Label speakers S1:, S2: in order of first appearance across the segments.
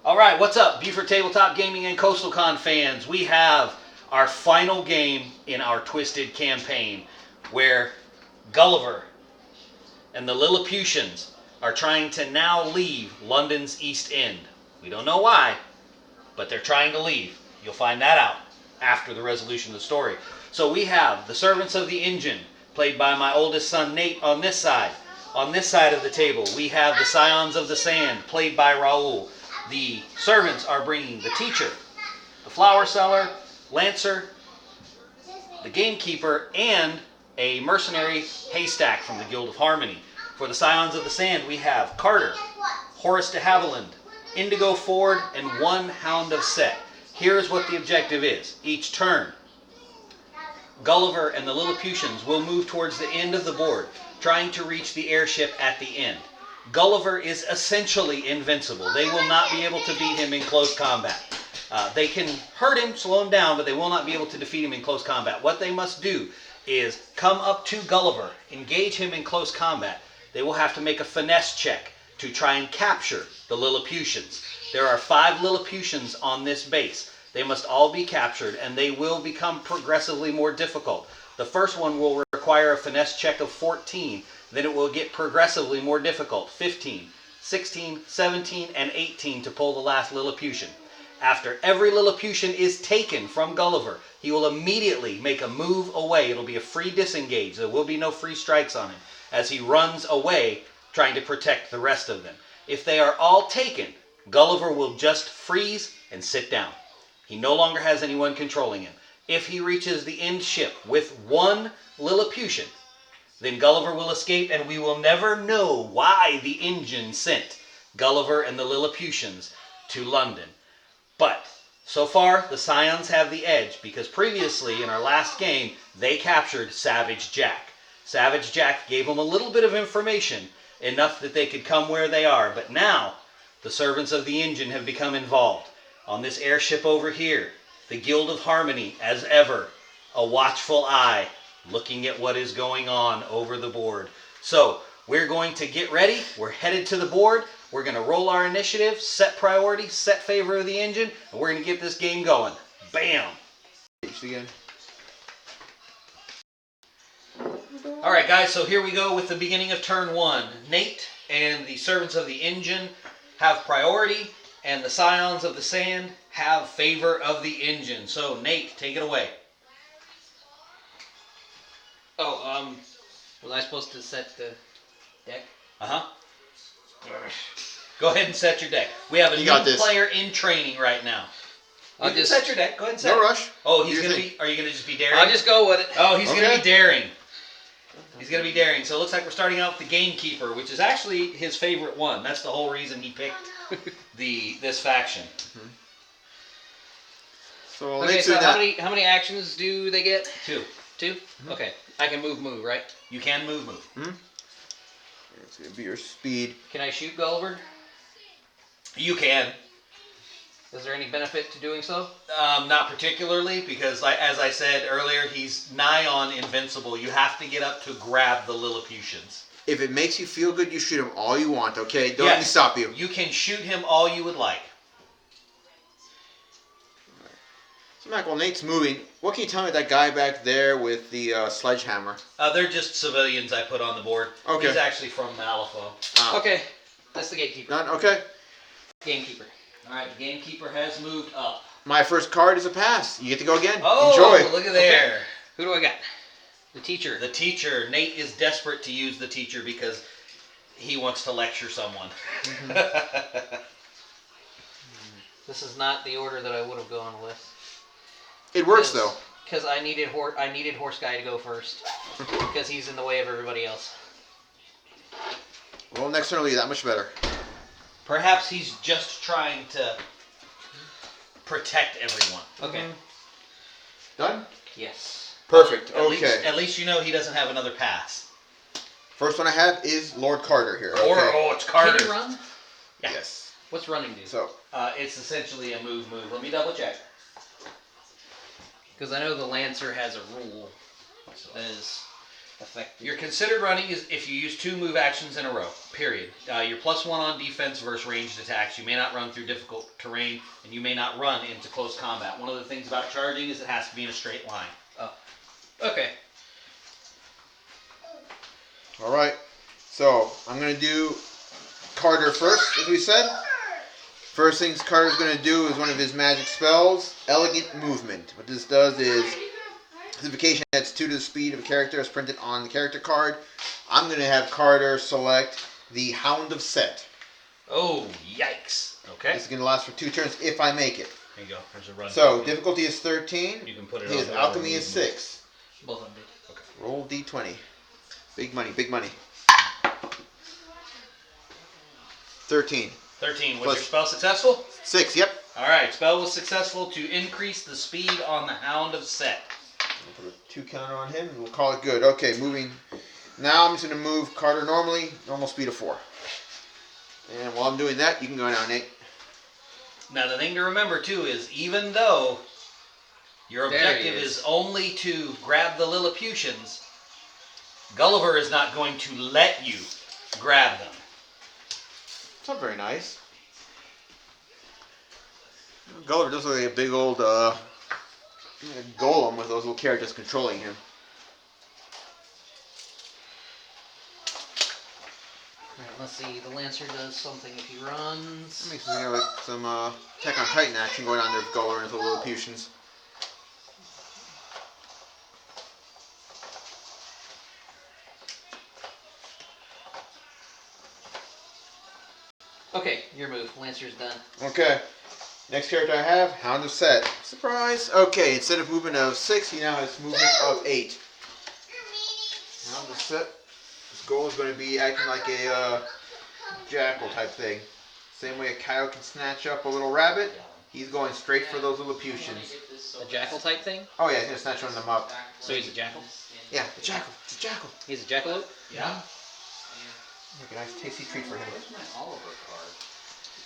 S1: All right, what's up, Buford Tabletop Gaming and CoastalCon fans? We have our final game in our Twisted campaign, where Gulliver and the Lilliputians are trying to now leave London's East End. We don't know why, but they're trying to leave. You'll find that out after the resolution of the story. So we have the Servants of the Engine, played by my oldest son Nate on this side. On this side of the table, we have the Scions of the Sand, played by Raoul. The servants are bringing the teacher, the flower seller, Lancer, the gamekeeper, and a mercenary haystack from the Guild of Harmony. For the Scions of the Sand, we have Carter, Horace de Haviland, Indigo Ford, and one Hound of Set. Here's what the objective is. Each turn, Gulliver and the Lilliputians will move towards the end of the board, trying to reach the airship at the end. Gulliver is essentially invincible. They will not be able to beat him in close combat. They can hurt him, slow him down, but they will not be able to defeat him in close combat. What they must do is come up to Gulliver, engage him in close combat. They will have to make a finesse check to try and capture the Lilliputians. There are 5 Lilliputians on this base. They must all be captured, and they will become progressively more difficult. The first one will require a finesse check of 14. Then it will get progressively more difficult. 15, 16, 17, and 18 to pull the last Lilliputian. After every Lilliputian is taken from Gulliver, he will immediately make a move away. It'll be a free disengage. There will be no free strikes on him as he runs away trying to protect the rest of them. If they are all taken, Gulliver will just freeze and sit down. He no longer has anyone controlling him. If he reaches the end ship with 1 Lilliputian, then Gulliver will escape, and we will never know why the engine sent Gulliver and the Lilliputians to London. But so far, the Scions have the edge, because previously, in our last game, they captured Savage Jack. Savage Jack gave them a little bit of information, enough that they could come where they are. But now, the Servants of the Engine have become involved. On this airship over here, the Guild of Harmony, as ever, a watchful eye, looking at what is going on over the board. So, we're going to get ready. We're headed to the board. We're going to roll our initiative, set priority, set favor of the engine, and we're going to get this game going. Bam!
S2: Again.
S1: Alright guys, so here we go with the beginning of turn 1. Nate and the Servants of the Engine have priority, and the Scions of the Sand have favor of the engine. So, Nate, take it away.
S3: Oh, was I supposed to set the deck?
S1: Uh-huh. Go ahead and set your deck. We have a new player in training right now. You can set your deck. Go ahead and set it.
S2: No rush.
S1: Oh, he's going to be... Are you going to just be daring?
S3: I'll just go with it.
S1: Oh, he's going to be daring. He's going to be daring. So it looks like we're starting out with the Gamekeeper, which is actually his favorite one. That's the whole reason he picked this faction.
S2: Mm-hmm. So,
S3: okay, so how many actions do they get?
S1: 2.
S3: 2? Mm-hmm. Okay. I can move, right?
S1: You can move.
S2: Mm-hmm. It's going to be your speed.
S3: Can I shoot Gulliver?
S1: You can.
S3: Is there any benefit to doing so?
S1: Not particularly, because as I said earlier, he's nigh on invincible. You have to get up to grab the Lilliputians.
S2: If it makes you feel good, you shoot him all you want, okay? Don't let me stop you.
S1: You can shoot him all you would like.
S2: So, Mac, while Nate's moving, what can you tell me that guy back there with the sledgehammer?
S1: They're just civilians I put on the board.
S2: Okay.
S1: He's actually from Malifaux.
S3: Okay. That's the Gatekeeper.
S2: None? Okay.
S3: Gamekeeper.
S1: Alright, the Gamekeeper has moved up.
S2: My first card is a pass. You get to go again.
S1: Oh,
S2: enjoy.
S1: Look at there.
S3: Okay. Who do I got? The teacher.
S1: The teacher. Nate is desperate to use the teacher because he wants to lecture someone.
S2: Mm-hmm.
S3: This is not the order that I would have gone with.
S2: It works, though.
S3: Because I needed Horse Guy to go first. Because he's in the way of everybody else.
S2: Well, next turn will be that much better.
S1: Perhaps he's just trying to protect everyone.
S3: Okay.
S2: Done?
S3: Yes.
S2: Perfect. Okay.
S1: At least you know he doesn't have another pass.
S2: First one I have is Lord Carter here. Okay.
S1: It's Carter.
S3: Can he run?
S1: Yeah.
S2: Yes.
S3: What's running do?
S2: So.
S1: It's essentially a move. Let me double check.
S3: Because I know the Lancer has a rule that is effective.
S1: You're considered running is if you use 2 move actions in a row. Period. You're +1 on defense versus ranged attacks. You may not run through difficult terrain, and you may not run into close combat. One of the things about charging is it has to be in a straight line.
S3: Oh. Okay.
S2: All right. So I'm gonna do Carter first, as we said. First things Carter's gonna do is one of his magic spells, Elegant Movement. What this does is specification adds 2 to the speed of a character as printed on the character card. I'm gonna have Carter select the Hound of Set.
S1: Oh, yikes. Okay.
S2: This is gonna last for 2 turns if I make it.
S1: There you go. There's a run.
S2: So difficulty is 13.
S1: You can put it
S2: His
S1: on
S2: alchemy is 6.
S3: Both of them did.
S1: Okay.
S2: Roll d20. Big money, big money. 13.
S1: 13. Was
S2: Plus-
S1: your spell successful?
S2: 6, yep.
S1: All right. Spell was successful to increase the speed on the Hound of Set.
S2: I'll put a 2 counter on him and we'll call it good. Okay, moving. Now I'm just going to move Carter normally, normal speed of 4. And while I'm doing that, you can go now, Nate.
S1: Now, the thing to remember, too, is even though your
S3: There he
S1: objective
S3: is.
S1: is only to grab the Lilliputians, Gulliver is not going to let you grab them.
S2: It's not very nice. Gulliver does look like a big old golem with those little characters controlling him.
S3: Alright, let's see. The Lancer does something if he runs.
S2: That makes me think of like some Attack on Titan action going on there with Gulliver and his little Lilliputians.
S3: Okay, your move. Lancer's done.
S2: Okay. Next character I have, Hound of Set. Surprise! Okay, instead of movement of 6, he now has movement of 8. Hound of Set. His goal is going to be acting like a jackal type thing. Same way a coyote can snatch up a little rabbit, he's going straight for those Lilliputians.
S3: A jackal type thing?
S2: Oh yeah, he's going to snatch one of them up.
S3: So he's a jackal?
S2: Yeah, the jackal. It's a jackal.
S3: He's a jackalope?
S1: Yeah.
S2: Make a nice tasty treat for him.
S4: Where's my Oliver card?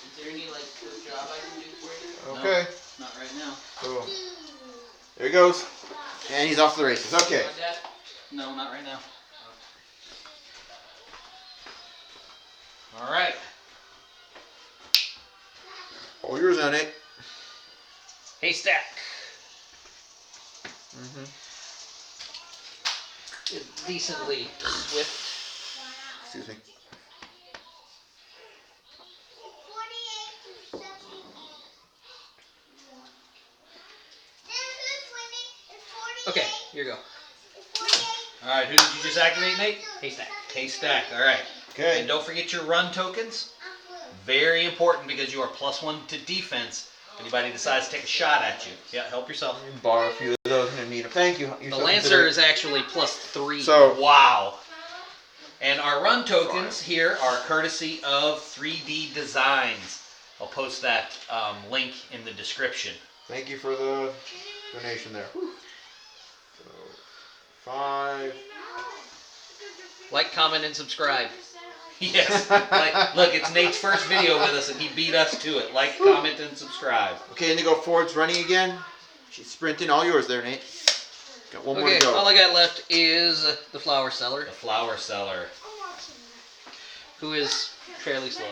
S4: Is there any good job I can do for you?
S2: Okay.
S4: Not right now.
S2: So there he goes. And he's off to the races. Okay.
S4: Want that? No, not right now.
S1: All right.
S2: All yours on it.
S1: Haystack.
S2: Mm-hmm.
S3: It's decently swift.
S2: Excuse me.
S3: Okay, here you go.
S1: All right. Who did you just activate, Nate?
S3: Haystack.
S1: Haystack. All right.
S2: Okay.
S1: And don't forget your run tokens. Very important because you are +1 to defense. If anybody decides to take a shot at you, yeah, help yourself.
S2: Borrow a few of those. I'm gonna need them. Thank you.
S3: The Lancer is actually +3.
S2: So
S1: Wow. And our run tokens here are courtesy of 3D Designs. I'll post that link in the description.
S2: thank you for the donation there. So 5.
S3: Like, comment, and subscribe.
S1: Yes. Like, look, it's Nate's first video with us, and he beat us to it. Like, comment, and subscribe.
S2: Okay, Indigo Ford's running again. She's sprinting. All yours there, Nate. Got one more
S3: Okay,
S2: to go.
S3: all I got left is the Flower Seller,
S1: The Flower Seller.
S3: who is fairly slow.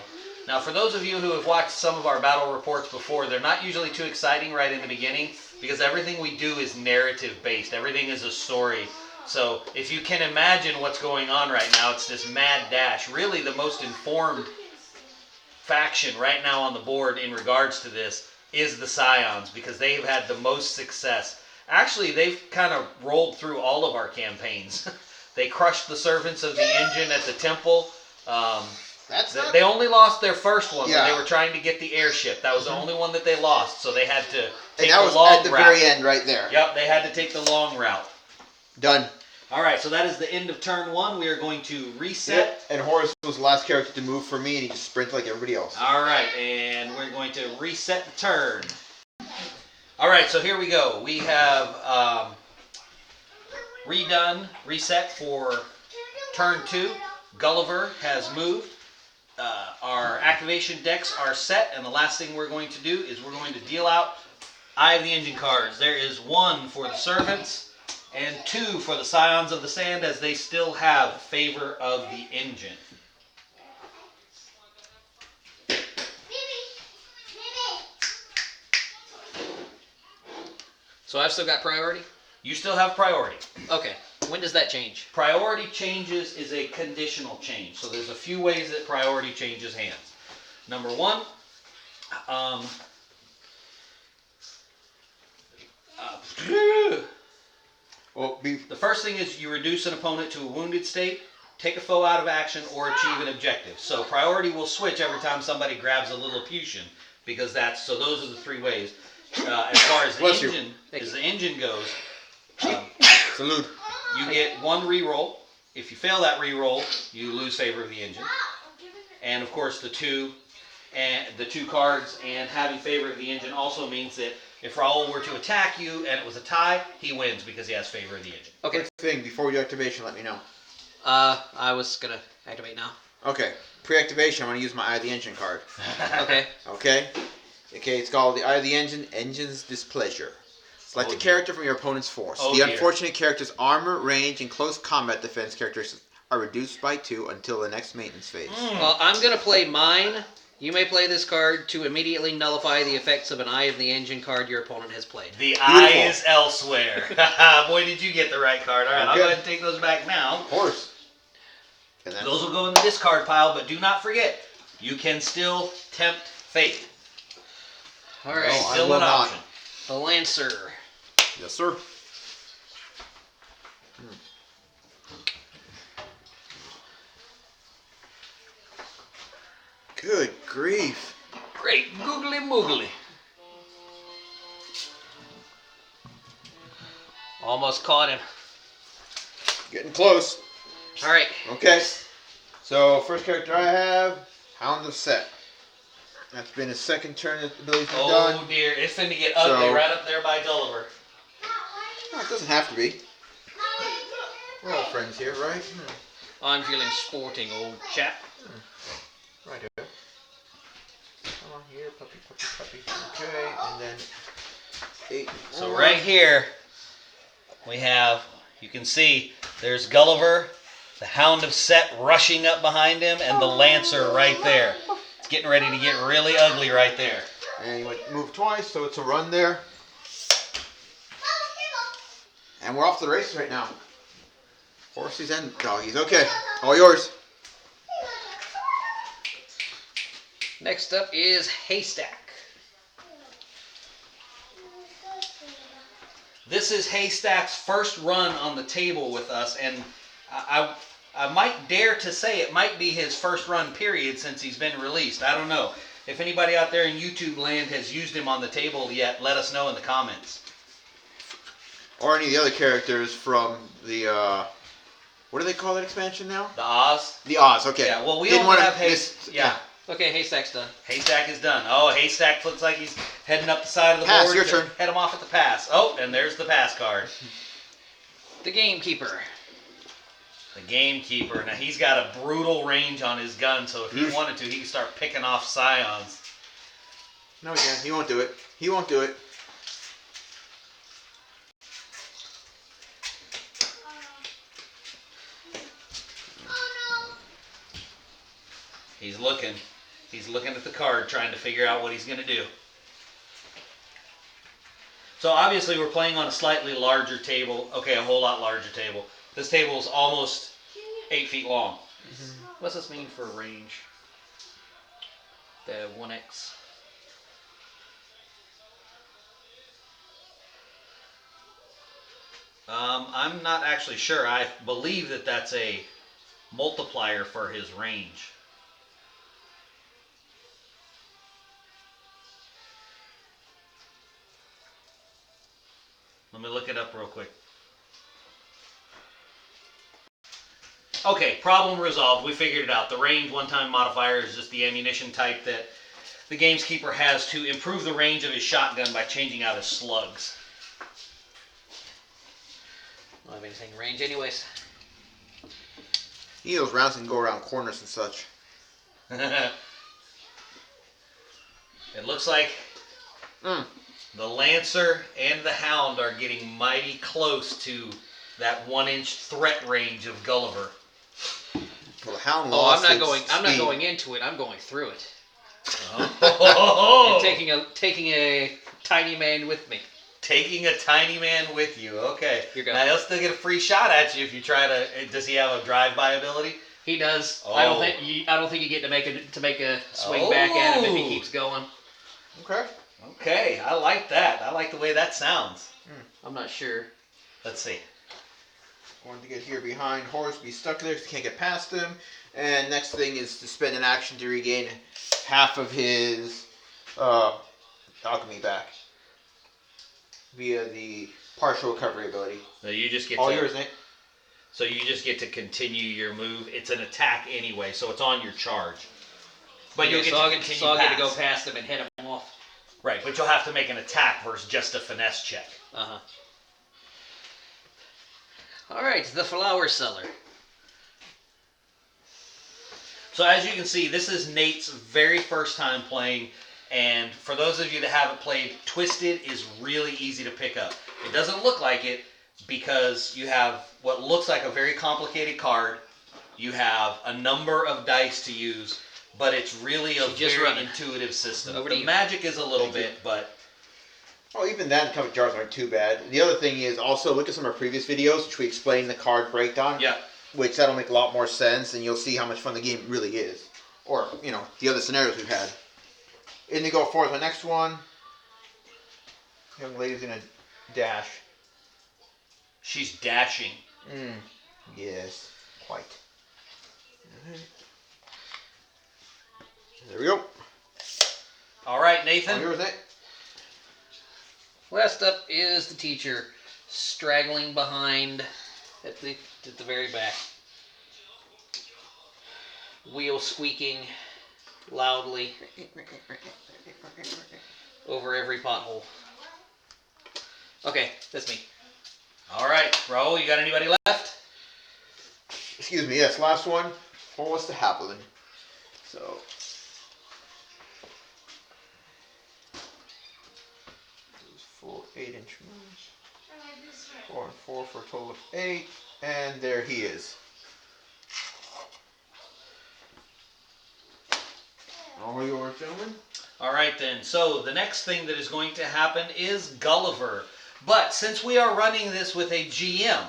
S1: Now, for those of you who have watched some of our battle reports before, they're not usually too exciting right in the beginning because everything we do is narrative-based. Everything is a story. So if you can imagine what's going on right now, it's this mad dash. Really, the most informed faction right now on the board in regards to this is the Scions because they've had the most success. Actually, they've kind of rolled through all of our campaigns. They crushed the servants of the engine at the temple.
S2: That's not.
S1: They only lost their first one
S2: Yeah.
S1: when they were trying to get the airship. That was the only one that they lost, so they had to take
S2: and that
S1: the
S2: was
S1: long
S2: at the
S1: route.
S2: very end, right there.
S1: Yep, they had to take the long route.
S2: Done.
S1: All right, so that is the end of turn 1. We are going to reset.
S2: And Horace was the last character to move for me, and he just sprinted like everybody else.
S1: All right, and we're going to reset the turn. All right, so here we go. We have reset for turn 2. Gulliver has moved. Our activation decks are set, and the last thing we're going to do is we're going to deal out Eye of the Engine cards. There is 1 for the servants And 2 for the Scions of the Sand, as they still have favor of the engine.
S3: So I've still got priority?
S1: You still have priority.
S3: Okay. When does that change?
S1: Priority changes is a conditional change. So there's a few ways that priority changes hands. Number 1,
S2: Well,
S1: the first thing is you reduce an opponent to a wounded state, take a foe out of action, or achieve an objective. So priority will switch every time somebody grabs a Lilliputian, because so those are the 3 ways. As far as the engine goes,
S2: salute.
S1: you get 1 reroll. If you fail that reroll, you lose favor of the engine. And of course the 2 cards and having favor of the engine also means that if Raul were to attack you and it was a tie, he wins because he has favor of the engine.
S3: Okay.
S2: Quick thing, before we do activation, let me know.
S3: I was gonna activate now.
S2: Okay. Pre-activation, I want to use my Eye of the Engine card.
S3: Okay.
S2: Okay? Okay, it's called the Eye of the Engine, Engine's Displeasure. Select a character from your opponent's force. The unfortunate character's armor, range, and close combat defense characteristics are reduced by 2 until the next maintenance phase.
S3: Well, I'm gonna play mine. You may play this card to immediately nullify the effects of an Eye of the Engine card your opponent has played.
S1: The eye is elsewhere. Boy, did you get the right card. All right, I'll go ahead and take those back now.
S2: Of course.
S1: Those will go in the discard pile, but do not forget, you can still tempt fate.
S3: All right.
S2: No,
S1: Still an option.
S3: The Lancer.
S2: Yes, sir. Good grief.
S1: Great googly moogly.
S3: Almost caught him.
S2: Getting close.
S3: All right.
S2: Okay. So, first character I have, Hound of Set. That's been his second turn that the ability's been done.
S1: Oh dear, it's finna get ugly right up there by Gulliver.
S2: No, it doesn't have to be. We're all friends here, right?
S3: I'm feeling sporting, old chap.
S2: Right here. Come on here, puppy, puppy, puppy. Okay, and then 8.
S1: So right here, we have, you can see, there's Gulliver, the Hound of Set rushing up behind him, and the Lancer right there. It's getting ready to get really ugly right there.
S2: And you went move twice, so it's a run there. And we're off to the races right now. Horses and doggies. Okay, all yours.
S3: Next up is Haystack.
S1: This is Haystack's first run on the table with us, and I might dare to say it might be his first run period since he's been released. I don't know. If anybody out there in YouTube land has used him on the table yet, let us know in the comments.
S2: Or any of the other characters from the, what do they call that expansion now?
S1: The Oz?
S2: The Oz, okay.
S1: Yeah, well, we
S2: Didn't
S1: only
S2: wanna
S1: have Haystack. Yeah.
S3: Okay, Haystack's done.
S1: Haystack is done. Oh, Haystack looks like he's heading up the side of the
S2: Pass,
S1: board
S2: your
S1: to
S2: turn.
S1: head him off at the pass. Oh, and there's the pass card.
S3: The Gamekeeper.
S1: The Gamekeeper. Now, he's got a brutal range on his gun, so if he wanted to, he could start picking off Scions.
S2: No, he can't. He won't do it. He won't do it.
S1: He's looking. He's looking at the card, trying to figure out what he's going to do. So obviously we're playing on a slightly larger table. Okay, a whole lot larger table. This table is almost 8 feet long.
S3: What's this mean for range? The 1x.
S1: I'm not actually sure. I believe that that's a multiplier for his range. Let me look it up real quick. Okay, problem resolved. We figured it out. The range one-time modifier is just the ammunition type that the Gamekeeper has to improve the range of his shotgun by changing out his slugs.
S3: Don't have anything range anyways.
S2: Those rounds can go around corners and such.
S1: It looks like the Lancer and the Hound are getting mighty close to that 1-inch threat range of Gulliver.
S2: Well, the Hound
S3: Oh,
S2: lost
S3: I'm not
S2: speed.
S3: going into it. I'm going through it.
S1: Oh.
S3: And taking a tiny man with me.
S1: Taking a tiny man with you. Okay.
S3: Here you go.
S1: Now he'll still get a free shot at you if you try to. Does he have a drive-by ability?
S3: He does.
S1: Oh.
S3: I don't think you get to make a swing back at him if he keeps going.
S2: Okay.
S1: Okay, I like that. I like the way that sounds.
S3: I'm not sure.
S1: Let's see.
S2: Going to get here behind horse, be stuck there because he can't get past him. And next thing is to spend an action to regain half of his alchemy back via the partial recovery ability.
S1: So you just get
S2: All
S1: to,
S2: yours, Nate.
S1: So you just get to continue your move. It's an attack anyway, so it's on your charge. But you'll get to continue
S3: so I'll get to go
S1: past.
S3: past him and hit him off.
S1: Right, but you'll have to make an attack versus just a finesse check.
S3: Uh-huh. Alright, the flower seller.
S1: So as you can see, this is Nate's very first time playing, and for those of you that haven't played, Twisted is really easy to pick up. It doesn't look like it because you have what looks like a very complicated card. You have a number of dice to use, but it's really a very intuitive system.
S3: Over to
S1: The
S3: you.
S1: magic is a little bit, but
S2: Oh, even that comic jars aren't too bad. The other thing is also look at some of our previous videos, which we explain the card breakdown.
S1: yeah.
S2: Which that'll make a lot more sense, and you'll see how much fun the game really is. Or, you know, the other scenarios we've had. Indigo 4 is my next one. Young lady's gonna dash.
S1: She's dashing.
S2: Yes, quite. There we go.
S1: All right,
S2: All
S1: Nathan.
S2: yours, Nate.
S3: Last up is the teacher, straggling behind at the very back. Wheel squeaking loudly over every pothole. Okay, that's me.
S1: All right, Raul, you got anybody left?
S2: Excuse me, yes, last one. What was the Haviland? So. Full 8-inch moves. 4 and 4 for a total of 8. And there he is. All yours, gentlemen.
S1: All right, then. So the next thing that is going to happen is Gulliver. But since we are running this with a GM,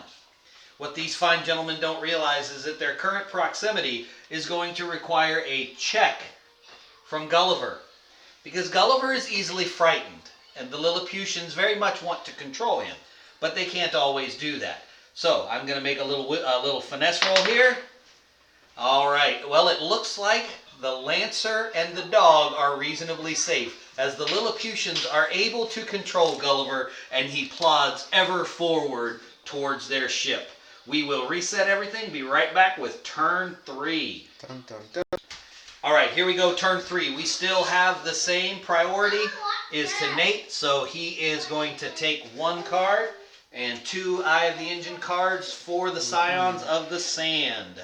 S1: what these fine gentlemen don't realize is that their current proximity is going to require a check from Gulliver. Because Gulliver is easily frightened, and the Lilliputians very much want to control him. But they can't always do that. So I'm going to make a little finesse roll here. All right. Well, it looks like the Lancer and the dog are reasonably safe, as the Lilliputians are able to control Gulliver, and he plods ever forward towards their ship. We will reset everything, be right back with turn 3.
S2: Dun, dun, dun.
S1: All right, here we go, turn 3. We still have the same priority is to Nate, so he is going to take 1 card and 2 Eye of the Engine cards for the Scions of the Sand.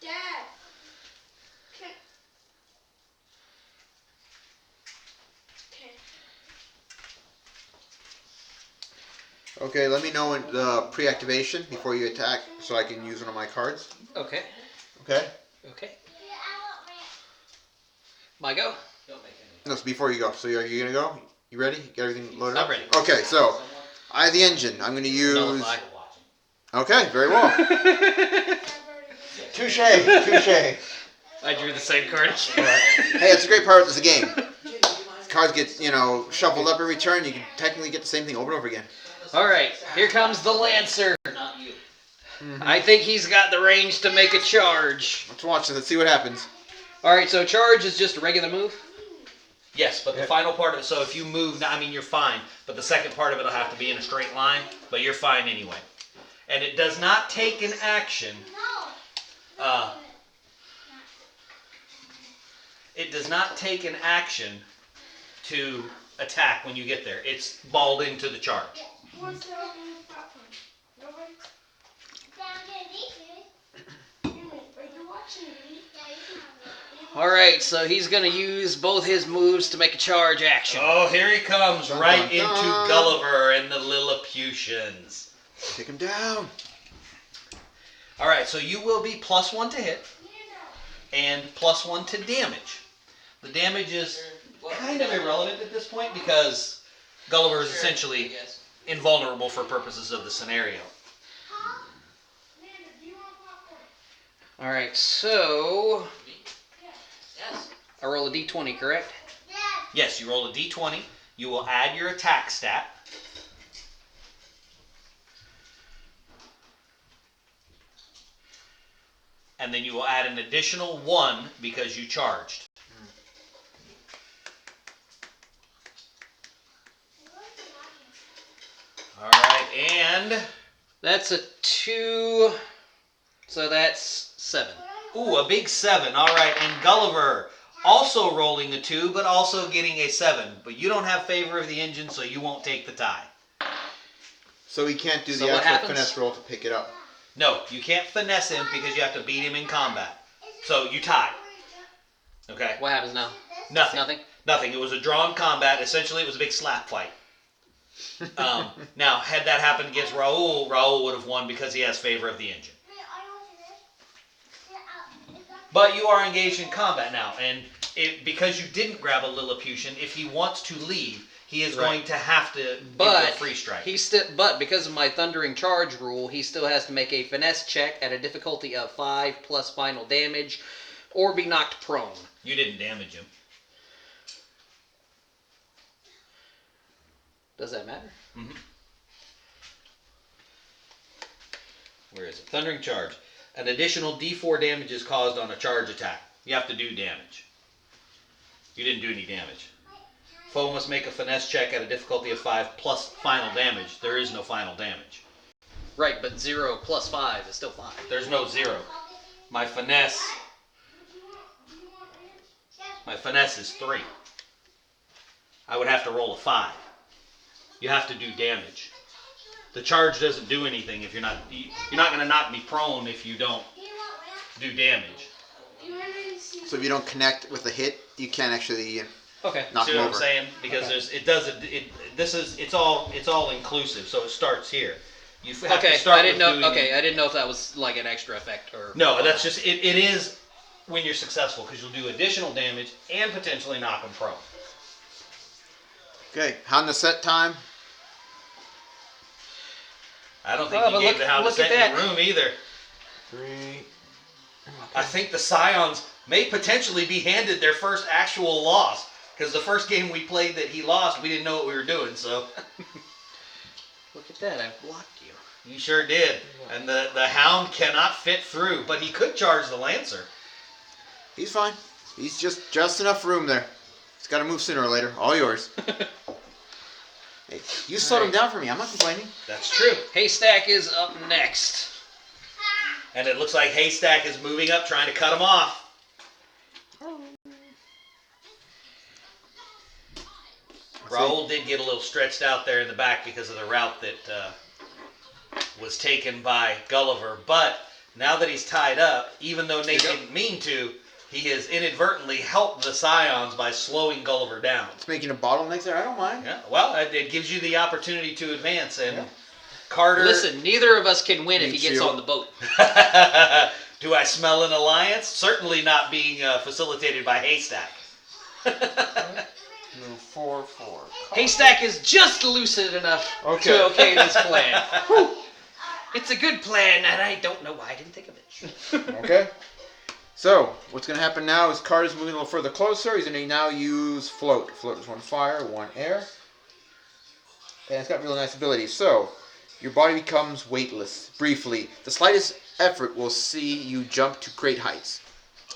S5: Dad.
S2: Okay, let me know in the pre-activation before you attack so I can use one of my cards.
S3: Okay.
S2: Okay?
S3: Okay. My go?
S2: No, it's before you go. So are you going to go? You ready? Get everything loaded
S3: I'm
S2: up?
S3: ready.
S2: Okay, so Eye of the Engine. I'm going to use...
S3: Nullify.
S2: Okay, very well. Touche, touche.
S3: I drew the same card.
S2: Hey, it's a great part of this game. Cards get, shuffled up every turn. You can technically get the same thing over and over again.
S3: Alright, here comes the Lancer.
S1: Not you.
S3: I think he's got the range to make a charge.
S2: Let's watch this. Let's see what happens.
S3: Alright, so charge is just a regular move?
S1: Yes, but the final part of it, so if you move, you're fine, but the second part of it will have to be in a straight line, but you're fine anyway. And it does not take an action. It does not take an action to attack when you get there. It's balled into the charge.
S5: What's the popcorn? Nobody? Are you watching me?
S3: Alright, so he's going to use both his moves to make a charge action.
S1: Oh, here he comes,
S2: Dun,
S1: right
S2: dun, dun.
S1: into Gulliver and the Lilliputians.
S2: Take him down.
S1: All right, so you will be +1 to hit and +1 to damage. The damage is kind of irrelevant at this point because Gulliver is essentially
S4: Yes.
S1: invulnerable for purposes of the scenario.
S3: Alright, so
S4: Yes.
S3: I roll a d20, correct?
S1: Yes, you roll a d20. You will add your attack stat. And then you will add an additional 1 because you charged. Alright, and...
S3: That's a 2, so that's 7.
S1: Ooh, a big 7. Alright, and Gulliver also rolling a 2, but also getting a 7. But you don't have favor of the engine, so you won't take the tie.
S2: So he can't do
S3: So
S2: the
S3: what
S2: actual
S3: happens?
S2: finesse roll to pick it up.
S1: No, you can't finesse him because you have to beat him in combat. So you tie. Okay?
S3: What happens now?
S1: Nothing.
S3: Nothing?
S1: Nothing. It was a drawn combat. Essentially, it was a big slap fight. Now, had that happened against Raul, Raul would have won because he has favor of the engine. But you are engaged in combat now, and because you didn't grab a Lilliputian, if he wants to leave, he is going to have to give you a free strike.
S3: But because of my thundering charge rule, he still has to make a finesse check at a difficulty of 5 plus final damage, or be knocked prone.
S1: You didn't damage him.
S3: Does that matter?
S1: Mm-hmm. Where is it? Thundering charge. An additional D4 damage is caused on a charge attack. You have to do damage. You didn't do any damage. Foe must make a finesse check at a difficulty of 5 plus final damage. There is no final damage.
S3: Right, but 0 plus 5 is still 5.
S1: There's no 0. My finesse is 3. I would have to roll a 5. You have to do damage. The charge doesn't do anything if you're not going to knock me prone if you don't do damage.
S2: So if you don't connect with the hit, you can't actually
S3: Okay.
S2: knock
S1: See
S2: him
S1: what
S2: over.
S1: I'm saying? Because it's all inclusive. So it starts here. You have
S3: Okay,
S1: to start
S3: I didn't
S1: with
S3: know.
S1: doing-
S3: Okay, I didn't know if that was like an extra effect or.
S1: No, that's just it is when you're successful because you'll do additional damage and potentially knock him prone.
S2: Okay, Hound the set time.
S1: I don't think
S3: Oh,
S1: you
S3: but
S1: gave
S3: look-
S1: the Hound
S3: look
S1: set
S3: at
S1: in the room either.
S2: 3.
S1: I think the Scions may potentially be handed their first actual loss because the first game we played that he lost, we didn't know what we were doing. So
S3: Look at that! I blocked you.
S1: you sure did, and the Hound cannot fit through, but he could charge the Lancer.
S2: He's fine. He's just enough room there. He's got to move sooner or later. All yours. Hey, you slowed him down for me. I'm not complaining.
S1: That's true.
S3: Haystack is up next.
S1: And it looks like Haystack is moving up, trying to cut him off. Raul did get a little stretched out there in the back because of the route that was taken by Gulliver. But now that he's tied up, even though Nate didn't mean to, he has inadvertently helped the Scions by slowing Gulliver down.
S2: It's making a bottleneck there. I don't mind.
S1: Yeah, well, it gives you the opportunity to advance. And Carter...
S3: Listen, neither of us can win if he
S2: Meat
S3: gets
S2: shield.
S3: on the boat.
S1: Do I smell an alliance? Certainly not being facilitated by Haystack.
S2: Move 4, 4.
S3: Haystack is just lucid enough
S2: Okay.
S3: to okay this plan. It's a good plan, and I don't know why I didn't think of it.
S2: Okay. So, what's going to happen now is Carter's moving a little further closer. He's going to now use Float. Float is 1 fire, 1 air. And it's got really nice abilities. So, your body becomes weightless, briefly. The slightest effort will see you jump to great heights.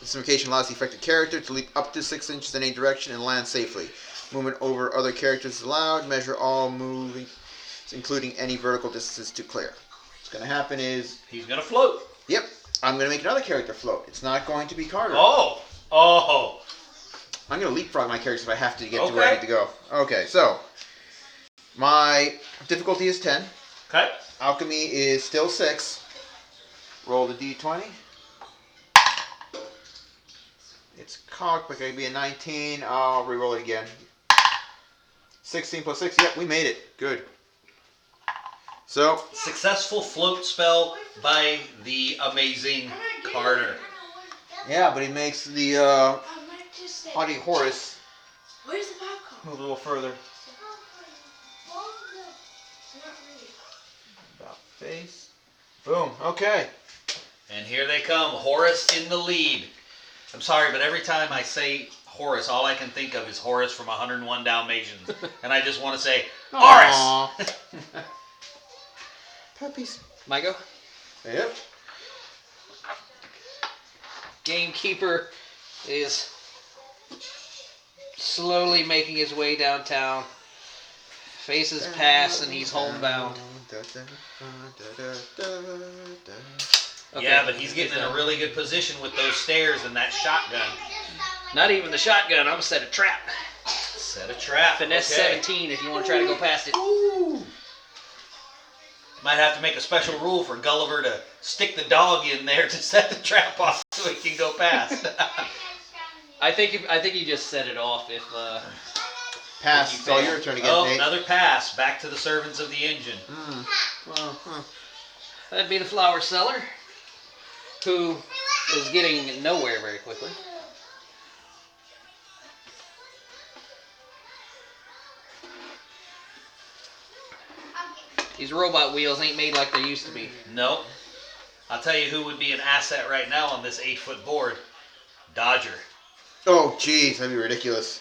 S2: This invocation allows the affected character to leap up to 6 inches in any direction and land safely. Movement over other characters is allowed. Measure all moving, including any vertical distances to clear. What's going to happen is...
S1: He's going to float.
S2: Yep. I'm going to make another character float. It's not going to be Carter.
S1: Oh.
S2: I'm going to leapfrog my characters if I have to get to where I need to go. Okay, so... my difficulty is 10.
S1: Okay.
S2: Alchemy is still 6. Roll the d20. It's cocked, but it'll be a 19. I'll re-roll it again. 16 plus 6. Yep, we made it. Good. So,
S1: Successful float spell by the amazing Carter.
S2: yeah, but he makes the haughty Horus
S5: Where's the popcorn?
S2: move a little further.
S5: Not really.
S2: About face. Boom. Okay.
S1: And here they come, Horus in the lead. I'm sorry, but every time I say Horus, all I can think of is Horus from 101 Dalmatians. And I just want to say, Horus!
S2: Aw. Puppies.
S3: My go?
S2: Yep.
S3: Gamekeeper is slowly making his way downtown. Faces pass and he's homebound. Okay.
S1: Yeah, but he's getting in a really good position with those stairs and that shotgun.
S3: Not even the shotgun. I'm gonna set a trap.
S1: Set a trap.
S3: Finesse
S1: okay.
S3: 17 if you want to try to go past it.
S1: Might have to make a special rule for Gulliver to stick the dog in there to set the trap off so he can go past.
S3: I think you just set it off if
S2: Pass. It's all your turn again,
S1: Oh,
S2: Nate.
S1: another pass. Back to the servants of the engine.
S2: Well,
S3: that'd be the flower seller, who is getting nowhere very quickly. These robot wheels ain't made like they used to be.
S1: Nope. I'll tell you who would be an asset right now on this 8-foot board. Dodger.
S2: oh, jeez, that'd be ridiculous.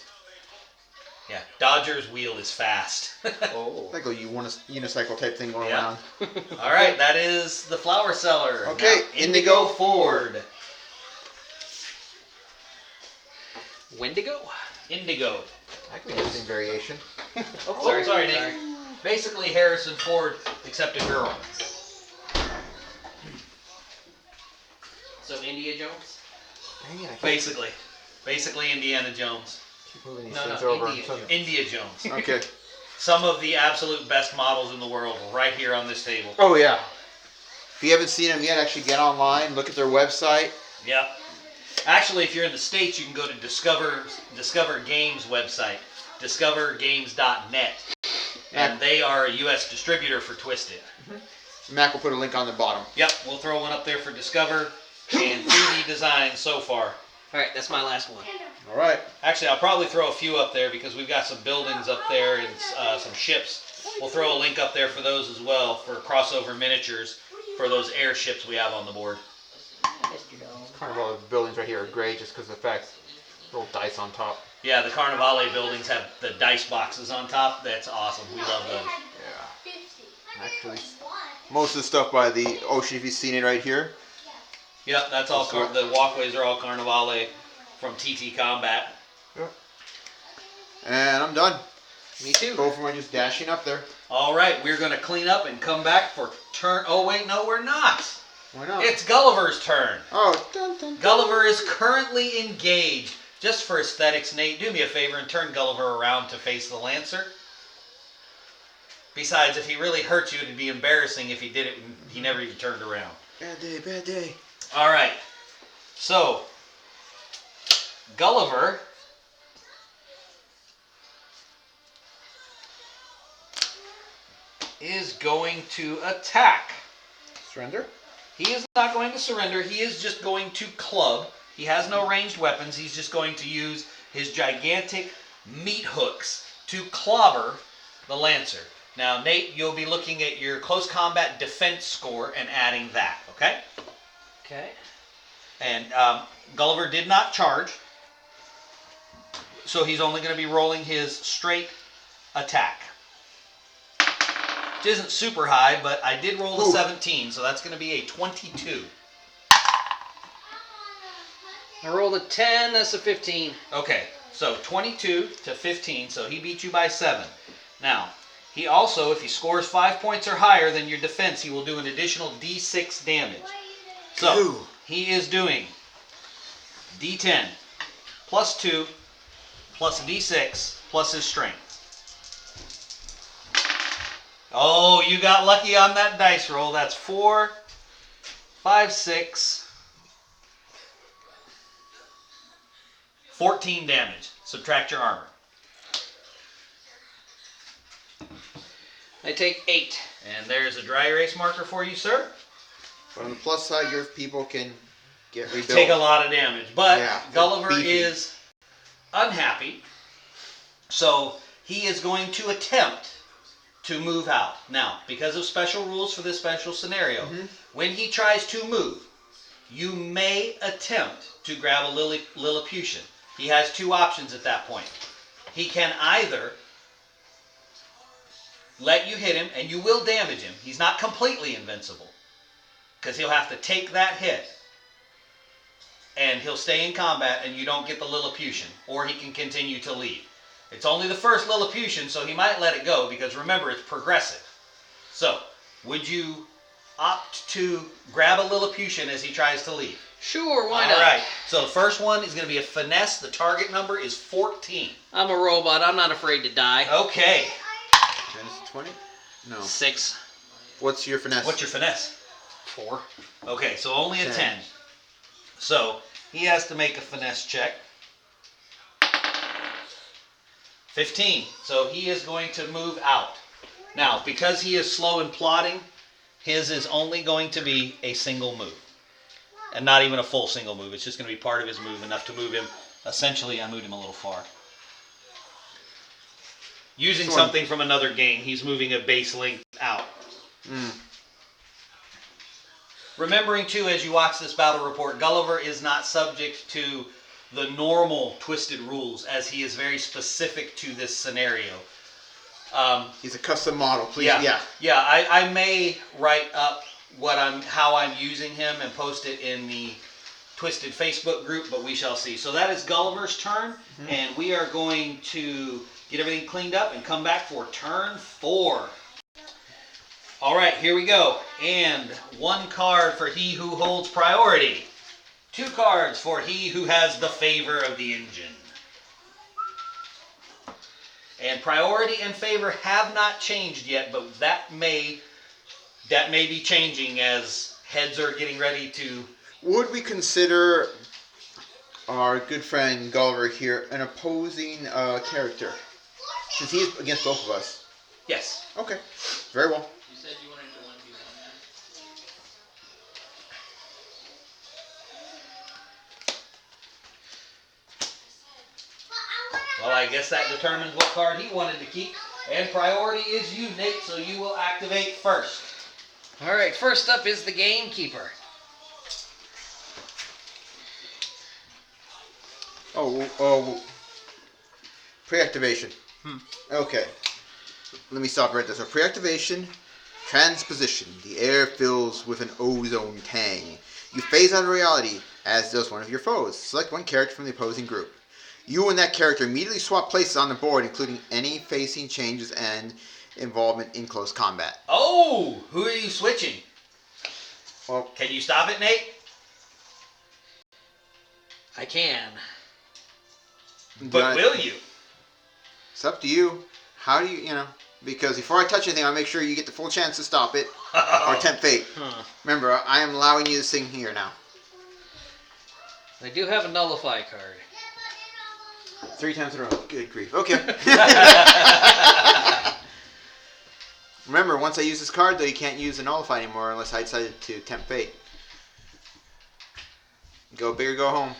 S1: Yeah, Dodger's wheel is fast.
S3: Oh.
S2: Like a unicycle type thing going
S1: Yeah.
S2: around.
S1: All right, that is the flower seller.
S2: Okay,
S1: Now,
S2: Indigo
S1: Ford.
S3: Wendigo?
S1: Indigo.
S2: That could be an interesting variation.
S1: Oh, sorry, Nick. Basically Harrison Ford, except a girl.
S3: So India Jones?
S2: Dang it, I can't
S1: Basically Indiana Jones.
S2: keep moving these
S3: No,
S2: things
S3: no,
S2: over.
S3: India Jones.
S1: India Jones.
S2: Okay.
S1: Some of the absolute best models in the world right here on this table.
S2: Oh, yeah. If you haven't seen them yet, actually get online, look at their website.
S1: Yep. Actually, if you're in the States, you can go to Discover Games website, discovergames.net. And they are a U.S. distributor for Twisted.
S2: Mac will put a link on the bottom.
S1: Yep, we'll throw one up there for Discover and 3D design so far.
S3: Alright, that's my last one.
S2: All right.
S1: Actually, I'll probably throw a few up there because we've got some buildings up there and some ships. We'll throw a link up there for those as well for crossover miniatures for those airships we have on the board.
S2: Kind of all the buildings right here are gray just because of the fact little dice on top.
S1: Yeah, the Carnivale buildings have the dice boxes on top. That's awesome. We love those.
S2: Yeah. Actually, most of the stuff by the ocean, if you've seen it right here.
S1: Yep, that's all. The walkways are all Carnivale from TT Combat.
S2: And I'm done.
S3: Me too.
S2: Both of them are just dashing up there.
S1: All right, we're going to clean up and come back for turn. Oh, wait, no, we're not.
S2: Why not?
S1: It's Gulliver's turn.
S2: Oh, dun, dun, dun.
S1: Gulliver is currently engaged. Just for aesthetics, Nate, do me a favor and turn Gulliver around to face the Lancer. Besides, if he really hurt you, it'd be embarrassing if he did it and he never even turned around.
S2: Bad day, bad day.
S1: All right. So, Gulliver is going to attack.
S2: Surrender?
S1: He is not going to surrender. He is just going to club. He has no ranged weapons. He's just going to use his gigantic meat hooks to clobber the Lancer. Now, Nate, you'll be looking at your close combat defense score and adding that, okay?
S3: Okay.
S1: And Gulliver did not charge, so he's only going to be rolling his straight attack. Which isn't super high, but I did roll a 17, so that's going to be a 22.
S3: I rolled a 10, that's a 15.
S1: Okay, so 22 to 15, so he beat you by 7. Now, he also, if he scores 5 points or higher than your defense, he will do an additional D6 damage. So, he is doing D10 plus 2 plus a D6 plus his strength. Oh, you got lucky on that dice roll. That's 4, 5, 6, 14 damage. Subtract your armor.
S3: I take 8.
S1: And there's a dry erase marker for you, sir.
S2: But on the plus side, your people can get rebuilt.
S1: Take a lot of damage. But
S2: Yeah,
S1: Gulliver
S2: beefy.
S1: is unhappy. So he is going to attempt to move out. Now, because of special rules for this special scenario, when he tries to move, you may attempt to grab a Lilliputian. He has 2 options at that point. He can either let you hit him, and you will damage him. He's not completely invincible, because he'll have to take that hit, and he'll stay in combat, and you don't get the Lilliputian, or he can continue to leave. It's only the first Lilliputian, so he might let it go, because remember, it's progressive. So, would you opt to grab a Lilliputian as he tries to leave?
S3: Sure, why not?
S1: All right, so the first one is going to be a finesse. The target number is 14.
S3: I'm a robot. I'm not afraid to die.
S1: Okay.
S2: Minus 20? No.
S3: 6.
S2: What's your finesse?
S1: What's your finesse?
S3: 4.
S1: Okay, so only a
S2: 10.
S1: 10. So he has to make a finesse check. 15. So he is going to move out. Now, because he is slow in plotting, his is only going to be a single move. And not even a full single move. It's just going to be part of his move, enough to move him. Essentially, I moved him a little far. Using something from another game, he's moving a base length out. Remembering, too, as you watch this battle report, Gulliver is not subject to the normal twisted rules, as he is very specific to this scenario.
S2: He's a custom model, please.
S1: Yeah. I may write up how I'm using him and post it in the Twisted Facebook group, but we shall see. So that is Gulliver's turn, and we are going to get everything cleaned up and come back for turn 4. All right, here we go. And 1 card for he who holds priority. 2 cards for he who has the favor of the engine. And priority and favor have not changed yet, but that may be changing as heads are getting ready to...
S2: Would we consider our good friend Gulliver here an opposing character? Since he's against both of us.
S1: Yes.
S2: Okay. Very well.
S4: You said you wanted to 1v1 that.
S1: Well, I guess that determines what card he wanted to keep. And priority is you, Nate, so you will activate first.
S3: All right, first up is the Gamekeeper.
S2: Oh. Pre-activation. Okay. Let me stop right there. So pre-activation, transposition. The air fills with an ozone tang. You phase out of reality, as does one of your foes. Select 1 character from the opposing group. You and that character immediately swap places on the board, including any facing changes and involvement in close combat.
S1: Oh, who are you switching?
S2: Well,
S1: Can you stop it, Nate?
S3: I can.
S1: But will you?
S2: It's up to you. How do you, because before I touch anything, I'll make sure you get the full chance to stop it or tempt fate. Remember, I am allowing you this thing here now.
S3: I do have a Nullify card.
S2: 3 times in a row. Good grief. Okay. Remember, once I use this card, though, you can't use the Nullify anymore unless I decided to tempt fate. Go big or go home.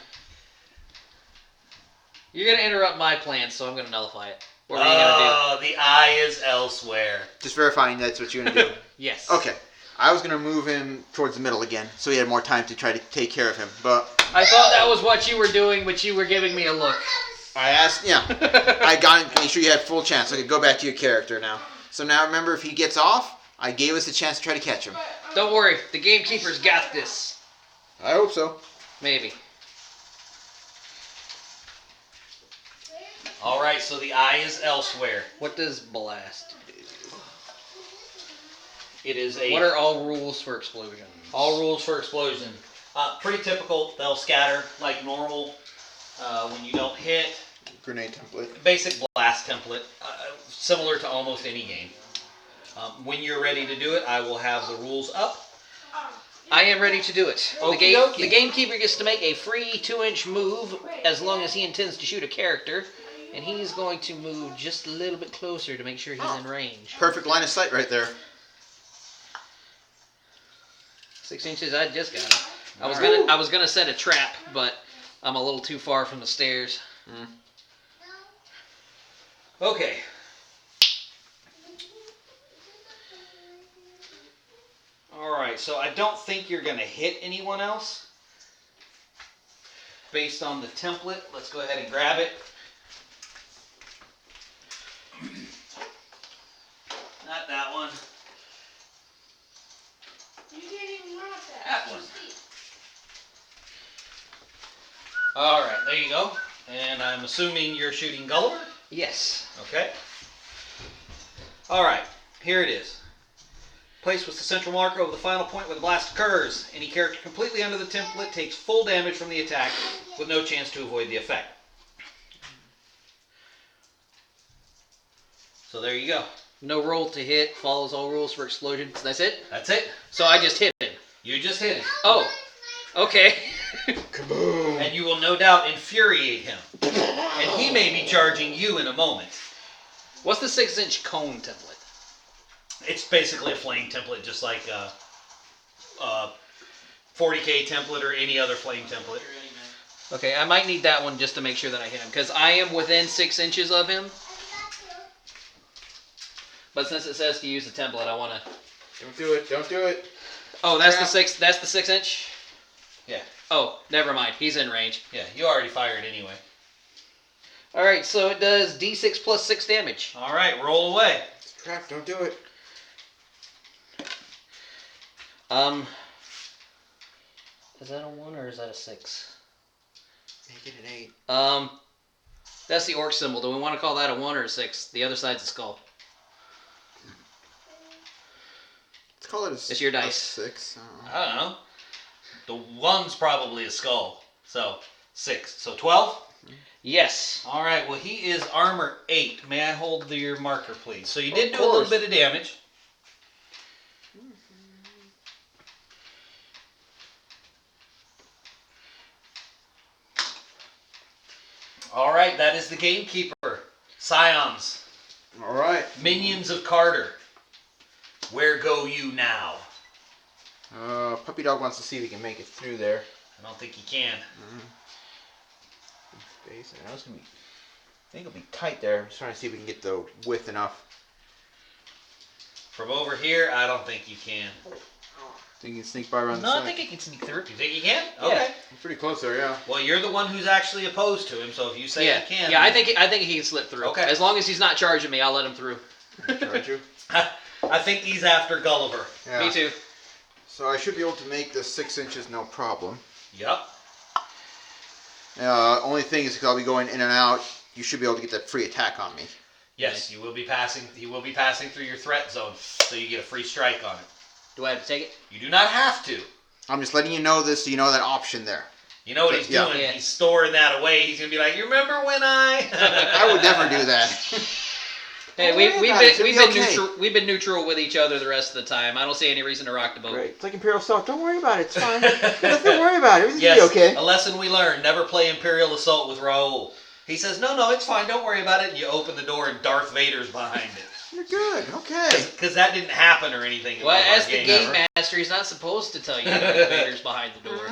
S3: You're going to interrupt my plans, so I'm going to nullify it. What are you going to do?
S1: Oh, the eye is elsewhere.
S2: Just verifying that's what you're going to do.
S3: Yes.
S2: Okay. I was going to move him towards the middle again, so he had more time to try to take care of him, but...
S3: I thought that was what you were doing, but you were giving me a look.
S2: I asked, I got to make sure you had full chance. So I could go back to your character now. So now remember, if he gets off, I gave us a chance to try to catch him.
S3: Don't worry, the Gamekeeper's got this.
S2: I hope so.
S3: Maybe.
S1: All right, so the eye is elsewhere.
S3: What does Blast do?
S1: It is a...
S3: What are all rules for explosions?
S1: All rules for explosion. Pretty typical. They'll scatter like normal when you don't hit.
S2: Grenade template.
S1: Basic blast template, similar to almost any game. When you're ready to do it, I will have the rules up.
S3: I am ready to do it.
S1: Okie
S3: The Gamekeeper gets to make a free 2-inch move as long as he intends to shoot a character. And he's going to move just a little bit closer to make sure he's in range.
S2: Perfect line of sight right there.
S3: 6 inches, I just got him.
S2: Alright.
S3: I was gonna set a trap, but I'm a little too far from the stairs.
S1: Okay. Alright, so I don't think you're going to hit anyone else. Based on the template, let's go ahead and grab it. Not that one.
S5: You can't even mark that.
S1: That one. Alright, there you go. And I'm assuming you're shooting Gulliver?
S3: Yes.
S1: Okay. Alright, here it is. Place with the central marker over the final point where the blast occurs. Any character completely under the template takes full damage from the attack with no chance to avoid the effect. So there you go.
S3: No roll to hit, follows all rules for explosions. That's it?
S1: That's it.
S3: So I just hit him.
S1: You just hit him.
S3: Oh, okay.
S2: Kaboom!
S1: And you will no doubt infuriate him. And he may be charging you in a moment.
S3: What's the 6-inch cone template?
S1: It's basically a flame template, just like a 40k template or any other flame template.
S3: Okay, I might need that one just to make sure that I hit him, because I am within 6 inches of him. But since it says to use the template, I want to.
S2: Don't do it. Don't do it.
S3: Oh, that's
S2: Crap.
S3: the 6. That's the 6 inch.
S1: Yeah.
S3: Oh, never mind. He's in range.
S1: Yeah, you already fired anyway.
S3: All right, so it does D6 plus 6 damage.
S1: All right, roll away.
S2: Crap! Don't do it.
S3: Is that a 1 or is that a 6?
S2: Make it an 8.
S3: That's the orc symbol. Do we want to call that a 1 or a 6? The other side's a skull.
S2: Let's call it a.
S3: It's your
S2: a
S3: dice.
S2: 6.
S1: I don't know. The 1's probably a skull. So 6. So 12?
S3: Yes.
S1: All right, well, he is armor 8. May I hold your marker, please? So you did
S2: Of
S1: do a little
S2: course.
S1: bit of damage. All right, that is the gamekeeper. Scions,
S2: All right.
S1: minions of Carter. Where go you now?
S2: Puppy dog wants to see if he can make it through there.
S1: I don't think he can.
S2: Space. I know it's gonna be. I think it'll be tight there. I'm just trying to see if we can get the width enough.
S1: From over here, I don't think you can.
S2: Think you can sneak by around the
S3: No,
S2: side.
S3: I think it can sneak through.
S1: You think you can?
S3: Yeah.
S1: Okay.
S2: I'm pretty close there, yeah.
S1: Well, you're the one who's actually opposed to him, so if you say
S3: Yeah,
S1: you can...
S3: yeah. I think he can slip through.
S1: Okay.
S3: As long as he's not charging me, I'll let him through.
S2: Charge you.
S1: I think he's after Gulliver.
S2: Yeah.
S3: Me too.
S2: So I should be able to make the 6 inches no problem.
S1: Yep.
S2: Only thing is, because I'll be going in and out, you should be able to get that free attack on me.
S1: Yes, you will be passing. He will be passing through your threat zone, so you get a free strike on it.
S3: Do I have to take it?
S1: You do not have to.
S2: I'm just letting you know this, so you know that option there.
S1: You know what he's
S2: Yeah.
S1: doing?
S3: Yeah.
S1: He's storing that away. He's gonna be like, "You remember when I?"
S2: I would never do that.
S3: Hey,
S2: Don't worry about it. It'll be okay.
S3: we've been neutral with each other the rest of the time. I don't see any reason to rock the boat.
S2: Great. It's like Imperial Assault. Don't worry about it. It's fine. Don't worry about it. Everything's
S1: Yes.
S2: gonna be okay.
S1: A lesson we learned: never play Imperial Assault with Raoul. He says, "No, it's fine. Don't worry about it." And you open the door, and Darth Vader's behind it.
S2: You're good. Okay.
S1: Because that didn't happen or anything. in
S3: Well,
S1: one of our
S3: as the
S1: games.
S3: game master, he's not supposed to tell you that Vader's behind the door.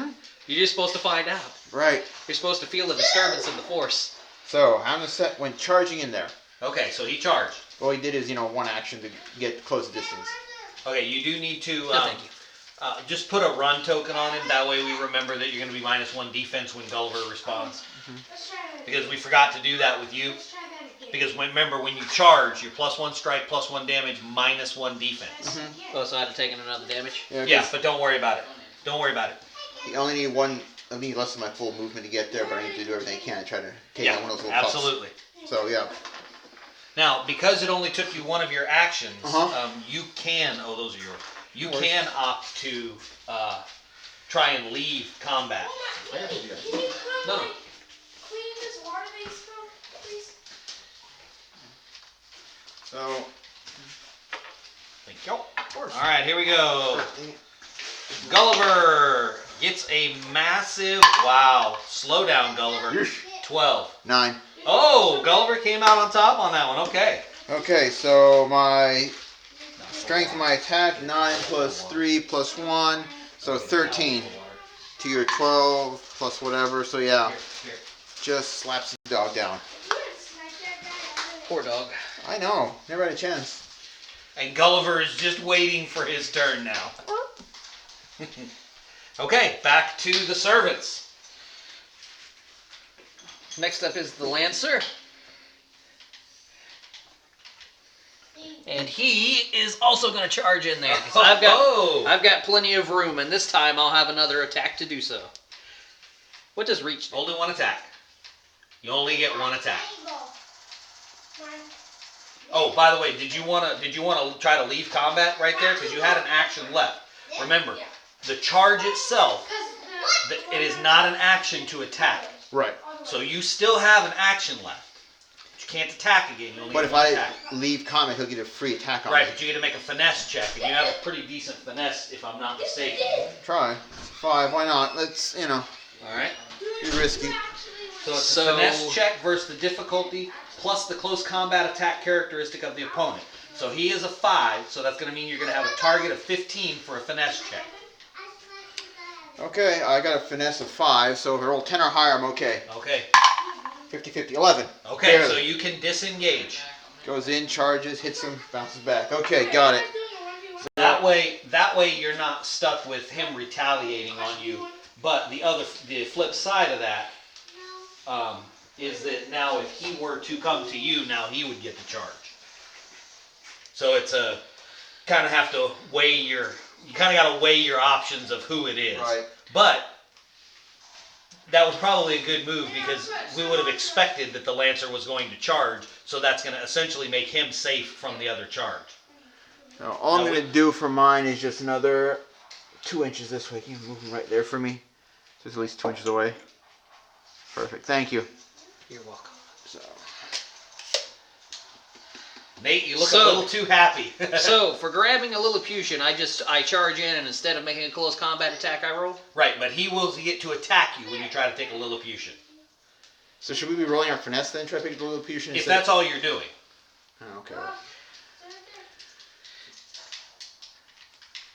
S3: You're just supposed to find out.
S2: Right.
S3: You're supposed to feel the disturbance of the Force.
S2: So, how to set when charging in there?
S1: Okay, so he charged.
S2: All he did is, one action to get close distance.
S1: Okay, you do need to
S3: No, thank you.
S1: just put a run token on him. That way we remember that you're going to be -1 defense when Gulliver responds.
S5: Let's try that.
S1: Because we forgot to do that with you.
S5: Let's try that again.
S1: Because remember, when you charge, you're +1 strike, +1 damage, -1 defense.
S3: Oh, so I had to take in another damage?
S1: Yeah, but don't worry about it. Don't worry about it.
S2: You only need one. I need less than my full movement to get there, but I need to do everything I can to try to take out one of those little pups.
S1: absolutely.
S2: So, yeah.
S1: Now, because it only took you one of your actions,
S2: Uh-huh.
S1: you can. Oh, those are yours. You
S2: Of course.
S1: can opt to try and leave combat.
S5: Can you come,
S1: No.
S5: like, clean this water base from, please?
S2: So,
S1: Thank you. Of course. All right, here we go. Gulliver gets a massive. Wow. Slow down, Gulliver. 12.
S2: 9.
S1: Oh, Gulliver came out on top on that one. Okay.
S2: Okay, so my strength of my attack, 9 plus 3 plus 1, so 13 to your 12 plus whatever, so yeah, just slaps the dog down.
S3: Poor dog.
S2: I know, never had a chance.
S1: And Gulliver is just waiting for his turn now. Okay, back to the servants.
S3: Next up is the Lancer. And he is also going to charge in there. 'Cause I've got plenty of room, and this time I'll have another attack to do so. What does reach do?
S1: Only one attack. You only get one attack. Oh, by the way, did you want to try to leave combat right there because you had an action left? Remember, the charge itself, it is not an action to attack.
S2: Right.
S1: So you still have an action left. But you can't attack again. You only
S2: But
S1: get
S2: if
S1: one
S2: I
S1: attack.
S2: leave combat, he'll get a free attack on
S1: Right,
S2: me.
S1: but you get to make a finesse check, and you have a pretty decent finesse, if I'm not mistaken.
S2: Try. 5, why not? Let's,
S1: All right.
S2: be risky.
S1: So it's a finesse check versus the difficulty plus the close combat attack characteristic of the opponent. So he is a 5, so that's going to mean you're going to have a target of 15 for a finesse check.
S2: Okay, I got a finesse of 5, so if I roll 10 or higher, I'm okay.
S1: Okay.
S2: 50-50, 11.
S1: Okay,
S2: Barely.
S1: so you can disengage.
S2: Goes in, charges, hits him, bounces back. Okay, got it.
S1: That way you're not stuck with him retaliating on you. But the flip side of that is that now if he were to come to you, now he would get the charge. So it's a kind of have to weigh you kind of got to weigh your options of who it is.
S2: Right.
S1: But that was probably a good move because we would have expected that the Lancer was going to charge, so that's going to essentially make him safe from the other charge.
S2: So all I'm going to do for mine is just another 2 inches this way. Can you move him right there for me? So it's at least 2 inches away. Perfect. Thank you.
S3: You're welcome.
S2: So,
S1: Nate, you look a little too happy.
S3: So, for grabbing a Lilliputian, I charge in, and instead of making a close combat attack, I roll?
S1: Right, but he will get to attack you when you try to take a Lilliputian.
S2: so should we be rolling our finesse then? Try to pick the Lilliputian?
S1: If that's all you're doing.
S2: Oh, okay.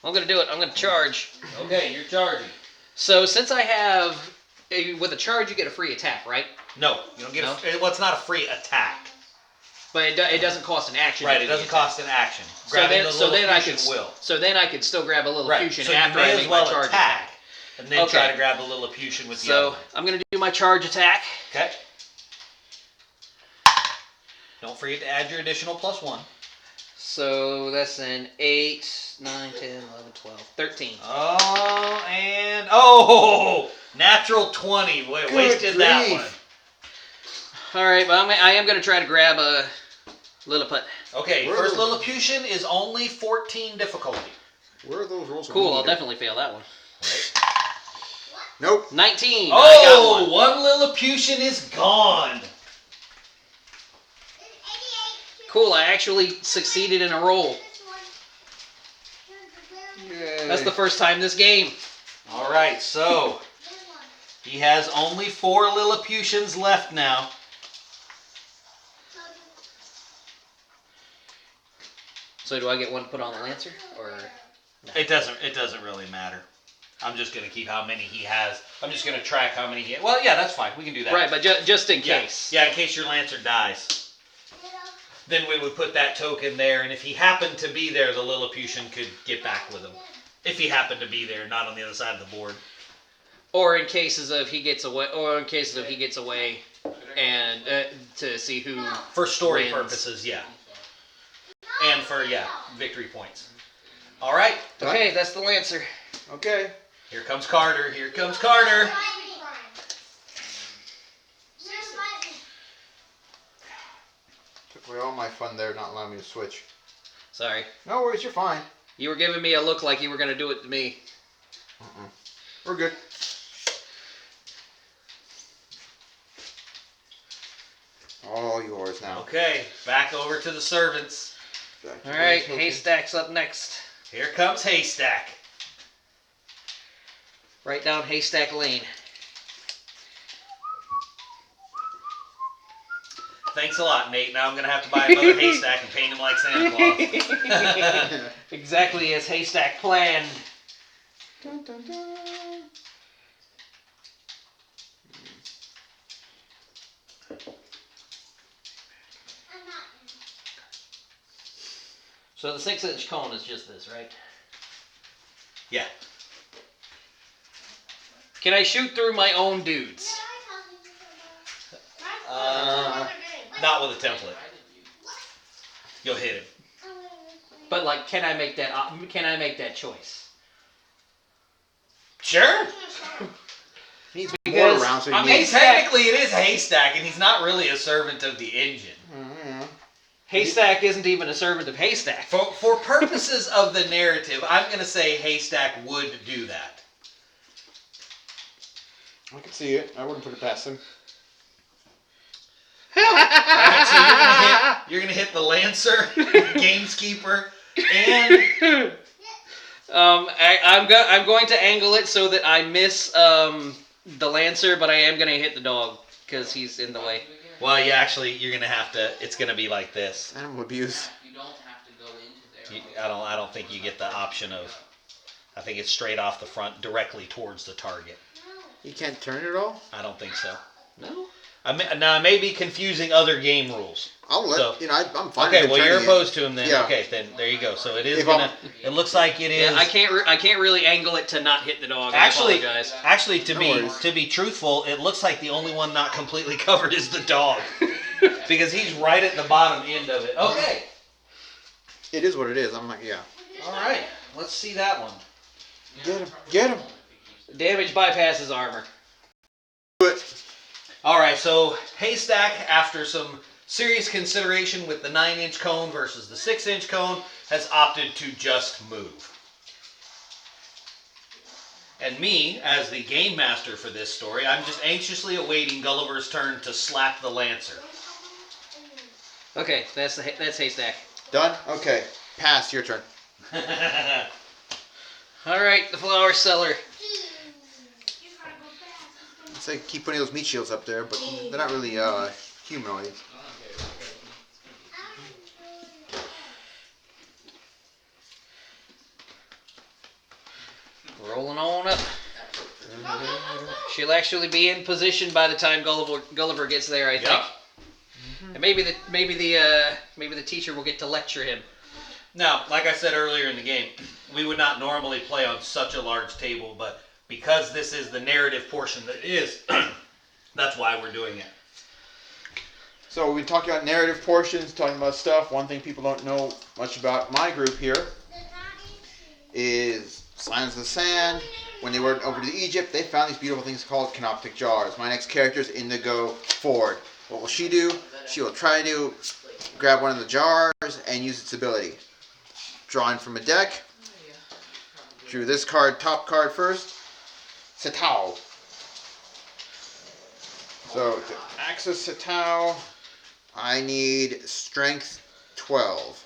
S3: I'm going to do it. I'm going to charge.
S1: Okay, you're charging.
S3: So, since I have... With a charge, you get a free attack, right?
S1: No, you don't get well, it's not a free attack.
S3: But it doesn't cost an action.
S1: Right, it doesn't cost an action. Grabbing the Lilliputian will.
S3: So then I could still grab a Lilliputian
S1: so
S3: after
S1: you may
S3: I
S1: as
S3: make
S1: well
S3: my charge
S1: attack. And then
S3: Okay.
S1: try to grab the Lilliputian with the other
S3: So
S1: one.
S3: I'm going to do my charge attack.
S1: Okay. Don't forget to add your additional +1.
S3: So that's an 8, 9, 10, 11, 12, 13.
S1: Oh, and natural 20. Wasted that
S2: grief.
S1: one.
S3: All right, but I am going to try to grab a Lilliput.
S1: Okay,
S2: Where are
S1: first
S2: those-
S1: Lilliputian is only 14 difficulty.
S2: Where are those rolls?
S3: Cool, I'll definitely fail that one.
S1: Right?
S2: Nope.
S3: 19. I got one.
S1: One Lilliputian is gone.
S3: Cool, I actually succeeded in a roll.
S2: Yay.
S3: That's the first time this game.
S1: All right, so he has only 4 Lilliputians left now.
S3: So do I get one to put on the Lancer? Or
S1: It doesn't really matter. I'm just gonna keep how many he has. I'm just gonna track how many he has. Well, yeah, that's fine. We can do that.
S3: right, but just in
S1: Yeah.
S3: case.
S1: Yeah, in case your Lancer dies. Then we would put that token there, and if he happened to be there, the Lilliputian could get back with him. If he happened to be there, not on the other side of the board.
S3: Or in cases of he gets away, and to see who.
S1: For story
S3: wins.
S1: purposes, yeah. And for, victory points. All right,
S3: Okay, that's the Lancer.
S2: Okay.
S1: here comes Carter. Here comes Carter.
S2: Took away all my fun there, not allowing me to switch.
S3: Sorry.
S2: No worries, you're fine.
S3: You were giving me a look like you were going to do it to me.
S2: We're good. All yours now.
S1: Okay, back over to the servants.
S2: Back to
S3: Alright,
S2: the token.
S3: Haystack's up next.
S1: Here comes Haystack.
S3: Right down Haystack Lane.
S1: Thanks a lot, Nate. Now I'm going to have to buy another haystack and paint him like Santa Claus.
S3: Exactly as Haystack planned.
S2: Dun, dun, dun.
S3: So the 6-inch cone is just this, right?
S1: Yeah.
S3: Can I shoot through my own dudes?
S1: Not with a template. You'll hit him.
S3: But like, can I make that choice?
S1: Sure.
S2: He needs
S3: Because
S2: more around so
S1: I
S2: he
S1: mean,
S2: needs.
S1: technically it is Haystack, and he's not really a servant of the engine.
S3: Haystack isn't even a servant of Haystack.
S1: For purposes of the narrative, I'm going to say Haystack would do that.
S2: I can see it. I wouldn't put it past him.
S1: Alright, so you're gonna hit the Lancer, Gameskeeper, and
S3: I'm going to angle it so that I miss the Lancer, but I am going to hit the dog because he's in the way.
S1: well, you're gonna have to. It's gonna be like this.
S2: Animal abuse.
S4: You don't have to go into there.
S1: I don't think you get the option of. I think it's straight off the front, directly towards the target.
S2: You can't turn it at all?
S1: I don't think so.
S3: No.
S1: Now I may be confusing other game rules.
S2: I'll let
S1: So-
S2: I'm fine
S1: Okay,
S2: with
S1: well you're
S2: turning it.
S1: opposed to him then.
S2: Yeah.
S1: Okay, then there you go. So it is
S2: If
S1: gonna. It looks like it is.
S3: Yeah, I can't really angle it to not hit the dog.
S1: Actually,
S3: I apologize.
S1: actually,
S2: No worries.
S1: to be truthful, it looks like the only one not completely covered is the dog, because he's right at the bottom end of it. Okay.
S2: It is what it is. I'm like, yeah.
S1: All right. Let's see that one.
S2: Get him. Get him.
S3: Damage bypasses armor.
S2: Do it.
S1: All right. So Haystack, after some serious consideration with the 9-inch cone versus the 6-inch cone, has opted to just move. And me, as the game master for this story, I'm just anxiously awaiting Gulliver's turn to slap the Lancer.
S3: Okay, that's Haystack.
S2: Done? Okay. Pass. Your turn.
S3: All right, the flower seller.
S2: It's like keep putting those meat shields up there, but they're not really humanoid.
S3: Rolling on up. She'll actually be in position by the time Gulliver gets there, I think.
S1: Yep.
S3: And maybe the teacher will get to lecture him.
S1: Now, like I said earlier in the game, we would not normally play on such a large table, but because this is the narrative portion that is, that's why we're doing it.
S2: So we talked about narrative portions, talking about stuff. One thing people don't know much about my group here is Scions of the Sand. When they went over to Egypt, they found these beautiful things called canoptic jars. My next character is Indigo Ford. What will she do? She will try to grab one of the jars and use its ability. Drawing from a deck. Drew this card, top card first. Setao. So to access Setao, I need strength 12.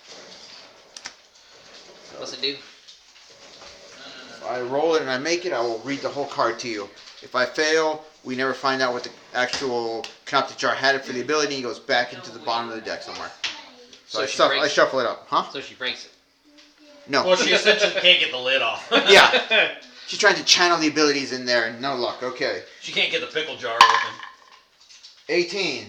S3: What's it do?
S2: If I roll it and I make it, I will read the whole card to you. If I fail, we never find out what the actual canoptic jar had it for the ability. It goes back into the bottom of the deck somewhere. So I shuffle it up. Huh?
S3: So she breaks it.
S2: No.
S1: Well, she essentially can't get the lid off.
S2: Yeah. She's trying to channel the abilities in there. No luck. Okay.
S1: She can't get the pickle jar open.
S2: 18.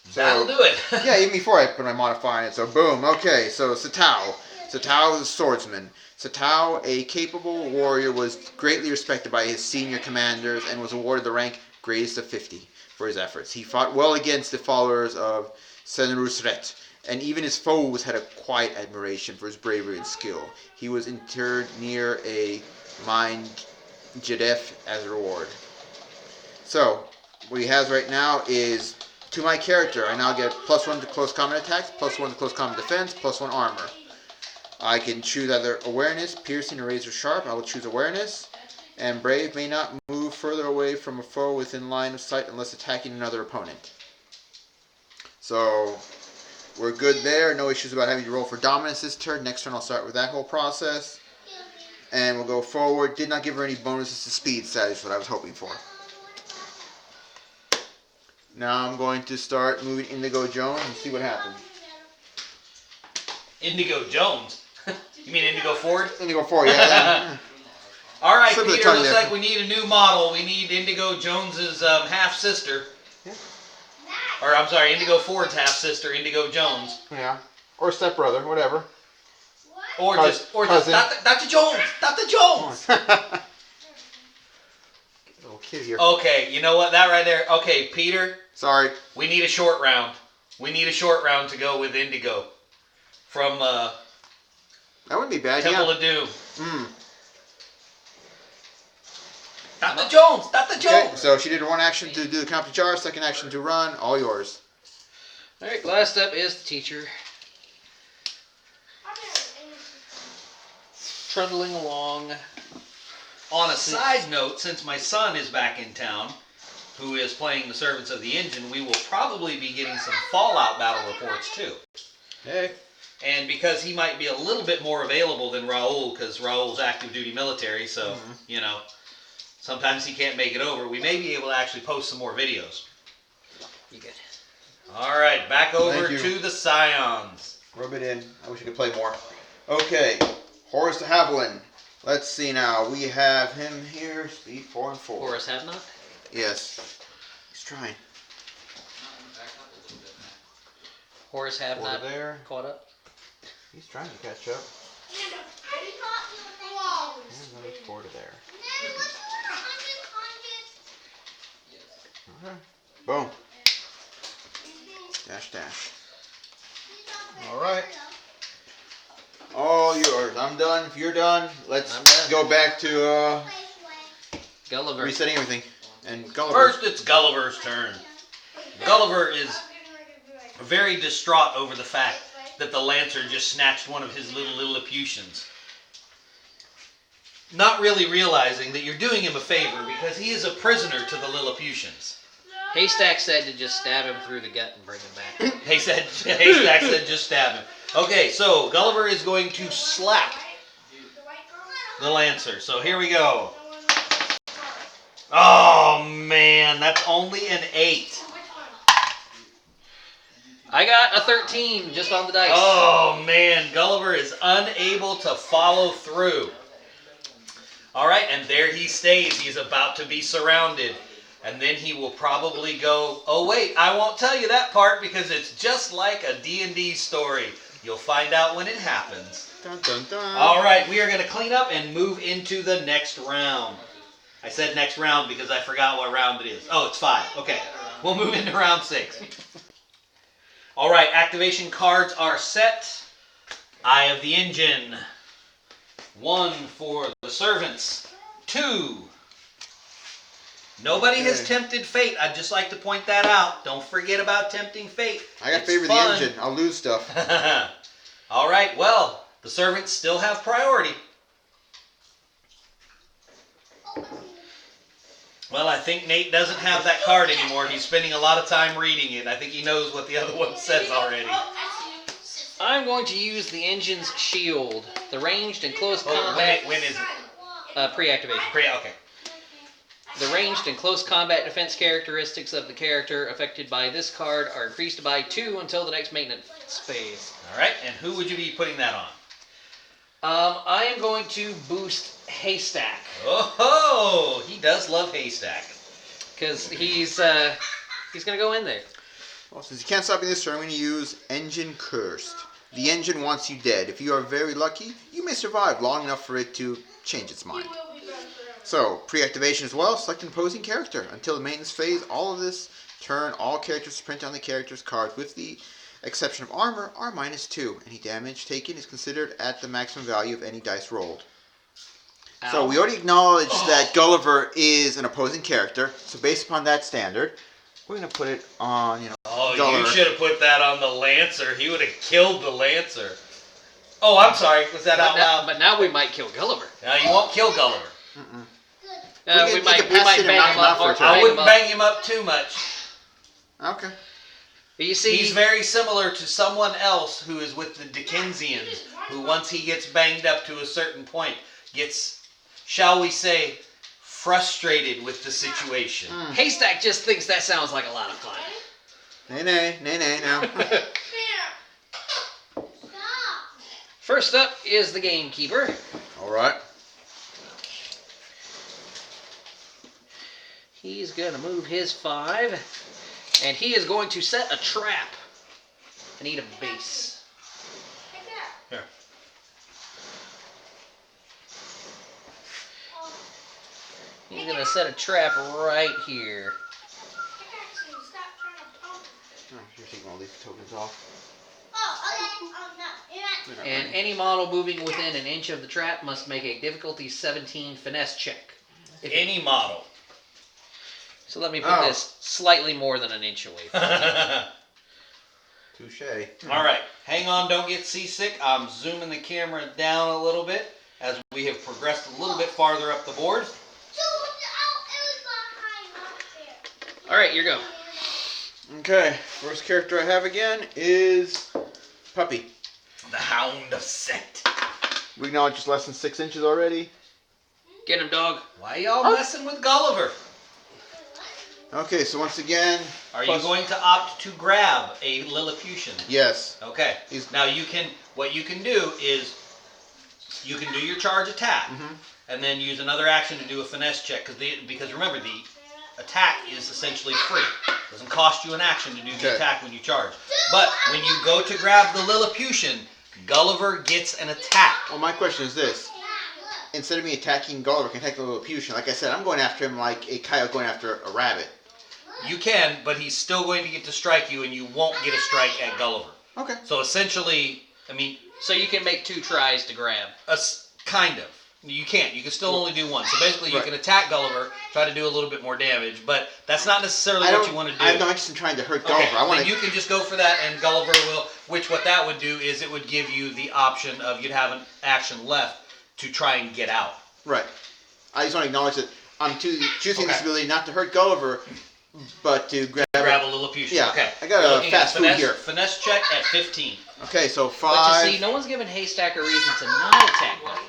S2: So,
S1: That'll do it.
S2: yeah, even before I put my modifier in it. So boom. Okay. So Setao. Setao is a swordsman. Setao, a capable warrior, was greatly respected by his senior commanders and was awarded the rank Greatest of 50 for his efforts. He fought well against the followers of Senusret, and even his foes had a quiet admiration for his bravery and skill. He was interred near a mine Jedef as a reward. So, what he has right now is, to my character, I now get +1 to close combat attacks, +1 to close combat defense, +1 armor. I can choose either awareness, piercing, or razor sharp. I will choose awareness. And brave may not move further away from a foe within line of sight unless attacking another opponent. So we're good there. No issues about having to roll for dominance this turn. Next turn I'll start with that whole process. And we'll go forward. Did not give her any bonuses to speed, that is what I was hoping for. Now I'm going to start moving Indigo Jones and see what happens.
S1: Indigo Jones. You mean Indigo Ford?
S2: Indigo 4, yeah. That,
S1: All right,
S2: Slip of the
S1: Peter.
S2: tongue
S1: Looks
S2: there.
S1: like we need a new model. We need Indigo Jones's half sister.
S2: Yeah.
S1: Or I'm sorry, Indigo Ford's half sister, Indigo Jones.
S2: yeah. Or stepbrother, whatever.
S1: Or
S2: Cousin.
S1: just Dr. Jones. Dr. Jones.
S2: Little kid here.
S1: Okay, you know what? That right there. Okay, Peter.
S2: Sorry.
S1: We need a short round. We need a short round to go with Indigo from
S2: That wouldn't be bad,
S1: Temple
S2: yeah.
S1: of Doom.
S2: Mm.
S1: Dr. Jones. Dr.
S2: Okay,
S1: Jones.
S2: so she did one action to do the count to charge, second action to run, all yours.
S3: Alright, last up is the teacher. Trundling along.
S1: On a side note, since my son is back in town, who is playing the Servants of the Engine, we will probably be getting some Fallout battle reports too.
S2: Hey.
S1: And because he might be a little bit more available than Raul, because Raul's active duty military, so, you know, sometimes he can't make it over, we may be able to actually post some more videos.
S3: You good?
S1: All right, back over
S2: Thank you.
S1: to the Scions.
S2: Rub it in. I wish I could play more. Okay. Horace de Haviland. Let's see now. We have him here. Speed 4 and 4.
S3: Horace have not?
S2: Yes. He's trying.
S3: Horace have
S2: 4
S3: not
S2: there.
S3: caught up?
S2: He's trying to catch up. And another 4 to there. Okay. Boom. Dash, dash. Alright. All yours. I'm done. If you're done, let's
S3: I'm done.
S2: go back to
S3: Gulliver.
S2: resetting everything. And Gulliver.
S1: First, it's Gulliver's turn. Gulliver is very distraught over the fact that the Lancer just snatched one of his little Lilliputians. Not really realizing that you're doing him a favor because he is a prisoner to the Lilliputians.
S3: Haystack said to just stab him through the gut and bring him back.
S1: Haystack said just stab him. Okay, so Gulliver is going to slap the Lancer. So here we go. Oh man, that's only an 8.
S3: I got a 13 just on the dice.
S1: Oh man, Gulliver is unable to follow through. Alright, and there he stays. He's about to be surrounded. And then he will probably go, oh wait, I won't tell you that part because it's just like a D&D story. You'll find out when it happens.
S2: Dun, dun, dun.
S1: Alright, we are going to clean up and move into the next round. I said next round because I forgot what round it is. Oh, it's 5. Okay, we'll move into round 6. Alright, activation cards are set. Eye of the Engine. 1 for the servants. 2. Nobody has tempted fate. I'd just like to point that out. Don't forget about tempting fate.
S2: I got
S1: It's
S2: favor the
S1: fun.
S2: engine. I'll lose stuff.
S1: Alright, well, the servants still have priority. Well, I think Nate doesn't have that card anymore. He's spending a lot of time reading it. I think he knows what the other one says already.
S3: I'm going to use the engine's shield. The ranged and close
S1: Oh,
S3: combat...
S1: when is it?
S3: Pre-activation.
S1: Okay.
S3: The ranged and close combat defense characteristics of the character affected by this card are increased by 2 until the next maintenance phase.
S1: Alright, and who would you be putting that on?
S3: I am going to boost Haystack.
S1: Oh, he does love Haystack.
S3: Because he's going to go in there.
S2: Well, since you can't stop me this turn, I'm going to use Engine Cursed. The engine wants you dead. If you are very lucky, you may survive long enough for it to change its mind. So, pre-activation as well, select an opposing character. Until the maintenance phase, all of this turn, all characters print on the character's card with the exception of armor are -2. Any damage taken is considered at the maximum value of any dice rolled.
S3: Ow.
S2: So we already acknowledged that Gulliver is an opposing character. So based upon that standard, we're going to put it on,
S1: Oh,
S2: Gulliver.
S1: you should have put that on the Lancer. He would have killed the Lancer. Oh, I'm sorry. Was that out loud?
S3: But now we might kill Gulliver.
S1: No, you won't kill Gulliver.
S3: We might
S2: incapacitate him,
S3: bang
S2: knock
S3: him
S2: him out
S3: up.
S2: for a
S3: or
S2: turn.
S1: I
S3: bang
S1: wouldn't
S3: him up.
S1: bang him up too much.
S2: Okay.
S3: But you see,
S1: He's very similar to someone else who is with the Dickensians, who once he gets banged up to a certain point, gets, shall we say, frustrated with the situation.
S3: Haystack just thinks that sounds like a lot of fun.
S2: Nay, now.
S5: There. Stop.
S3: First up is the gamekeeper.
S2: All right.
S3: He's going to move his 5, and he is going to set a trap. I need a base.
S5: Take that.
S1: Here.
S5: Oh,
S3: He's going to set a trap right here.
S5: I got you. Stop trying to pump.
S2: Oh, you're taking all these tokens off.
S5: Oh, okay. Oh, no. You're not.
S3: And any model moving within an inch of the trap must make a difficulty 17 finesse check. If
S1: Any model.
S3: So let me put
S2: Oh.
S3: this slightly more than an inch away from you.
S2: Touche.
S1: All right, hang on, don't get seasick. I'm zooming the camera down a little bit as we have progressed a little bit farther up the board.
S3: All right, here you go.
S2: Okay, first character I have again is Puppy.
S1: The Hound of Set.
S2: We acknowledge it's less than 6 inches already.
S3: Get him, dog.
S1: Why y'all messing with Gulliver?
S2: Okay, so once again,
S1: Are
S2: plus-
S1: you going to opt to grab a Lilliputian?
S2: yes.
S1: Okay.
S2: He's-
S1: Now what you can do is you can do your charge attack
S2: Mhm.
S1: and then use another action to do a finesse check because remember the attack is essentially free. It doesn't cost you an action to do the
S2: Okay.
S1: attack when you charge. But when you go to grab the Lilliputian, Gulliver gets an attack.
S2: Well, my question is this. Instead of me attacking Gulliver, can attack the Lilliputian. Like I said, I'm going after him like a coyote going after a rabbit.
S1: You can, but he's still going to get to strike you and you won't get a strike at Gulliver.
S2: Okay.
S1: So essentially, I mean,
S3: So you can make 2 tries to grab.
S1: kind of. You can't. You can still only do one. So basically, you
S2: Right.
S1: can attack Gulliver, try to do a little bit more damage, but that's not necessarily
S2: I
S1: what
S2: don't.
S1: you want to do.
S2: I have no interest in trying to hurt
S1: Okay,
S2: Gulliver. I want
S1: then
S2: to.
S1: you can just go for that, and Gulliver will. Which what that would do is it would give you the option of you'd have an action left to try and get out.
S2: Right. I just want to acknowledge that I'm choosing this
S1: Okay.
S2: ability not to hurt Gulliver, but to grab.
S1: Grab a Lilliputian.
S2: Yeah,
S1: Okay.
S2: I got
S1: You're
S2: a
S1: looking at
S2: fast food
S1: finesse,
S2: here.
S1: Finesse check at 15.
S2: Okay, so
S3: But
S2: 5.
S3: you see, no one's given Haystack a reason to not attack Gulliver.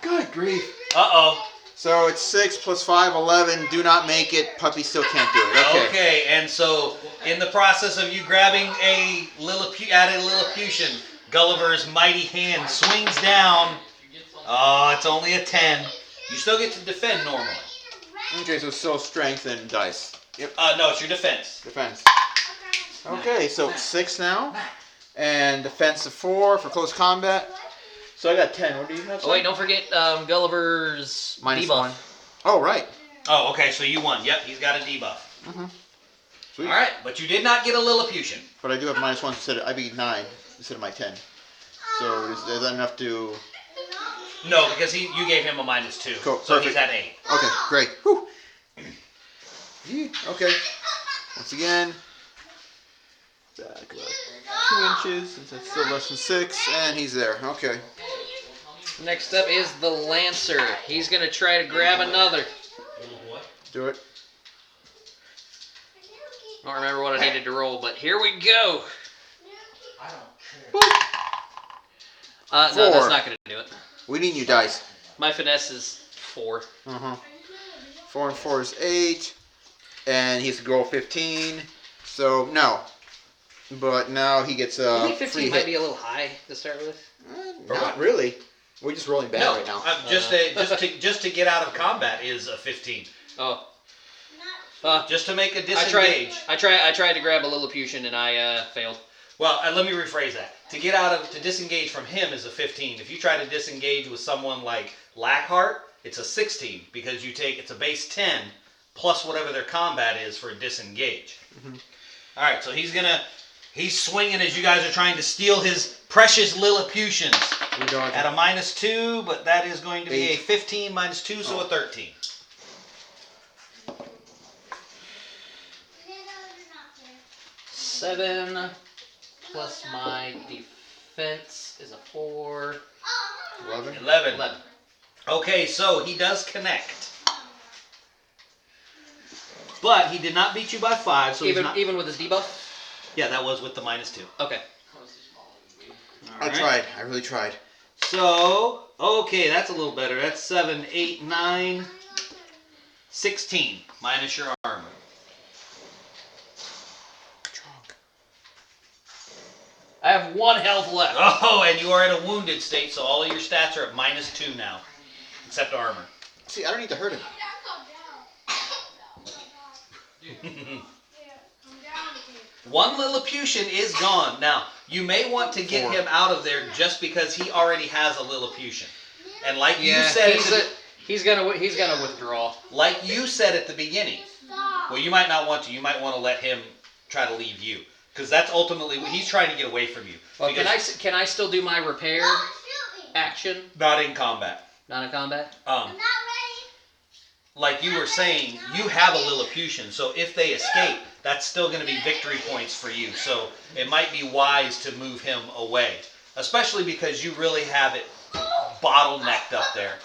S2: Good grief.
S1: Uh-oh.
S2: So it's 6 plus 5, 11. Do not make it. Puppy still can't do it. Okay.
S1: Okay, and so in the process of you grabbing a Lilliputian, Gulliver's mighty hand swings down. Oh, it's only a 10. You still get to defend normally.
S2: Okay, so still strength and dice. Yep.
S1: No, it's your defense.
S2: Defense. Okay, so 6 now. And defense of 4 for close combat. So I got 10. What do you have?
S3: Oh wait, don't forget Gulliver's
S2: Minus
S3: debuff.
S2: 1. Oh, right.
S1: Oh, okay, so you won. Yep, he's got a debuff.
S2: Sweet.
S1: All right, but you did not get a Lilliputian.
S2: But I do have minus 1 instead of, I beat 9 instead of my 10. So is that enough to...
S1: No, because you gave him a -2.
S2: Cool,
S1: So he's
S2: perfect.
S1: at 8.
S2: Okay, great. Whew. Yee, okay. Once again. Back about 2 inches, since that's still less than 6, and he's there. Okay.
S3: Next up is the Lancer. He's going to try to grab another.
S2: Do it.
S3: I don't remember what I needed to roll, but here we go. No,
S2: 4.
S3: that's not going to do it.
S2: We need new dice.
S3: My finesse is 4.
S2: 4 and 4 is 8. And he's to roll 15. So, no. But now he gets
S3: I
S2: a
S3: think
S2: free
S3: 15 might
S2: hit.
S3: be a little high to start with.
S2: Not really. We're just rolling bad
S1: No,
S2: right now.
S1: just to get out of combat is a 15.
S3: Oh.
S1: Just to make a
S3: I tried.
S1: disengage.
S3: I tried to grab a Lilliputian and I failed.
S1: Well, let me rephrase that. To disengage from him is a 15. If you try to disengage with someone like Lackhart, it's a 16 because it's a base 10 plus whatever their combat is for a disengage. All right, so he's swinging as you guys are trying to steal his precious Lilliputians at a -2, but that is going to be a 15 minus 2, so a 13.
S3: Seven plus my defense is a 4.
S2: 11.
S1: 11. Okay, so he does connect. But he did not beat you by 5, so he's not...
S3: Even with his debuff?
S1: Yeah, that was with the -2.
S3: Okay.
S2: I tried. I really tried.
S1: So, okay, that's a little better. That's 7, 8, 9, 16 minus your armor.
S3: I have 1 health left.
S1: Oh, and you are in a wounded state, so all of your stats are at -2 now, except armor.
S2: See, I don't need to hurt him.
S1: One Lilliputian is gone. Now, you may want to get
S2: 4.
S1: him out of there just because he already has a Lilliputian. And like you
S3: Yeah,
S1: said,
S3: he's gonna withdraw.
S1: like you said at the beginning. Well, you might not want to. You might want to let him try to leave you, because that's ultimately he's trying to get away from you.
S3: Well, can I still do my repair action?
S1: Not in combat.
S3: Not in combat.
S1: Like you were saying, you have a Lilliputian, so if they escape, that's still going to be victory points for you. So it might be wise to move him away, especially because you really have it bottlenecked up there.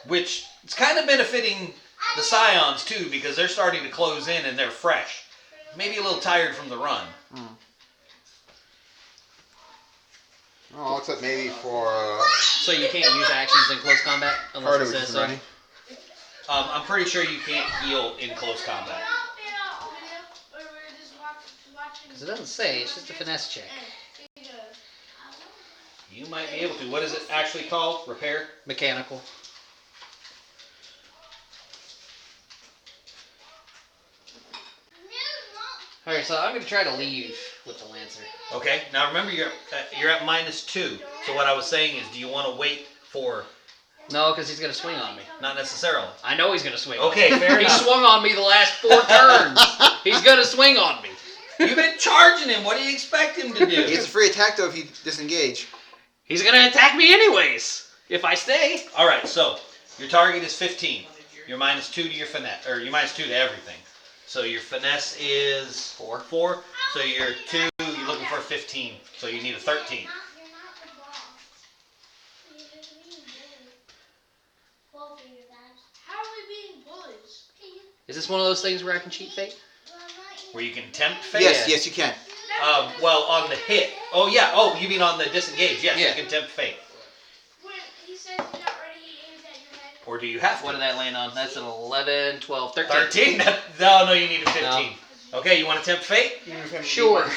S1: Which it's kind of benefiting the Scions too, because they're starting to close in and they're fresh. Maybe a little tired from the run.
S2: Oh, except maybe for
S3: So you can't use actions in close combat unless
S2: Carter,
S3: it
S2: which
S3: says
S2: is
S3: so.
S2: running.
S1: I'm pretty sure you can't heal in close combat.
S3: Because it doesn't say. It's just a finesse check.
S1: You might be able to. What is it actually called? Repair?
S3: Mechanical. All right, so I'm gonna try to leave with the Lancer.
S1: Okay. Now remember, you're at -2. So what I was saying is, do you want to wait for?
S3: No, because he's gonna swing on me.
S1: Not necessarily.
S3: I know he's gonna swing.
S1: Okay,
S3: on me.
S1: fair
S3: He
S1: enough.
S3: swung on me the last 4 turns. He's gonna swing on me.
S1: You've been charging him. What do you expect him to
S2: He
S1: do?
S2: gets a free attack though if you disengage.
S3: He's gonna attack me anyways if I stay.
S1: All right. So your target is 15. You're -2 to your finesse, or you're -2 to everything. So your finesse is 4. So you're 2. You're looking for a 15. So you need a 13.
S5: How are we being bullies?
S3: Is this one of those things where I can cheat fate?
S1: Where you can tempt fate.
S2: Yes, yes, you can.
S1: Well, on the hit. Oh yeah. Oh, you mean on the disengage? Yes,
S3: Yeah.
S1: you can tempt fate.
S5: When he says he's not ready, he aims at your head.
S1: Or do you have to?
S3: What did that land on? That's an 11, 12, 13.
S1: 13? No, you need a 15. Okay, you want to tempt fate?
S3: Sure.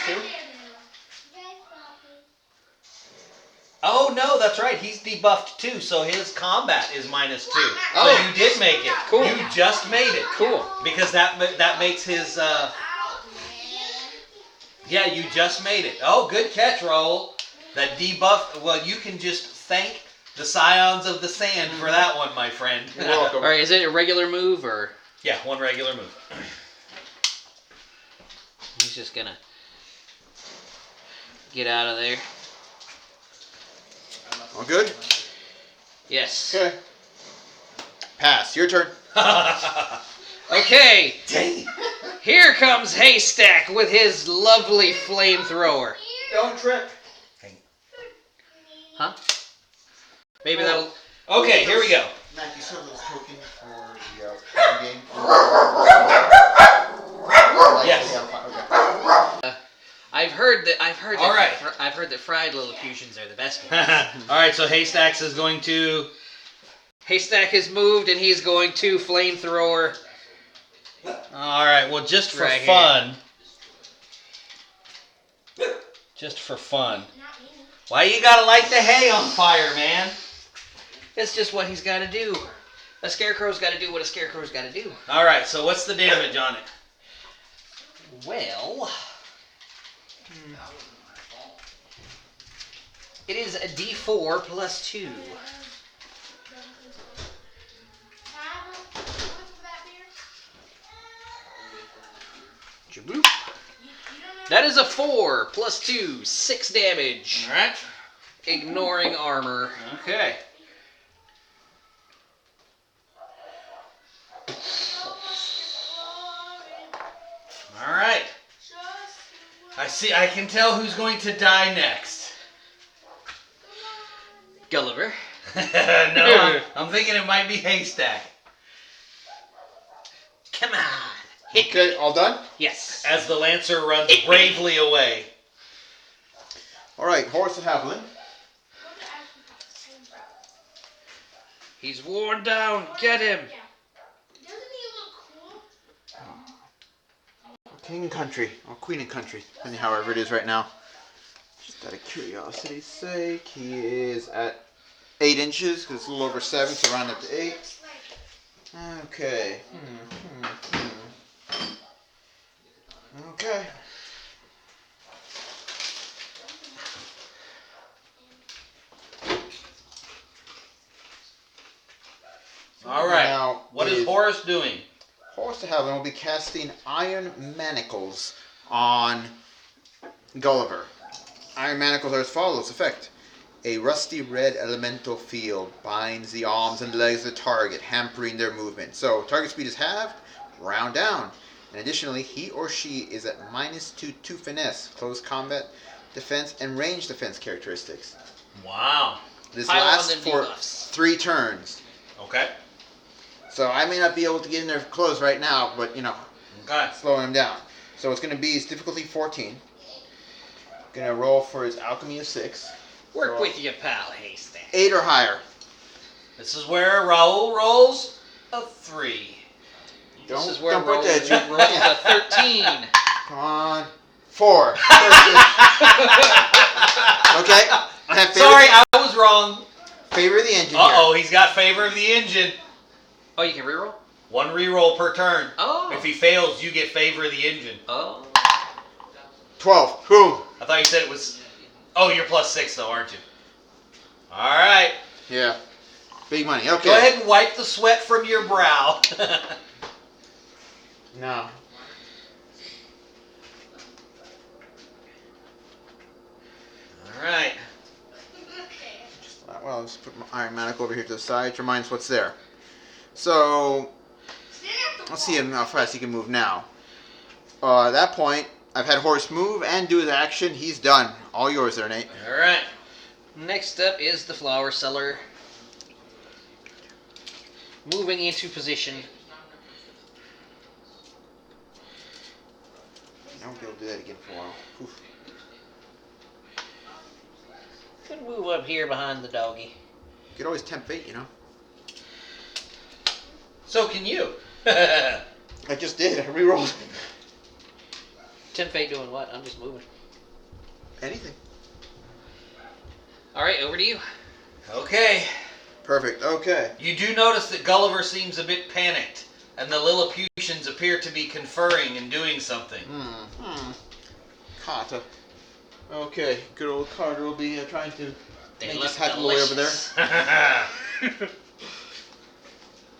S1: Oh no, that's right. He's debuffed too, so his combat is -2. So
S3: Oh.
S1: you did make it.
S3: Cool.
S1: You just made it.
S3: Cool.
S1: Because that makes his. Yeah, you just made it. Oh, good catch, Raul. That debuff. Well, you can just thank the Scions of the Sand for that one, my friend.
S2: You're welcome.
S3: All right, is it a regular move or?
S1: Yeah, one regular move.
S3: He's just gonna get out of there.
S2: All good?
S3: Yes.
S2: Okay. Pass. Your turn.
S3: Okay.
S1: Dang.
S3: Here comes Haystack with his lovely flamethrower.
S1: Don't trip.
S3: Huh? Maybe that'll.
S1: Okay, here we go.
S2: Matt, you saw those tokens for the game?
S1: Yes.
S3: I've heard that.
S1: All right.
S3: I've heard that fried Lilliputians are the best ones.
S1: All right, so Haystacks is going to.
S3: Haystack has moved and he's going to flamethrower.
S1: All right, well, just for
S3: Right here.
S1: fun. Just for fun.
S5: Not me.
S1: Why you gotta light the hay on fire, man?
S3: It's just what he's got to do. A scarecrow's got to do what a scarecrow's got to do.
S1: All right, so what's the damage on it?
S3: Well, it is a D4 plus 2. Jaboop. That is a 4 plus 2, 6 damage.
S1: All right.
S3: Ignoring armor.
S1: Okay. All right. I see. I can tell who's going to die next.
S3: Gulliver.
S1: No, I'm thinking it might be Haystack.
S3: Come on. Hit me.
S2: Okay, all done?
S3: Yes.
S1: As the Lancer runs bravely away.
S2: All right, Horse and Haviland.
S3: He's worn down. Get him.
S2: King and country, or queen and country, depending however it is right now. Just out of curiosity's sake, he is at 8 inches, because it's a little over 7, so round up to 8. Okay. Okay.
S1: All right.
S2: Now,
S1: What is Horace doing?
S2: Horace de Havilland will be casting Iron Manacles on Gulliver. Iron Manacles are as follows. Effect. A rusty red elemental field binds the arms and legs of the target, hampering their movement. So, target speed is halved, round down. And additionally, he or she is at -2 to finesse, close combat, defense, and range defense characteristics.
S1: Wow.
S2: This
S3: Pile on
S2: lasts
S3: them
S2: for
S3: debuffs.
S2: 3 turns.
S1: Okay.
S2: So I may not be able to get in there close right now, but
S1: Okay.
S2: slowing him down. So it's going to be his difficulty 14. Going to roll for his alchemy of 6.
S3: Work
S2: So
S3: with your pal, Haystack.
S2: 8 or higher.
S1: This is where Raul rolls a 3.
S3: This is where
S2: don't put that.
S3: rolls a 13.
S2: Come on. 4. Okay. I have favor,
S1: Sorry, I was wrong.
S2: favor of the engine
S1: Uh-oh, he's got favor of the engine.
S3: Oh, you can reroll?
S1: 1 reroll per turn.
S3: Oh.
S1: If he fails, you get favor of the engine.
S3: Oh.
S2: here. 12. Boom.
S1: I thought you said it was... Oh, you're +6 though, aren't you? All right.
S2: Yeah. Big money. Okay.
S1: Go ahead and wipe the sweat from your brow.
S2: No.
S1: All right.
S2: Well, let's put my Iron Manacle over here to the side to remind us what's there. So, let's see how fast he can move now. At that point, I've had Horace move and do his action. He's done. All yours there, Nate.
S1: All right.
S3: Next up is the flower seller. Moving into position.
S2: I won't be able to do that again for a while. Oof.
S3: Could move up here behind the doggy.
S2: You could always tempt fate,
S1: So can you.
S2: I just did. I rerolled.
S3: Tempt fate doing what? I'm just moving.
S2: Anything.
S3: Alright, over to you.
S1: Okay.
S2: Perfect. Okay.
S1: You do notice that Gulliver seems a bit panicked, and the Lilliputians appear to be conferring and doing something.
S2: Carter. Okay. Good old Carter will be trying to
S3: They
S2: make
S3: look
S2: us happy way over there.
S3: delicious.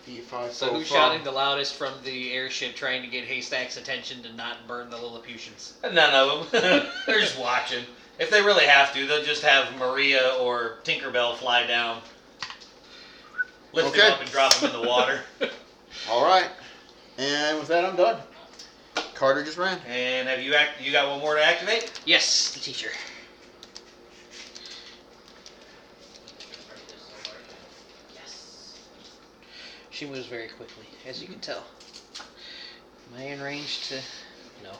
S2: P5.
S3: So who's shouting the loudest from the airship trying to get Haystack's attention to not burn the Lilliputians?
S1: None of them. They're just watching. If they really have to, they'll just have Maria or Tinkerbell fly down, lift him up and drop him in the water.
S2: All right. And with that, I'm done. Carter just ran.
S1: And have you got one more to activate?
S3: Yes, the teacher. She moves very quickly, as you can tell. Am I in range to... No.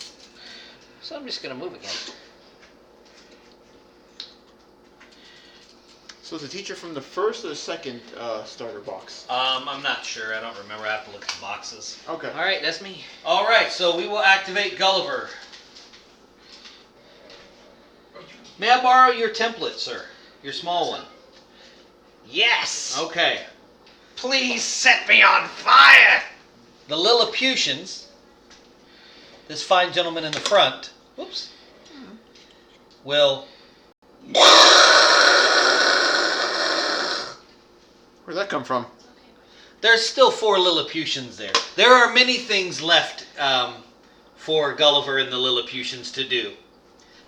S3: So I'm just going to move again.
S2: So is the teacher from the first or the second starter box?
S1: I'm not sure. I don't remember. I have to look at the boxes.
S2: Okay.
S3: Alright, that's me.
S1: All right, so we will activate Gulliver. May I borrow your template, sir? Your small one.
S3: Yes!
S1: Okay.
S3: Please set me on fire!
S1: The Lilliputians, this fine gentleman in the front, whoops, will...
S2: Where'd that come from?
S1: There's still 4 Lilliputians there. There are many things left for Gulliver and the Lilliputians to do.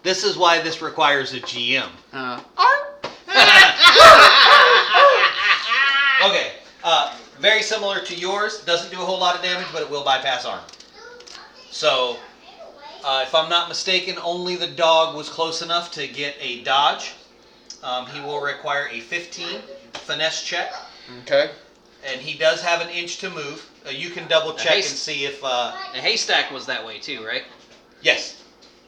S1: This is why this requires a GM. Okay, very similar to yours. Doesn't do a whole lot of damage, but it will bypass arm. So, if I'm not mistaken, only the dog was close enough to get a dodge. He will require a 15 finesse check.
S2: Okay.
S1: And he does have an inch to move. You can double check and see if...
S3: The Haystack was that way too, right?
S1: Yes.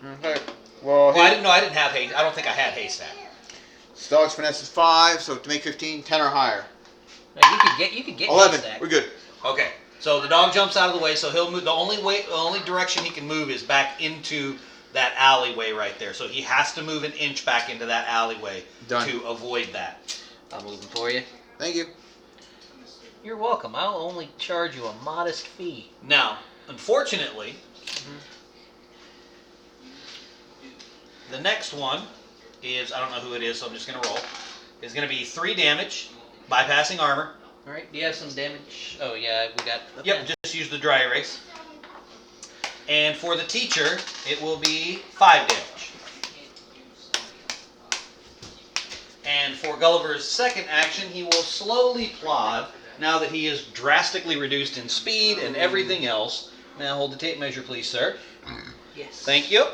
S2: Okay. Well,
S1: I didn't know. I didn't have hay. I don't think I had haystack.
S2: Dog's finesse is 5, so to make 15, 10 or higher.
S3: No, you could get
S2: 11.
S3: Haystack.
S2: We're good.
S1: Okay. So the dog jumps out of the way, so he'll move. The only direction he can move is back into that alleyway right there. So he has to move an inch back into that alleyway to avoid that.
S3: I'm moving for you.
S2: Thank you.
S3: You're welcome. I'll only charge you a modest fee.
S1: Now, unfortunately, the next one is, I don't know who it is, so I'm just going to roll. It's going to be 3 damage, bypassing armor.
S3: All right. Do you have some damage? Oh yeah, we got.
S1: Yep, just use the dry erase. And for the teacher, it will be 5 damage. And for Gulliver's second action, he will slowly plod, now that he is drastically reduced in speed and everything else. Now hold the tape measure, please, sir.
S3: Yes.
S1: Thank you.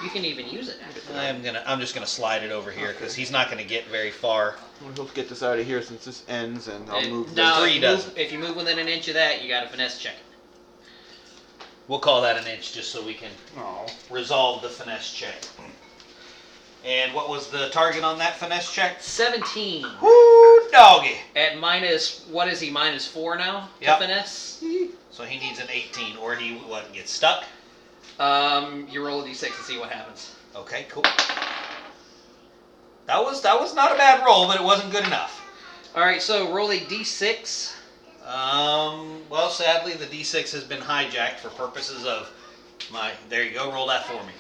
S3: You can even use it.
S1: I'm just gonna slide it over here because he's not gonna get very far.
S2: We'll get this out of here since this ends, and I'll move
S3: Now,
S2: this.
S3: if you move within an inch of that, you got to finesse check it.
S1: We'll call that an inch just so we can resolve the finesse check. And what was the target on that finesse check?
S3: 17.
S1: Woo, doggy.
S3: At minus, what is he, minus 4 now to
S1: Yep.
S3: finesse?
S1: So he needs an 18, or he gets stuck.
S3: You roll a d6 and see what happens.
S1: Okay, cool. That was not a bad roll, but it wasn't good enough.
S3: All right, so roll a d6.
S1: Well, sadly, the D6 has been hijacked for purposes of my. There you go. Roll that for me.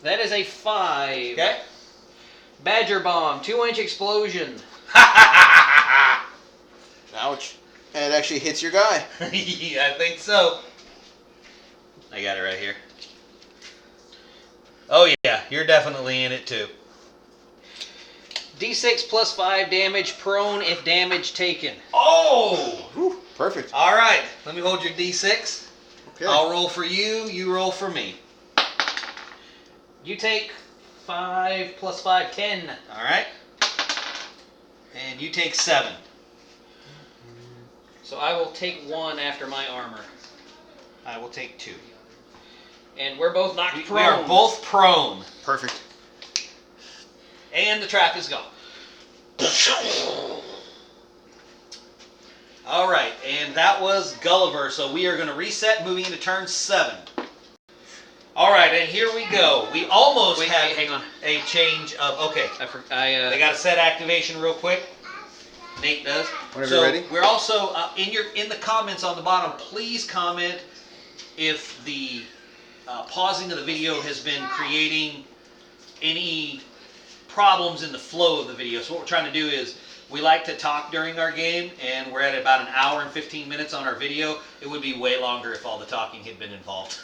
S3: That is a 5.
S1: Okay.
S3: Badger bomb, 2-inch explosion.
S2: Ouch. And it actually hits your guy.
S1: Yeah, I think so. I got it right here. Oh yeah, you're definitely in it too.
S3: D6 plus 5 damage, prone if damage taken.
S1: Oh!
S2: Whew, perfect.
S1: All right, let me hold your D6.
S2: Okay.
S1: I'll roll for you, you roll for me.
S3: You take 5 plus 5, 10.
S1: All right. And you take 7.
S3: So I will take 1 after my armor.
S1: I will take 2.
S3: And we're both knocked
S1: We
S3: prone.
S1: are both prone.
S2: Perfect.
S1: And the trap is gone. All right, and that was Gulliver. So we are going to reset, moving into turn 7. All right, and here we go. We almost had
S3: hang on.
S1: a change of. Okay,
S3: I
S1: they got to set activation real quick. Nate does.
S2: Whenever
S1: So
S2: you're ready.
S1: we're also in the comments on the bottom. Please comment if the pausing of the video has been creating any problems in the flow of the video. So what we're trying to do is we like to talk during our game, and we're at about 1 hour and 15 minutes on our video. It would be way longer if all the talking had been involved.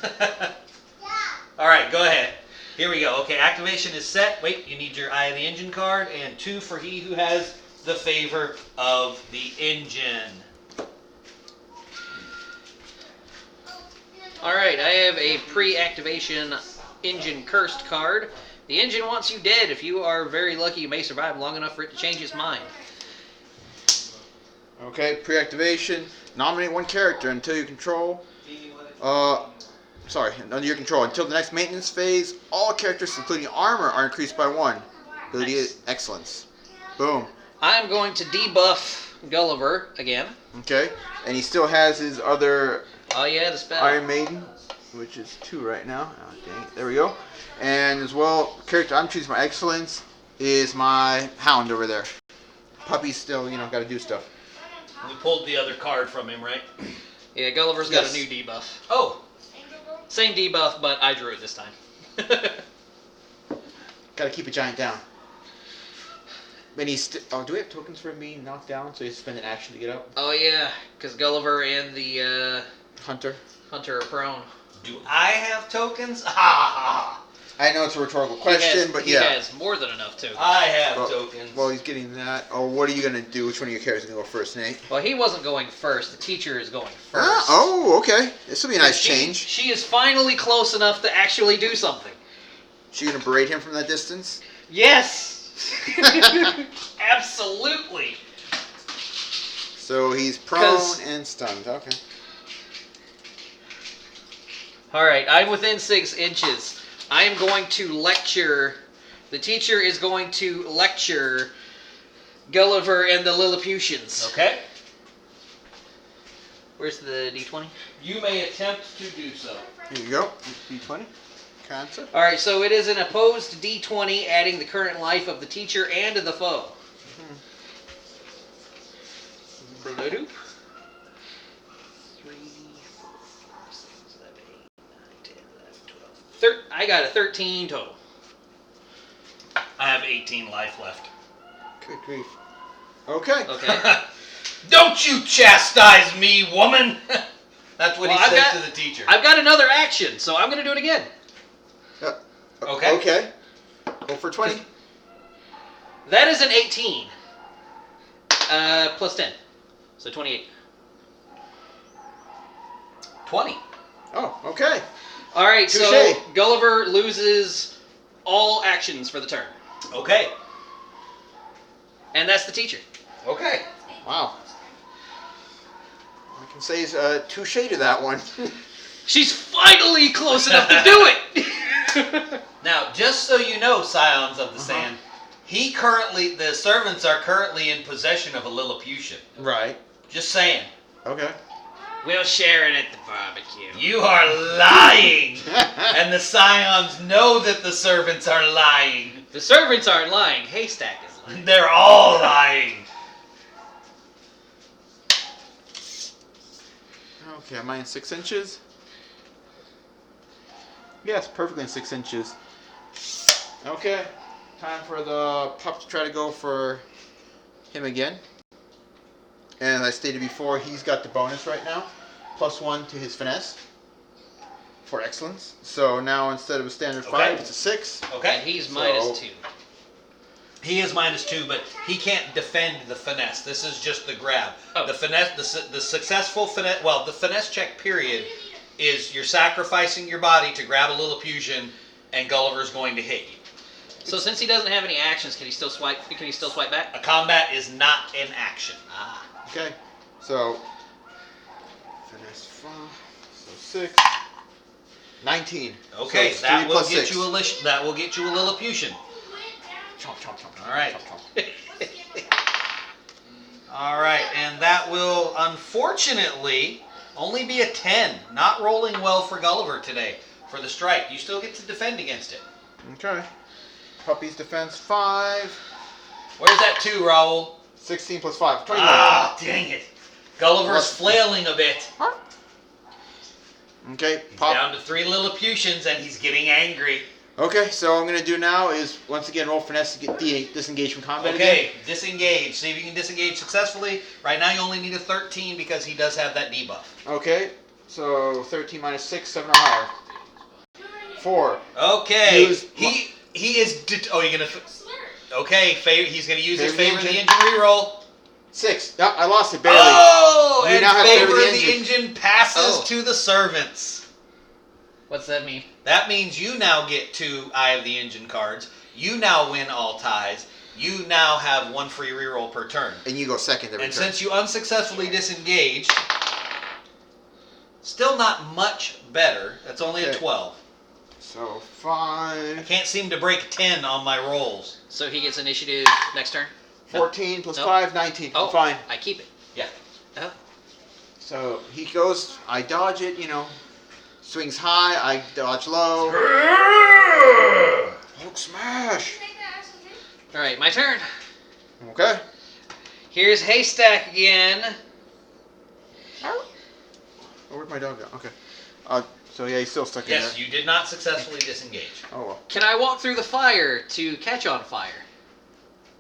S1: All right, go ahead. Here we go. Okay, activation is set. Wait, you need your Eye of the Engine card, and 2 for he who has the favor of the engine.
S3: Alright, I have a pre-activation engine cursed card. The engine wants you dead. If you are very lucky, you may survive long enough for it to change its mind.
S2: Okay, pre-activation. Nominate 1 character until you control. Under your control. Until the next maintenance phase, all characters, including armor, are increased by 1. Ability
S3: Nice.
S2: excellence. Boom.
S3: I'm going to debuff Gulliver again.
S2: Okay, and he still has his other
S3: Oh yeah, the spell.
S2: Iron Maiden, which is 2 right now. Oh, dang it. There we go. And as well, character I'm choosing my excellence is my Hound over there. Puppy's still, got to do stuff.
S1: We pulled the other card from him, right?
S3: Yeah, Gulliver's got
S2: Yes.
S3: a new debuff.
S1: Oh,
S3: Same debuff, but I drew it this time.
S2: Got to keep a giant down. And he's do we have tokens for him being knocked down? So you spend an action to get up.
S3: Oh yeah, because Gulliver and the
S2: Hunter.
S3: Hunter are prone.
S1: do I have tokens? Ha ha
S2: I know it's a rhetorical question, but
S3: he
S2: yeah.
S3: has more than enough tokens.
S1: ha. I have
S2: Well-
S1: tokens.
S2: Well, he's getting that. Oh, what are you gonna do? Which one of your characters is gonna go first, Nate?
S3: Well, he wasn't going first. The teacher is going first.
S2: Ah, oh, okay. This will be a nice
S3: She-
S2: change.
S3: She is finally close enough to actually do something.
S2: She gonna berate him from that distance?
S3: Yes! Absolutely!
S2: So he's prone
S3: 'Cause-
S2: and stunned. Okay.
S3: Alright, I'm within 6 inches. I am going to lecture. The teacher is going to lecture Gulliver and the Lilliputians.
S1: Okay.
S3: Where's the D20?
S1: You may attempt to do so.
S2: Here you go. D20. Concept.
S3: All right, so it is an opposed D20, adding the current life of the teacher and the foe. Bloop. 3, 4, 5, 6, 7, 8, 9, 10, 11, 12. I got a 13 total.
S1: I have 18 life left.
S2: Good grief. Okay.
S3: Okay.
S1: Don't you chastise me, woman! That's what
S3: Well,
S1: he says to the teacher.
S3: I've got another action, so I'm going to do it again.
S1: Okay.
S2: Okay. Go for 20.
S3: That is an 18. Plus 10. So 28.
S1: 20.
S2: Oh, okay.
S3: All right, so
S2: Touché.
S3: Gulliver loses all actions for the turn.
S1: Okay.
S3: And that's the teacher.
S1: Okay.
S2: Wow. I can say touche to that one.
S3: She's finally close enough to do it!
S1: Now, just so you know, Scions of the Sand, the servants are currently in possession of a Lilliputian.
S2: Right.
S1: Just saying.
S2: Okay.
S3: We'll share it at the barbecue.
S1: You are lying! And the Scions know that the servants are lying.
S3: The servants aren't lying. Haystack is lying.
S1: They're all lying.
S2: Okay, am I in 6 inches? Yes, perfectly in 6 inches. Okay, time for the pup to try to go for him again. And as I stated before, he's got the bonus right now. +1 to his finesse. For excellence. So now instead of a standard 5,
S1: Okay.
S2: it's a 6.
S1: Okay.
S3: And he's
S2: So-
S3: -2.
S1: He is -2, but he can't defend the finesse. This is just the grab.
S3: Oh.
S1: The finesse, the successful finesse. Well, the finesse check period is you're sacrificing your body to grab a Lilliputian, and Gulliver's going to hit you.
S3: So since he doesn't have any actions, can he still swipe? Can he still swipe back?
S1: A combat is not in action.
S3: Ah.
S2: Okay, so finesse 5, so 6, 19.
S1: Okay,
S2: So
S1: that
S2: 3
S1: will
S2: plus
S1: get
S2: 6.
S1: you a Lilliputian.
S2: Chomp, chomp, chomp.
S1: All right.
S2: Chomp, chomp.
S1: All right, and that will unfortunately only be a 10. Not rolling well for Gulliver today for the strike. You still get to defend against it.
S2: Okay. Puppy's defense 5.
S1: Where's that 2, Raoul?
S2: 16 plus 5. 21.
S1: Ah, dang it. Gulliver's
S2: What?
S1: flailing a bit.
S2: Okay.
S1: He's
S2: Pop.
S1: down to 3 Lilliputians and he's getting angry.
S2: Okay, so what I'm going to do now is once again roll finesse to get disengaged from combat
S1: Okay,
S2: again.
S1: disengage. See if you can disengage successfully. Right now you only need a 13 because he does have that debuff.
S2: Okay. So 13 minus 6, 7 or higher. 4.
S1: Okay.
S2: Use
S1: He is... Oh, you're going to... Okay, he's going to use his
S2: Favor
S1: favor
S2: the
S1: of the
S2: engine.
S1: engine reroll.
S2: 6. No, I lost it barely.
S1: Oh!
S2: You
S1: And
S2: now have
S1: favor
S2: favor
S1: of
S2: the
S1: the engine passes
S3: Oh.
S1: to the servants.
S3: What's that mean?
S1: That means you now get 2 Eye of the Engine cards. You now win all ties. You now have 1 free reroll per turn.
S2: And you go second every
S1: And
S2: turn.
S1: since you unsuccessfully disengaged, still not much better. That's only a
S2: Okay.
S1: 12.
S2: So
S1: I
S2: 5.
S1: can't seem to break 10 on my rolls.
S3: So he gets initiative next turn?
S2: 14 plus
S3: Nope.
S2: 5, 19.
S3: Oh,
S2: I'm fine.
S3: I keep it.
S1: Yeah.
S3: Oh.
S2: So he goes, I dodge it, swings high, I dodge low. Hulk smash!
S3: All right, my turn.
S2: Okay.
S3: Here's Haystack again.
S2: Oh, where'd my dog go? Okay. So yeah, he's still stuck in
S1: Yes,
S2: there.
S1: you did not successfully disengage.
S2: Oh well.
S3: Can I walk through the fire to catch on fire?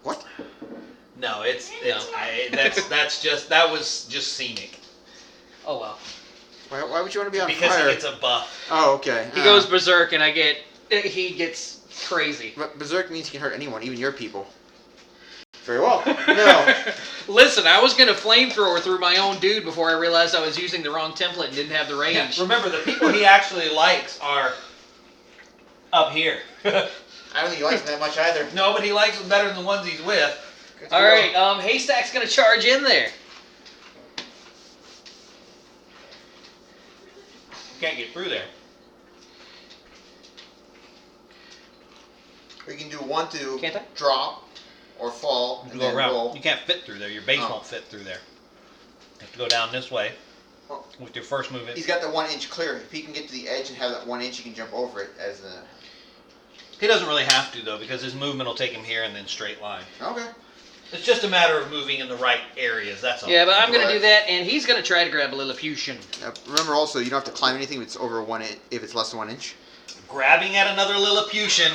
S2: What?
S1: No, it's
S3: No.
S1: that was just scenic
S3: Oh well.
S2: Why would you want to be on
S1: because
S2: fire?
S1: he gets a buff.
S2: Oh, okay.
S3: He goes berserk and he gets crazy.
S2: But berserk means he can hurt anyone, even your people. Very well. No.
S3: Listen, I was gonna flamethrower through my own dude before I realized I was using the wrong template and didn't have the range.
S1: Yeah, remember, the people he actually likes are up here.
S2: I don't think he likes him that much either.
S1: No, but he likes them better than the ones he's with.
S2: Good to
S3: All
S2: go.
S3: right, Haystack's gonna charge in there.
S1: Can't get through there.
S2: We can do 1 to
S3: Can't I?
S2: drop or fall
S1: You
S2: and
S1: go
S2: then
S1: around.
S2: roll.
S1: You can't fit through there. Your base
S2: Oh.
S1: won't fit through there. You have to go down this way. with your first move.
S2: He's got the 1 inch clear. If he can get to the edge and have that 1 inch, he can jump over it as the.
S1: He doesn't really have to though, because his movement will take him here and then straight line.
S2: Okay.
S1: It's just a matter of moving in the right areas. That's all.
S3: Yeah, but I'm gonna
S2: Right.
S3: do that, and he's gonna try to grab a Lilliputian.
S2: Now, remember also, you don't have to climb anything if it's over 1 inch. If it's less than 1 inch.
S1: Grabbing at another Lilliputian.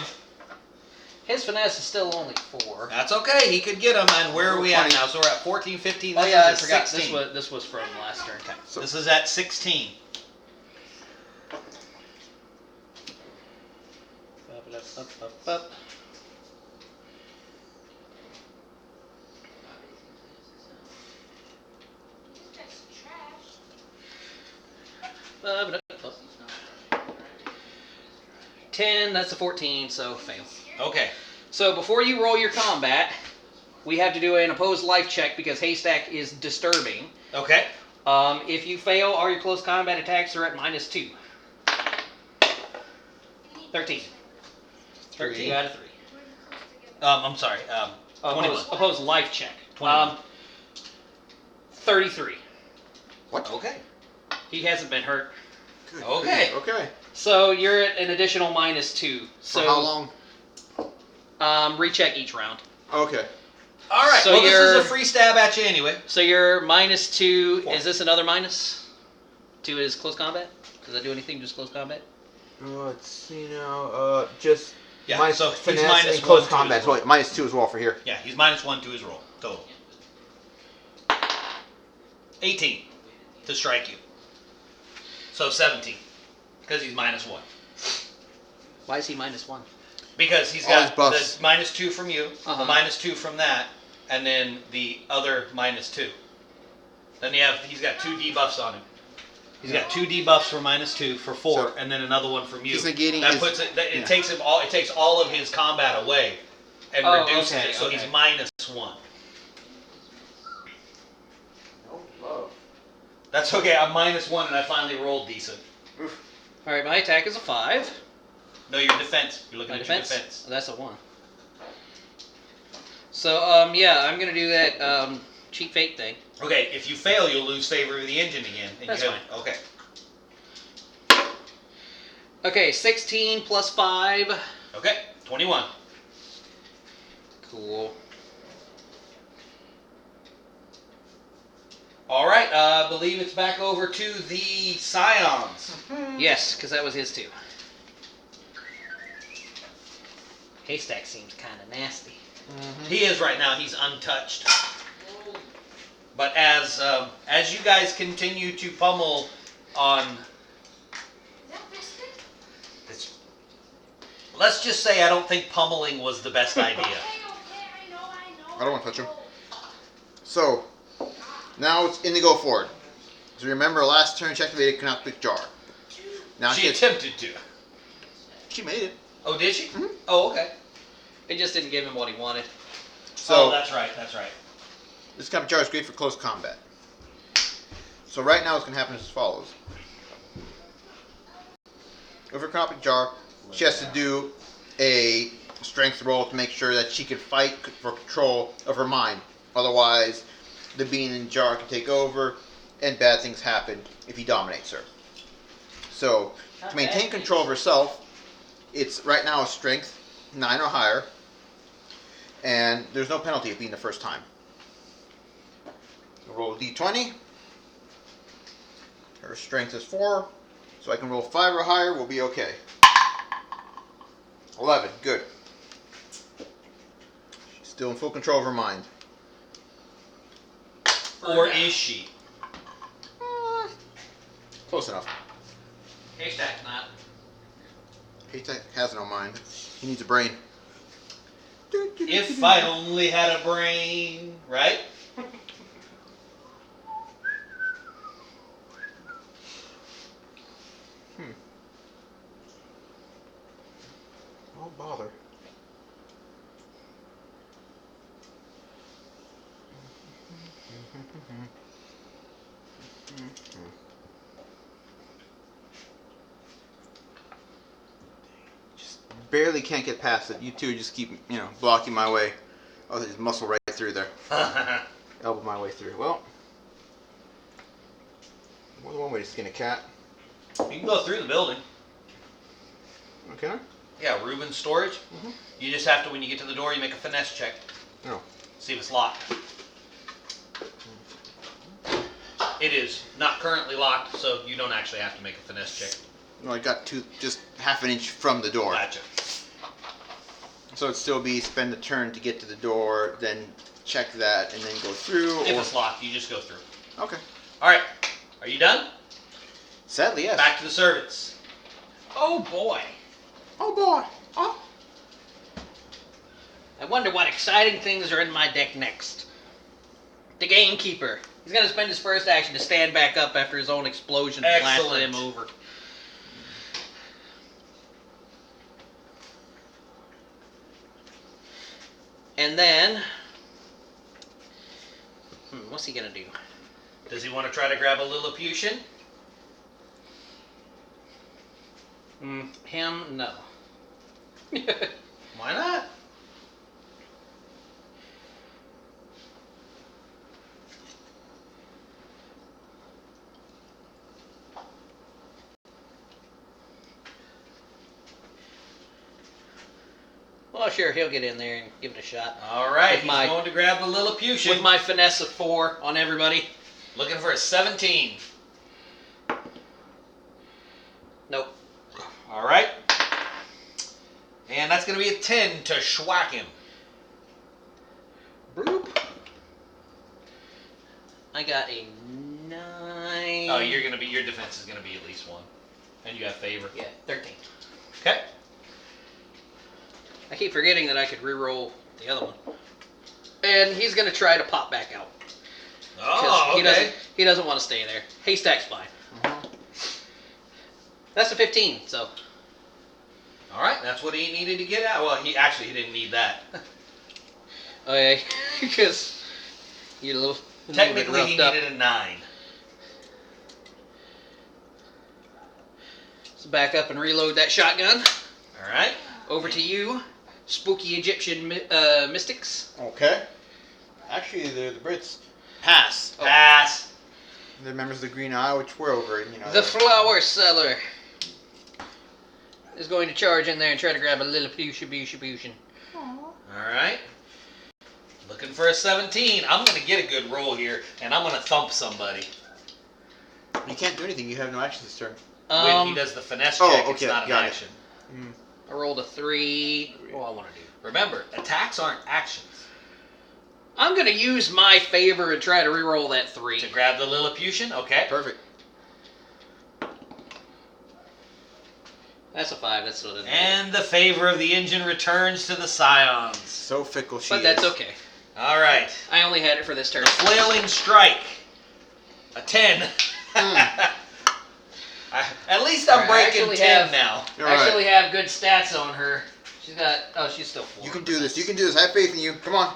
S3: His finesse is still only 4.
S1: That's okay. He could get him. And where are we at
S2: 20.
S1: now? So we're at 14, 15.
S3: Oh
S1: This
S3: yeah, I
S1: is at
S3: forgot.
S1: 16.
S3: This was from last turn. Okay.
S2: So-
S1: This is at 16.
S3: Up.
S5: That's trash.
S3: Up. 10. That's a 14. So fail.
S1: Okay.
S3: So before you roll your combat, we have to do an opposed life check because Haystack is disturbing.
S1: Okay.
S3: If you fail, all your close combat attacks are at -2. 13. 13 out of 3.
S1: I'm sorry. 21.
S3: Opposed life check.
S1: 21.
S3: 33.
S2: What?
S1: Okay.
S3: He hasn't been hurt.
S2: Good.
S1: Okay.
S2: Okay.
S3: So you're at an additional -2. So
S2: For how long?
S3: Recheck each round.
S2: Okay.
S1: All right.
S3: So
S1: well, this is
S3: you're-
S1: a free stab at you anyway.
S3: So you're -2.
S1: 4.
S3: Is this another minus to his close combat? Does that do anything? Just close combat?
S2: Let's see now. Just
S1: Yeah.
S2: minus
S1: so he's
S2: finesse
S1: minus
S2: and close
S1: 1 to
S2: combat.
S1: his
S2: So
S1: roll.
S2: wait, -2 as well for here.
S1: Yeah, he's -1 to his roll total. 18 to strike you. So 17 because he's -1.
S3: Why is he -1?
S1: Because he's
S2: All his
S1: got
S2: buffs.
S1: the -2 from you,
S3: Uh-huh.
S1: the -2 from that, and then the other -2. Then he's got 2 debuffs on him. He's got 2 debuffs for -2 for 4,
S2: So,
S1: and then another one from you.
S2: he's negating
S1: that
S2: his-
S1: puts it. It
S2: yeah.
S1: takes him all. It takes all of his combat away, and
S3: Oh,
S1: reduces
S3: okay,
S1: it. So he's
S3: okay.
S1: -1.
S2: No love.
S1: That's okay. I'm -1, and I finally rolled decent.
S3: All right, my attack is a 5.
S1: No, your defense. You're looking
S3: My
S1: at
S3: defense?
S1: your defense.
S3: Oh, that's a 1. So yeah, I'm gonna do that cheat fate thing.
S1: Okay, if you fail, you'll lose favor of the engine again. And
S3: That's
S1: you have, okay.
S3: Okay, 16 plus 5.
S1: Okay, 21.
S3: Cool.
S1: All right, I believe it's back over to the Scions.
S3: Yes, because that was his too. Haystack seems kind of nasty.
S1: He is right now. He's untouched. But as you guys continue to pummel on,
S5: Is that biscuit?
S1: it's, let's just say I don't think pummeling was the best idea.
S5: Okay, I know.
S2: I don't wanna touch him. So, now it's Indigo Ford. So remember, last turn she activated Cannot Pick Jar. Now
S1: She
S2: she
S1: attempted to.
S2: she made it.
S1: Oh, did she?
S2: Mhm.
S1: Oh, okay.
S3: It just didn't give him what he wanted.
S2: So
S1: Oh, that's right. That's right.
S2: this Cannot Pick Jar is great for close combat. So right now what's gonna happen is as follows. With her Cannot Pick Jar, she has to do a strength roll to make sure that she can fight for control of her mind. Otherwise, the being in jar can take over, and bad things happen if he dominates her. So, to maintain control of herself, it's right now a strength 9 or higher, and there's no penalty of being the first time. Roll a d20. Her strength is 4, so I can roll 5 or higher. We'll be okay. 11, good. She's still in full control of her mind.
S1: Or is she?
S2: Close enough.
S3: Haystack's not.
S2: He has no mind. He needs a brain.
S1: If I only had a brain, right?
S2: Oh, bother. Just barely can't get past it. You two just keep, blocking my way. Oh, there's muscle right through there. Elbow my way through. Well, More than one way to skin a cat.
S1: You can go through the building.
S2: Okay.
S1: Yeah, Reuben's storage.
S2: Mhm.
S1: You just have to, when you get to the door, you make a finesse check.
S2: Oh.
S1: See if it's locked. It is not currently locked, so you don't actually have to make a finesse check.
S2: No, I got just half an inch from the door.
S1: Gotcha.
S2: So it'd still be spend the turn to get to the door, then check that, and then go through.
S1: If
S2: or...
S1: it's locked, you just go through.
S2: Okay.
S1: All right. Are you done?
S2: Sadly, yes.
S1: Back to the servants.
S3: Oh boy.
S2: Oh boy. Oh.
S3: I wonder what exciting things are in my deck next. The Gamekeeper. He's going to spend his first action to stand back up after his own explosion blasted
S1: Excellent.
S3: him over. And then... what's he going to do?
S1: Does he want to try to grab a Lilliputian?
S3: Him? No.
S1: Why not?
S3: Well, sure, he'll get in there and give it a shot.
S1: All right,
S3: With
S1: he's
S3: my-
S1: going to grab the Lilliputian.
S3: With my finesse of 4 on everybody.
S1: Looking for a 17.
S3: Nope.
S1: All right. And that's going to be a 10 to schwack him.
S3: Broop. I got a 9.
S1: Oh, your defense is going to be at least 1. And you have favor.
S3: Yeah, 13.
S1: Okay.
S3: I keep forgetting that I could reroll the other one. And he's going to try to pop back out.
S1: Oh, okay.
S3: He doesn't want to stay there. Haystack spy. That's a 15, so.
S1: All right, that's what he needed to get out. Well, he didn't need that.
S3: Okay, because you're a little
S1: Technically,
S3: bit
S1: he
S3: roughed up.
S1: needed a 9.
S3: So back up and reload that shotgun.
S1: All right.
S3: Over to you, spooky Egyptian mystics.
S2: Okay. Actually, they're the Brits. Pass.
S3: Oh.
S1: Pass.
S2: They're members of the Green Eye, which we're over.
S3: The flower seller is going to charge in there and try to grab a Lilliputian.
S1: All right. Looking for a 17. I'm going to get a good roll here, and I'm going to thump somebody.
S2: You can't do anything. You have no action this turn.
S1: When he does the finesse check,
S2: oh,
S1: it's
S2: okay,
S1: not an
S2: got it.
S1: action.
S3: I rolled a 3. What do I want to do?
S1: Remember, attacks aren't actions.
S3: I'm going to use my favor and try to reroll that 3.
S1: To grab the Lilliputian, okay.
S2: Perfect.
S3: That's a 5. That's still doesn't do it.
S1: And the favor of the engine returns to the Scions.
S2: So fickle she
S3: But that's
S2: is.
S3: okay.
S1: All right.
S3: I only had it for this turn.
S1: The flailing strike. A 10. At least I'm
S3: Alright, I
S1: breaking
S3: actually
S1: 10
S3: have-
S1: now.
S3: I actually have good stats on her. She's got... Oh, she's still 4.
S2: You can do this. You can do this. I have faith in you. Come on.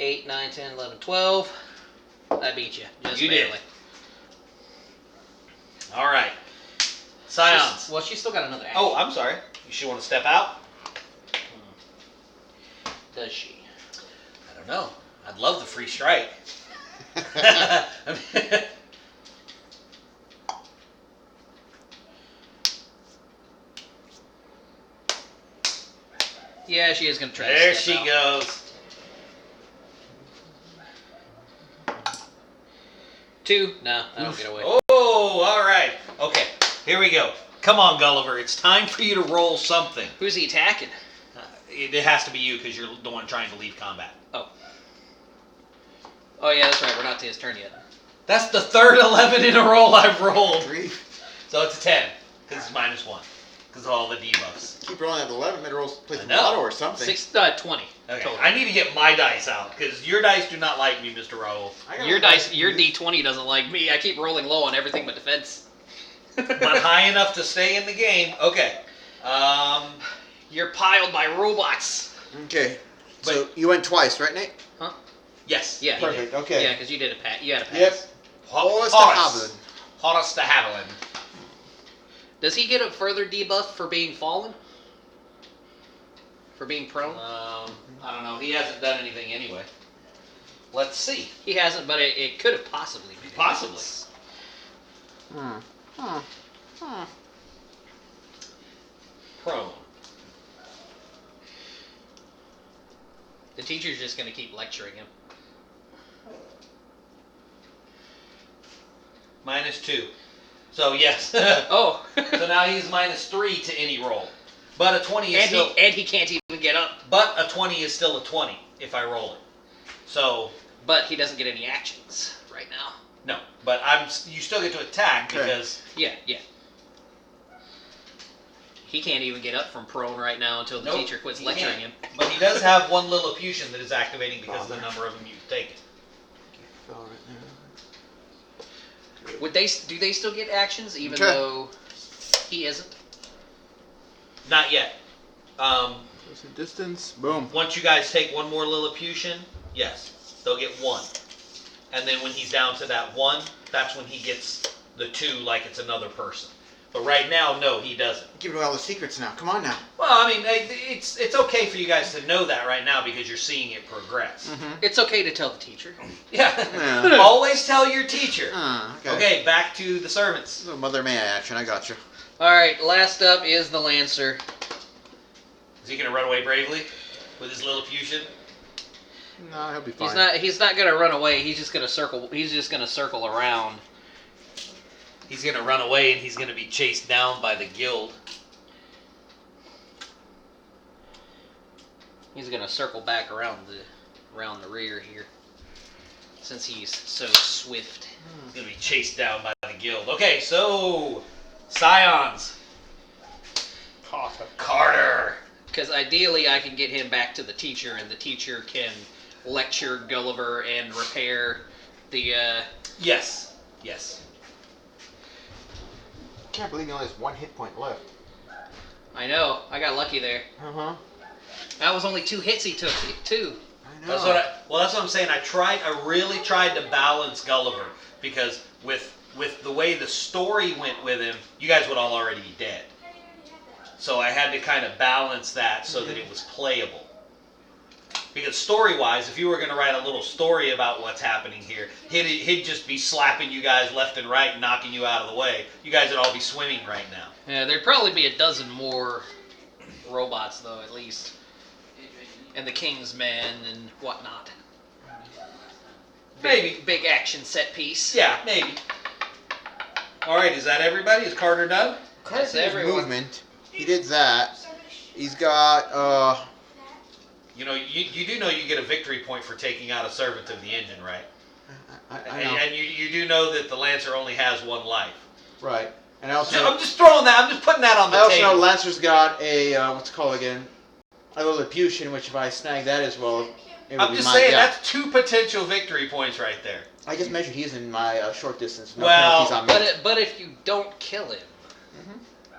S3: 8, 9, 10, 11, 12. I beat you. Just
S1: You did.
S3: barely.
S1: All right. Scions.
S3: Well, she's still got another action.
S1: Oh, I'm sorry. You should want to step out?
S3: Does she?
S1: I don't know. I'd love the free strike.
S3: Yeah, she is going to try
S1: There
S3: to step
S1: she
S3: out.
S1: goes.
S3: 2? No, I don't get away.
S1: Oh, all right. Okay, here we go. Come on, Gulliver. It's time for you to roll something.
S3: Who's he attacking?
S1: It has to be you because you're the one trying to leave combat.
S3: Oh, yeah, that's right. We're not to his turn yet.
S1: That's the third 11 in a row I've rolled.
S2: 3.
S1: So it's a 10 because it's -1 because of all the debuffs.
S2: Keep rolling at 11. Better roll play
S1: I
S2: some
S1: know.
S2: lotto or something.
S3: 20.
S1: Okay,
S3: Total.
S1: I need to get my dice out because your dice do not like me, Mr. Raoul.
S2: I got
S3: Your
S2: a
S3: dice,
S2: lot
S3: your
S2: to use.
S3: D20 doesn't like me. I keep rolling low on everything but defense.
S1: Not high enough to stay in the game. Okay.
S3: You're piled by robots.
S2: Okay. So you went twice, right, Nate?
S1: Yes.
S3: Yeah.
S2: Perfect. Okay.
S3: Yeah, because you did a pat. You had a pass.
S2: Yep. Horus de Haviland.
S1: Horus de Haviland.
S3: Does he get a further debuff for being fallen? For being prone?
S1: I don't know. He hasn't done anything anyway. Let's see.
S3: He hasn't, but it could have possibly been.
S1: Possibly. Prone.
S3: The teacher's just going to keep lecturing him.
S1: -2. So yes.
S3: Oh.
S1: So now he's -3 to any roll. But a 20 is still.
S3: And he can't even get up.
S1: But a 20 is still a 20 if I roll it. So.
S3: But he doesn't get any actions right now.
S1: No. But you still get to attack because.
S3: Yeah. He can't even get up from prone right now until the teacher quits lecturing him.
S1: But he does have one Lilliputian that is activating because of the number of them you've taken.
S3: Do they still get actions even though he isn't?
S1: Not yet.
S2: Distance. Boom.
S1: Once you guys take one more Lilliputian, yes, they'll get 1. And then when he's down to that 1, that's when he gets the 2 like it's another person. But right now, no, he doesn't.
S2: Give away all the secrets now. Come on now.
S1: Well, I mean, it's okay for you guys to know that right now because you're seeing it progress.
S3: It's okay to tell the teacher.
S1: Yeah. Always tell your teacher. Okay, back to the servants.
S2: A Mother May action. I got you.
S3: All right, last up is the Lancer.
S1: Is he going to run away bravely with his Lilliputian?
S2: No, he'll be fine.
S3: He's not going to run away. He's just going to circle. He's just going to circle around.
S1: He's going to run away and he's going to be chased down by the guild.
S3: He's going to circle back around the rear here, since he's so swift.
S1: He's going to be chased down by the guild. Okay, so Scions. Carter.
S3: Because ideally, I can get him back to the teacher, and the teacher can lecture Gulliver and repair the.
S1: Yes.
S2: I can't believe he only has 1 hit point left.
S3: I know. I got lucky there. That was only 2 hits he took too.
S2: I know.
S1: That's what I'm saying. I really tried to balance Gulliver because with the way the story went with him, you guys would all already be dead. So I had to kind of balance that so that it was playable. Because story-wise, if you were going to write a little story about what's happening here, he'd just be slapping you guys left and right and knocking you out of the way. You guys would all be swimming right now.
S3: Yeah, there'd probably be a dozen more robots, though, at least. And the King's Men and whatnot.
S1: Maybe.
S3: Big action set piece.
S1: Yeah, maybe. Alright, is that everybody? Is Carter done?
S3: That's everyone.
S2: Movement. He did that. He's got,
S1: You know, you do know you get a victory point for taking out a servant of the engine, right?
S2: I know.
S1: And you do know that the Lancer only has 1 life.
S2: Right. And I also
S1: I'm just throwing that. I'm just putting that on the
S2: I also
S1: table.
S2: know Lancer's got a, what's it called again? A Lilliputian, which if I snag that as well, it would
S1: I'm
S2: be
S1: just
S2: mine.
S1: saying
S2: Yeah.
S1: that's 2 potential victory points right there.
S2: I just measured he's in my short distance. No
S1: Well,
S2: penalties on me.
S3: But if you don't kill him,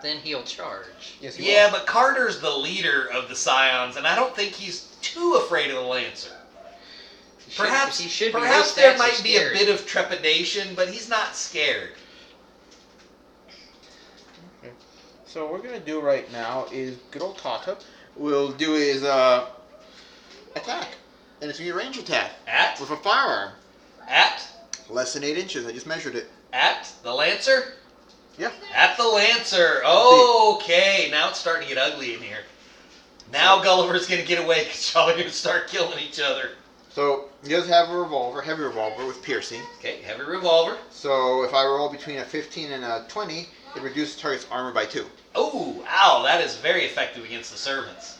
S3: then he'll charge.
S2: Yes, he
S1: Yeah,
S2: will.
S1: but Carter's the leader of the Scions, and I don't think he's too afraid of the Lancer. Perhaps
S3: he should be.
S1: perhaps
S3: His
S1: there
S3: stats
S1: might
S3: are
S1: be a
S3: scary.
S1: bit of trepidation, but he's not scared.
S2: Okay. So what we're gonna do right now is good old Tata will do his attack, and it's gonna be a range attack
S1: At
S2: with a firearm, less than 8 inches. I just measured it.
S1: the Lancer?
S2: Yeah.
S1: At the Lancer. Okay, now it's starting to get ugly in here. Now Gulliver's going to get away because y'all are going to start killing each other.
S2: So he does have a revolver, heavy revolver with piercing.
S1: Okay, heavy revolver.
S2: So if I roll between a 15 and a 20, it reduces the target's armor by 2.
S1: Oh, ow, that is very effective against the servants.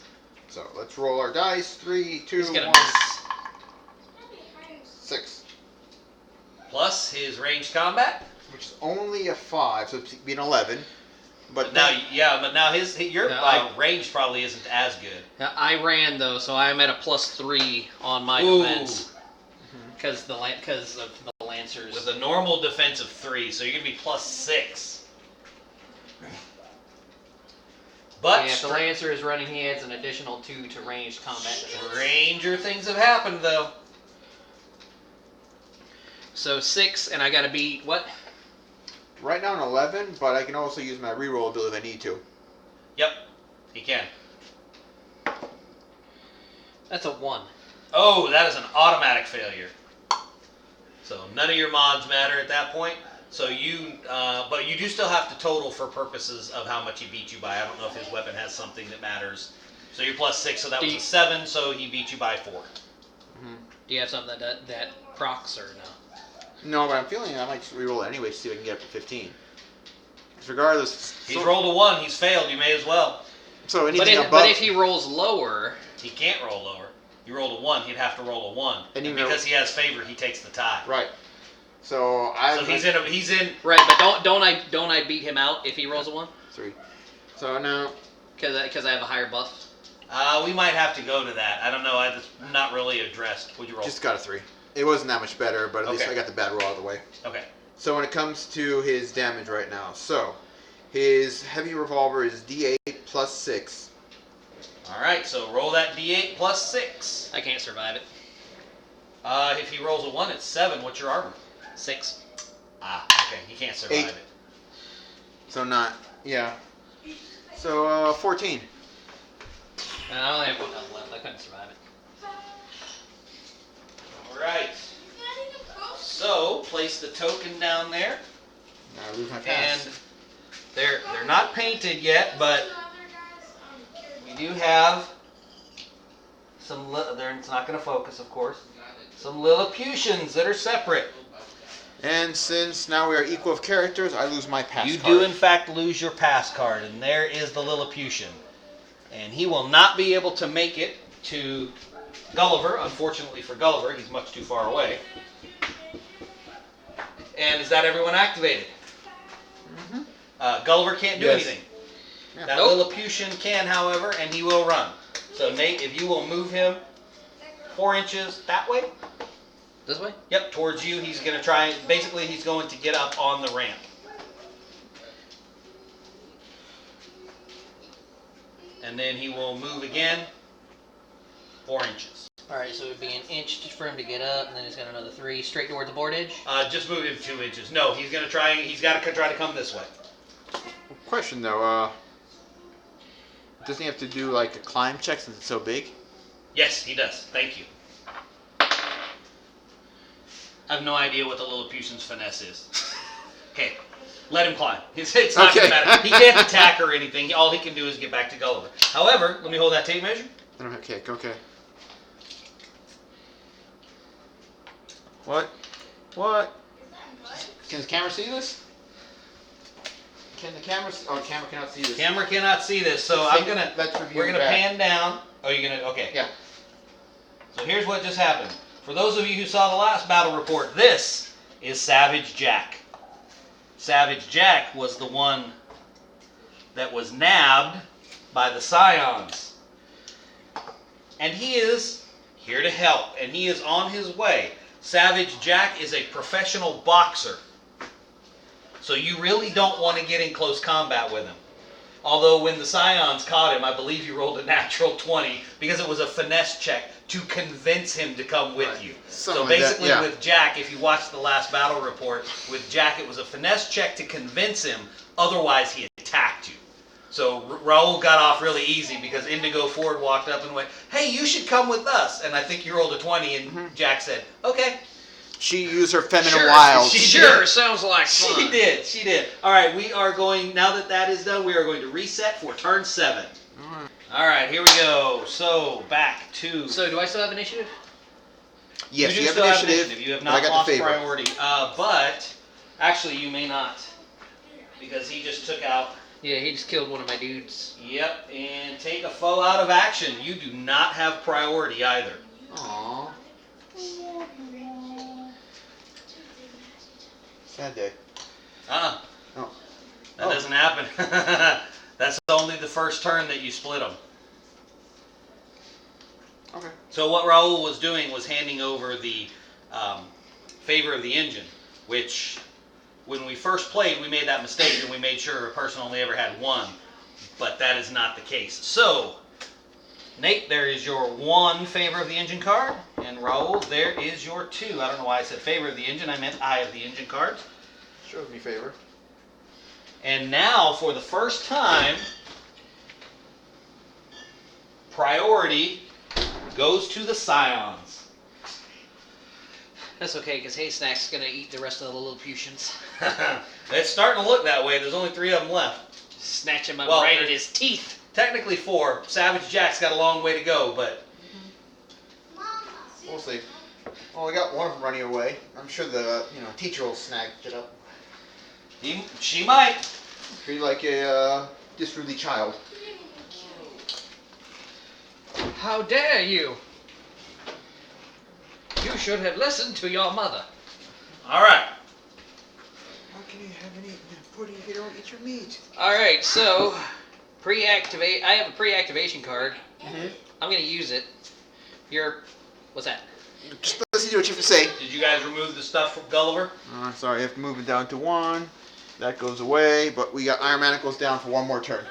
S2: So let's roll our dice. 3, 2,
S3: He's gonna
S2: 1,
S3: miss.
S2: 6.
S1: Plus his ranged combat.
S2: Which is only a 5, so it'd be an 11. But
S1: Now, but now your
S3: Yeah,
S1: range probably isn't as good.
S3: I ran though, so I'm at a +3 on my
S1: Ooh.
S3: defense because of the Lancers.
S1: With a normal defense of 3, so you're going to be +6. But
S3: if the Lancer is running, he adds an additional 2 to ranged combat defense.
S1: stranger things have happened, though.
S3: So 6, and I gotta beat what?
S2: right now an 11, but I can also use my reroll ability if I need to.
S1: Yep, he can.
S3: That's a 1.
S1: Oh, that is an automatic failure. So none of your mods matter at that point. So but you do still have to total for purposes of how much he beat you by. I don't know if his weapon has something that matters. So you're +6, so that was a 7. So he beat you by 4.
S2: Mm-hmm.
S3: Do you have something that procs or no?
S2: No, but I'm feeling I might just reroll it anyway to see if I can get up to 15. Because regardless...
S1: He's rolled a 1. He's failed. You may as well.
S2: So anything above...
S3: But if he rolls lower...
S1: He can't roll lower. You rolled a 1, he'd have to roll a 1. And because he has favor, he takes the tie.
S2: Right. So
S1: he's in.
S3: Right, but don't I beat him out if he rolls a 1?
S2: 3. So now...
S3: Because I have a higher buff?
S1: We might have to go to that. I don't know. It's not really addressed. What'd you roll?
S2: Just got a 3. It wasn't that much better, but at least I got the bad roll out of the way.
S1: Okay.
S2: So when it comes to his damage right now, so his heavy revolver is D8 plus 6.
S1: All right, so roll that D8 plus 6.
S3: I can't survive it.
S1: If he rolls a 1, it's 7. What's your armor?
S3: 6.
S1: Okay. He can't survive
S2: 8.
S1: it.
S2: So not, yeah. So 14.
S3: I only have 1 health left. I couldn't survive it.
S1: All right. So place the token down there.
S2: Now I lose my
S1: And
S2: pass.
S1: they're not painted yet, but we do have some. It's not going to focus, of course. Some Lilliputians that are separate.
S2: And since now we are equal of characters, I lose my pass
S1: You
S2: card.
S1: do, in fact, lose your pass card, and there is the Lilliputian. And he will not be able to make it to Gulliver. Unfortunately for Gulliver, he's much too far away. And is that everyone activated?
S2: Mm-hmm.
S1: Gulliver can't do anything.
S2: Yeah.
S1: That Lilliputian can, however, and he will run. So Nate, if you will move him 4 inches that way.
S3: This way?
S1: Yep, towards you. He's going to try. Basically, he's going to get up on the ramp. And then he will move again 4 inches.
S3: Alright, so it would be an inch for him to get up, and then he's got another 3 straight towards the board edge.
S1: Just move him 2 inches. No, he's going to try. He's got to try to come this way.
S2: Question though, doesn't he have to do like a climb check since it's so big?
S1: Yes, he does. Thank you. I have no idea what the Lilliputian's finesse is. Okay, let him climb. It's not going to matter. He can't attack or anything. All he can do is get back to Gulliver. However, let me hold that tape measure.
S2: I don't have kick. Okay. What? What? Can the camera see this? Can the camera? Oh, the camera cannot see this.
S1: Camera cannot see this, so
S2: Let's
S1: I'm gonna.
S2: let's review
S1: We're gonna
S2: back.
S1: pan down. Oh, you're gonna. Okay.
S2: Yeah.
S1: So here's what just happened. For those of you who saw the last battle report, this is Savage Jack. Savage Jack was the one that was nabbed by the Scions. And he is here to help, and he is on his way. Savage Jack is a professional boxer. So you really don't want to get in close combat with him. Although when the Scions caught him, I believe he rolled a natural 20 because it was a finesse check to convince him to come with you.
S2: Something
S1: So
S2: like that,
S1: basically
S2: yeah.
S1: with Jack, if you watch the last battle report, with Jack it was a finesse check to convince him, otherwise he attacked you. So Raul got off really easy because Indigo Ford walked up and went, "Hey, you should come with us." And I think you rolled a 20 and Jack said, "Okay."
S2: She used her feminine
S3: Sure,
S2: wiles.
S3: Sure, sounds like fun.
S1: She did. All right, we are going, now that that is done, we are going to reset for turn 7. All right, here we go. So, back to...
S3: So, do I still have initiative?
S2: Yes,
S1: you
S2: you
S1: do
S2: have
S1: still
S2: initiative.
S1: have initiative. You have
S2: but I
S1: not
S2: got
S1: lost
S2: the favor.
S1: priority. But, actually, you may not. Because he just took out...
S3: Yeah, he just killed one of my dudes.
S1: Yep, and take a foe out of action. You do not have priority either.
S2: Aww. Sad day.
S1: Ah.
S2: Oh.
S1: That doesn't happen. That's only the first turn that you split them.
S2: Okay.
S1: So what Raul was doing was handing over the favor of the engine, which when we first played, we made that mistake and we made sure a person only ever had 1, but that is not the case. So, Nate, there is your 1 favor of the engine card, and Raul, there is your 2. I don't know why I said favor of the engine, I meant eye of the engine cards.
S2: Shows me favor.
S1: And now, for the first time, priority goes to the Scions.
S3: That's okay, because Haystack's going to eat the rest of the Lilliputians.
S1: It's starting to look that way. There's only 3 of them left.
S3: Snatch him up
S1: Well,
S3: right at his teeth.
S1: Technically 4. Savage Jack's got a long way to go, but
S2: We'll see. Well, we got one of them running away. I'm sure the teacher will snag it up.
S1: she might.
S2: Treat like a disorderly child.
S3: How dare you? You should have listened to your mother.
S1: All right.
S2: How can you have any pudding if you don't eat your meat?
S3: All right, so pre-activate. I have a pre-activation card.
S2: Mm-hmm.
S3: I'm going to use it. What's that?
S2: Just listen to what you have to say.
S1: Did you guys remove the stuff from Gulliver?
S2: Sorry, I have to move it down to 1. That goes away, but we got Iron Manacles down for 1 more turn.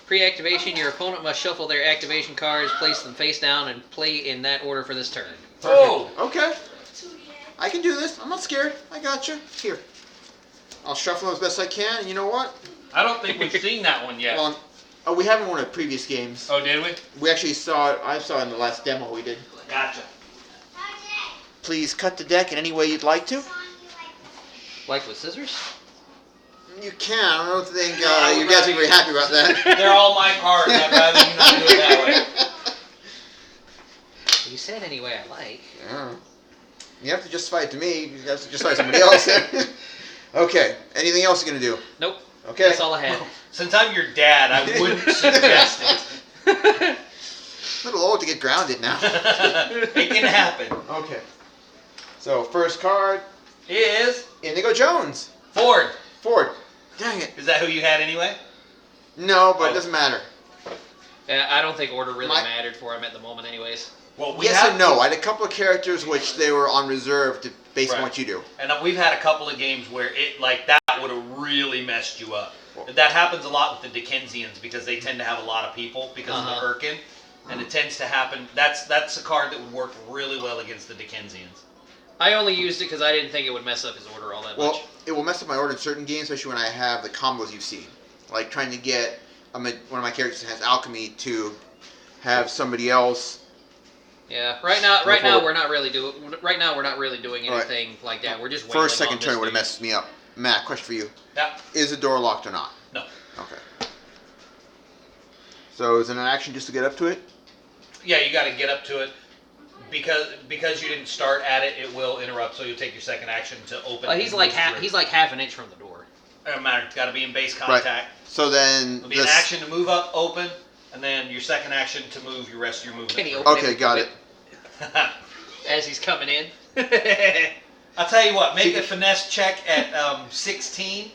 S3: Pre-activation. Your opponent must shuffle their activation cards, place them face down, and play in that order for this turn.
S1: Oh.
S2: Okay. I can do this. I'm not scared. I got you. Here. I'll shuffle them as best I can, and you know what?
S1: I don't think we've seen that one yet.
S2: Well, we haven't won at previous games.
S1: Oh, did we?
S2: We actually saw it. I saw it in the last demo we did.
S1: Gotcha.
S2: Please cut the deck in any way you'd like to.
S3: Like with scissors?
S2: You can. I don't think you guys are very happy about that.
S1: They're all my cards. I'd rather you not do it that way.
S3: You said any way I like.
S2: Yeah. You have to justify it to me. You have to justify somebody else. Okay. Anything else you're going to do?
S3: Nope.
S2: Okay.
S3: That's all I had.
S1: Since I'm your dad, I wouldn't suggest it.
S2: A little old to get grounded now.
S1: It can happen.
S2: Okay. So, first card,
S1: Is
S2: Indigo Jones.
S1: Ford.
S2: Ford. Dang it.
S1: Is that who you had anyway?
S2: No, but it doesn't matter.
S3: Yeah, I don't think order really
S2: My-
S3: mattered for him at the moment anyways.
S1: Well, we
S2: Yes
S1: have
S2: and no. I had a couple of characters which they were on reserve to based on
S1: Right.
S2: what you do.
S1: And we've had a couple of games where that would have really messed you up. That happens a lot with the Dickensians because they tend to have a lot of people because of the Irkin, and it tends to happen. That's a card that would work really well against the Dickensians.
S3: I only used it because I didn't think it would mess up his order all that
S2: Well,
S3: much.
S2: it will mess up my order in certain games, especially when I have the combos you've seen. Like trying to get one of my characters that has alchemy to have somebody else.
S3: Yeah. Right now
S2: forward.
S3: we're not really doing anything like that. We're just wailing
S2: First, second
S3: on
S2: turn
S3: this
S2: would have
S3: dude.
S2: messed me up. Matt, question for you.
S1: Yeah.
S2: Is the door locked or not?
S1: No.
S2: Okay. So is it an action just to get up to it?
S1: Yeah, you got to get up to it. Because you didn't start at it, it will interrupt. So you'll take your second action to open.
S3: He's
S1: and
S3: like
S1: move
S3: half.
S1: through.
S3: He's like half an inch from the door.
S1: It doesn't matter. It's got to be in base contact.
S2: So then
S1: It'll be an action to move up, open, and then your second action to move your rest of your movement.
S3: Can he
S1: through.
S3: open
S2: Okay, got it.
S3: as he's coming in?
S1: I'll tell you what. Make a finesse check at 16,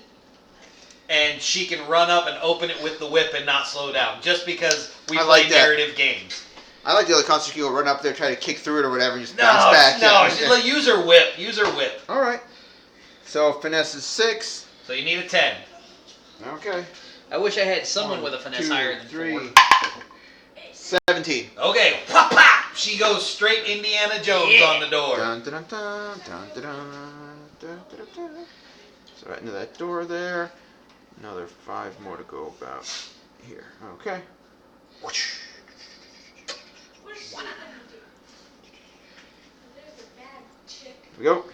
S1: and she can run up and open it with the whip and not slow down. Just because we
S2: I
S1: play
S2: like that.
S1: narrative games.
S2: I like the other concept. You go run up there, try to kick through it or whatever, and just bounce back.
S1: No, use her whip. Use her whip.
S2: All right. So finesse is 6.
S1: So you need a 10.
S2: Okay.
S3: I wish I had someone
S2: 1,
S3: with a finesse
S2: 2,
S3: higher than
S2: 3,
S3: 4.
S2: 17.
S1: Okay, pop, pop. She goes straight Indiana Jones on the door.
S2: Dun, dun, dun, dun, dun, dun, dun, dun, dun. So right into that door there. Another 5 more to go about here. Okay. Whoosh. Here we go.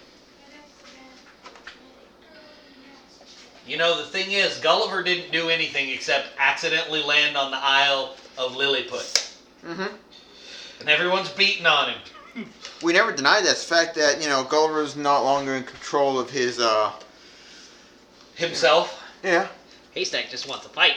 S1: You know, the thing is, Gulliver didn't do anything except accidentally land on the Isle of Lilliput.
S2: Mm-hmm.
S1: And everyone's beating on him.
S2: We never denied that fact that, Gulliver's not longer in control of his,
S1: Himself.
S2: Yeah.
S3: Haystack just wants to fight.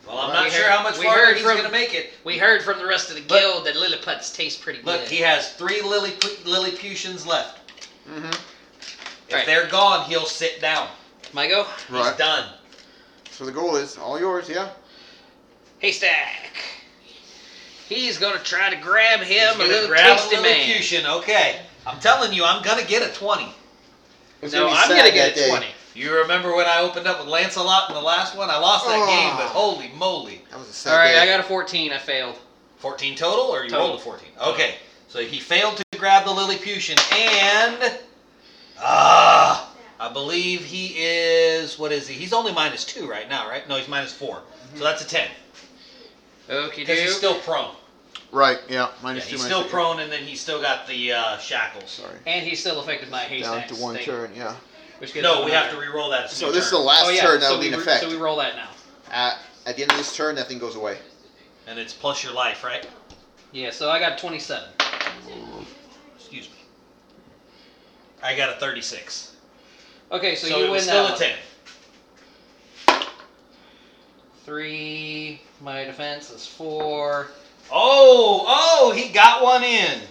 S1: Well, I'm
S3: Well,
S1: not sure how much
S3: we
S1: farther
S3: heard
S1: he's
S3: from-
S1: going to make it.
S3: We heard from the rest of the guild that Lilliputs taste pretty
S1: Look,
S3: good.
S1: he has 3 Lilliputians left.
S2: Mm-hmm.
S1: If
S3: Right.
S1: they're gone, he'll sit down.
S3: My go?
S1: He's
S2: Right.
S1: done.
S2: So the goal is all yours, yeah?
S3: Haystack. He's gonna try to grab
S1: He's
S3: him, a
S1: gonna
S3: little
S1: grab
S3: tasty
S1: a
S3: man.
S1: Lilliputian. Okay. I'm telling you, I'm going to get a 20.
S2: It's
S3: No,
S2: be
S3: I'm
S2: sad
S3: gonna get
S2: that
S3: a
S2: day.
S3: 20.
S1: You remember when I opened up with Lancelot in the last one? I lost that game, but holy moly.
S2: That was a sad
S3: All right,
S2: day.
S3: I got a 14. I failed.
S1: 14 total, or you
S3: Total.
S1: rolled a 14? Okay. So he failed to grab the Lilliputian, and... I believe he is... What is he? He's only -2 right now, right? No, he's -4. So that's a 10.
S3: Okie
S1: Because he's
S3: doke.
S1: still prone.
S2: Right, yeah.
S1: Yeah,
S2: Minus 2,
S1: he's
S2: minus
S1: still
S2: 2.
S1: prone, and then he's still got the shackles.
S2: Sorry.
S3: And he's still affected by
S2: Down
S3: haystacks.
S2: to 1
S3: thing,
S2: turn, yeah.
S3: Which gives
S1: No,
S3: him
S1: we have to
S3: another-
S1: re-roll that. It's a
S2: So
S1: new
S2: this is the
S1: turn.
S2: last
S3: Oh yeah,
S2: turn that
S3: so
S2: will be
S3: we
S2: in
S3: re-
S2: effect.
S3: So we roll that now.
S2: At the end of this turn, that thing goes away.
S1: And it's plus your life, right?
S3: Yeah, so I got 27.
S1: Excuse me. I got a 36.
S3: Okay, so,
S1: So
S3: you
S1: it was
S3: win
S1: still
S3: that
S1: a
S3: one.
S1: 10.
S3: 3. My defense is 4.
S1: Oh, he got one in.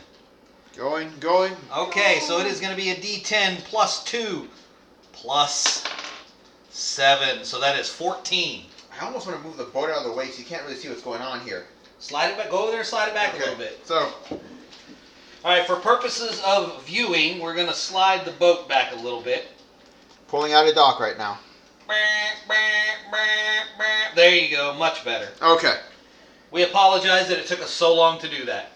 S2: Going.
S1: Okay, so it is going to be a D10 plus 2 plus 7. So that is 14.
S2: I almost want to move the boat out of the way so you can't really see what's going on here.
S1: Slide it back. Go over there and slide it back a little bit.
S2: So,
S1: All right, for purposes of viewing, we're going to slide the boat back a little bit.
S2: pulling out of dock right now.
S1: There you go. Much better.
S2: Okay.
S1: We apologize that it took us so long to do that.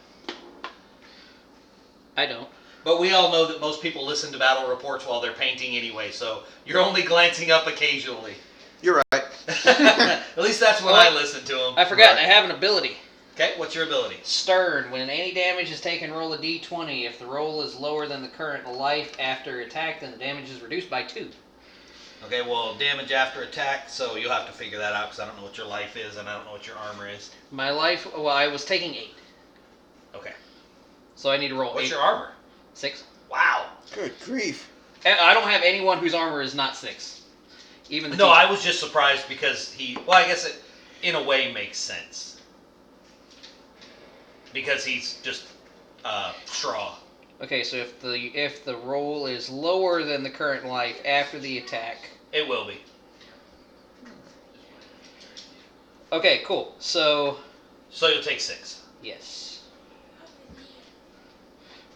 S3: I don't.
S1: But we all know that most people listen to battle reports while they're painting anyway, so you're only glancing up occasionally.
S2: You're right.
S1: At least that's when I listen to them.
S3: I forgot,
S2: Right.
S3: I have an ability.
S1: Okay, what's your ability?
S3: Stern. When any damage is taken, roll a d20. If the roll is lower than the current life after attack, then the damage is reduced by 2.
S1: Okay, well, damage after attack, so you'll have to figure that out because I don't know what your life is and I don't know what your armor is.
S3: My life, well, I was taking 8.
S1: Okay.
S3: So I need to roll
S1: What's
S3: 8.
S1: your armor?
S3: 6.
S1: Wow.
S2: Good grief.
S3: And I don't have anyone whose armor is not 6. Even the
S1: No,
S3: teacher.
S1: I was just surprised because well, I guess it, in a way, makes sense. Because he's just straw.
S3: Okay, so if the roll is lower than the current life after the attack.
S1: It will be.
S3: Okay, cool. So
S1: So you'll take 6.
S3: yes.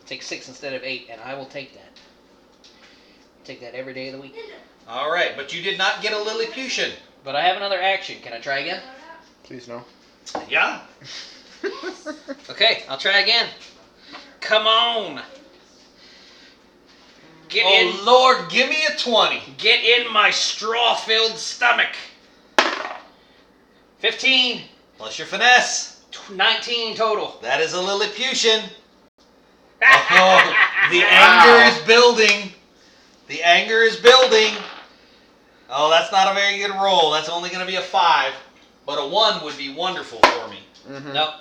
S3: Take 6 instead of 8, and I will take that. Take that every day of the week.
S1: All right, but you did not get a Lilliputian.
S3: But I have another action. Can I try again?
S2: Please no.
S1: Yeah.
S3: Okay, I'll try again. Come on. Get
S1: Oh, Lord, give me a 20.
S3: Get in my straw-filled stomach. 15.
S1: Plus your finesse.
S3: 19 total.
S1: That is a Lilliputian. Oh, the anger is building. The anger is building. Oh, that's not a very good roll. That's only going to be a 5. But a 1 would be wonderful for me.
S2: Mm-hmm.
S3: Nope.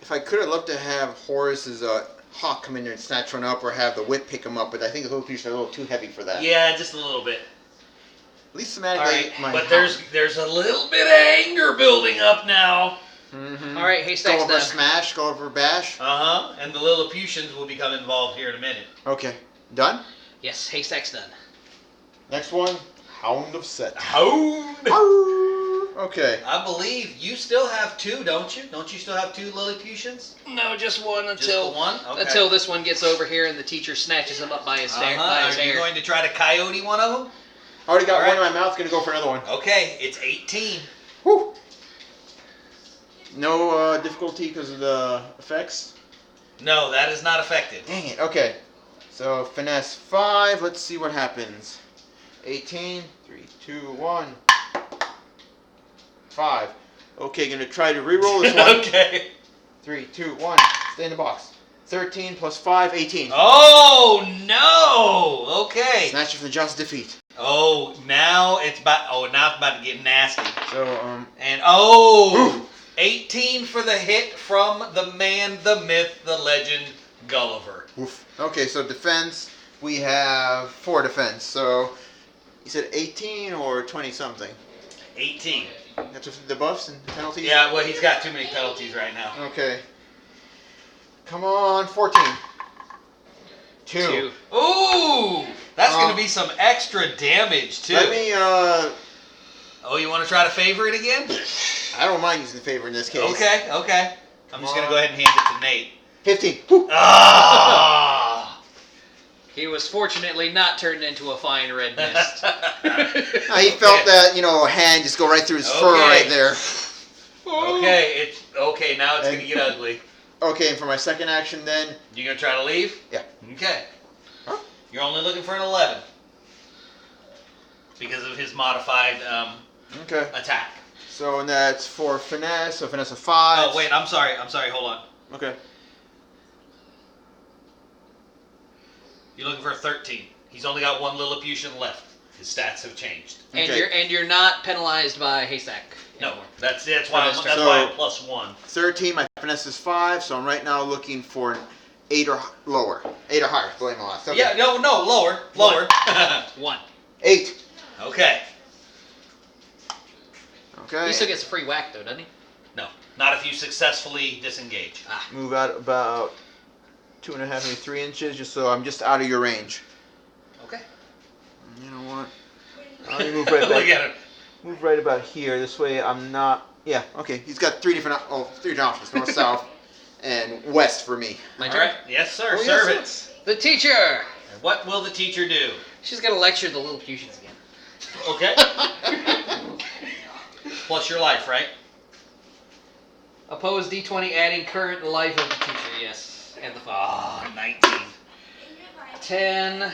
S2: If I could, I'd love to have Horace's hawk come in there and snatch one up, or have the whip pick him up, but I think the Lilliputians are a little too heavy for that.
S1: Yeah, just a little bit.
S2: At least
S1: All
S2: thematically,
S1: right,
S2: my
S1: but
S2: house.
S1: there's a little bit of anger building up now.
S2: Mm-hmm.
S3: All right, haystack's
S2: Gulliver
S3: done.
S2: smash, Gulliver bash.
S1: Uh-huh, and the Lilliputians will become involved here in a minute.
S2: Okay, done.
S3: Yes, haystack's done.
S2: Next one, Hound of Set.
S1: Hound!
S2: Okay.
S1: I believe you still have 2, don't you? Don't you still have 2 Lilliputians?
S3: No, just one
S1: Just
S3: until
S1: the 1? Okay.
S3: until this one gets over here and the teacher snatches him up by his, by
S1: Uh-huh.
S3: his
S1: Are you
S3: hair.
S1: going to try to coyote one of them?
S2: I already got
S1: All right.
S2: one in my mouth, gonna go for another one.
S1: Okay, it's 18.
S2: Whew. No difficulty because of the effects?
S1: No, that is not affected.
S2: Dang it, okay. So, finesse 5, let's see what happens. 18, 3, 2, 1. 5. Okay, gonna try to re-roll this one.
S1: Okay.
S2: 3, 2, 1. Stay in the box. 13 plus 5, 18.
S1: Oh, no! Okay.
S2: Snatch it from the jaws of defeat.
S1: Oh, now it's about to get nasty.
S2: So,
S1: And, oh! 18 for the hit from the man, the myth, the legend, Gulliver.
S2: oof. Okay, so defense, we have 4 defense. So, you said 18 or 20 something?
S1: 18.
S2: That's with the buffs and the penalties?
S1: Yeah, well, he's got too many penalties right now.
S2: Okay. Come on, 14. 2.
S1: Ooh! That's going to be some extra damage, too.
S2: Let me,
S1: Oh, you want to try to favor it again?
S2: I don't mind using the favor in this case.
S1: Okay. I'm just going to go ahead and hand it to Nate.
S2: 15. Woo.
S1: Ah!
S3: He was fortunately not turned into a fine red mist.
S2: He felt that, a hand just go right through his fur
S1: Okay.
S2: right there.
S1: Okay, now it's going to get ugly.
S2: Okay, and for my second action then,
S1: You going to try to leave?
S2: Yeah.
S1: Okay.
S2: Huh?
S1: You're only looking for an 11. Because of his modified
S2: okay.
S1: attack.
S2: So and that's for finesse. So finesse of 5.
S1: Oh wait, I'm sorry. Hold on.
S2: Okay.
S1: You're looking for a 13. He's only got 1 Lilliputian left. His stats have changed.
S3: And
S2: Okay.
S3: you're not penalized by haystack.
S1: No,
S3: anymore.
S1: that's why
S3: Finesse check.
S1: I'm +1.
S2: 13. My finesse is 5. So I'm right now looking for an 8 or lower. 8 or higher. Blame my last. Okay.
S1: Yeah, no, lower.
S3: 1.
S2: 8.
S1: Okay.
S2: Okay.
S3: He still gets a free whack though, doesn't he?
S1: No, not if you successfully disengage.
S2: Move out about 2.5 maybe 3 inches, just so I'm just out of your range.
S3: Okay.
S2: You know what? I'll move right
S1: Look
S2: back.
S1: at him.
S2: Move right about here. This way I'm not. Yeah. Okay. He's got 3 different options: north, south, and west for me.
S3: My
S1: All
S3: turn.
S1: right. Yes, sir.
S2: Oh,
S1: Serve
S2: yes,
S1: it.
S3: The teacher.
S1: And what will the teacher do?
S3: She's gonna lecture the Lilliputians again.
S1: Okay. Plus your life, right?
S3: Oppose D20, adding current life of the teacher. Yes, and the 5.
S1: Ah, 19.
S3: 10.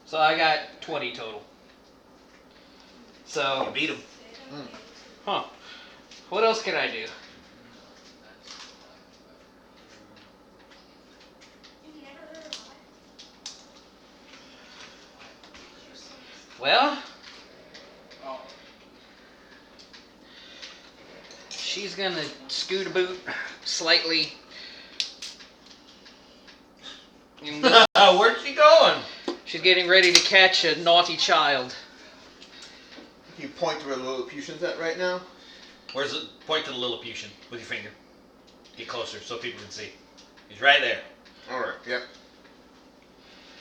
S3: So I got 20 total.
S1: You
S3: So,
S1: beat him.
S3: huh? What else can I do? Well, she's gonna scoot a boot slightly. And
S1: Where's she going?
S3: she's getting ready to catch a naughty child.
S2: You point to where the Lilliputian's at right now.
S1: Where's the point to the Lilliputian with your finger? Get closer so people can see. He's right there.
S2: All right. Yep.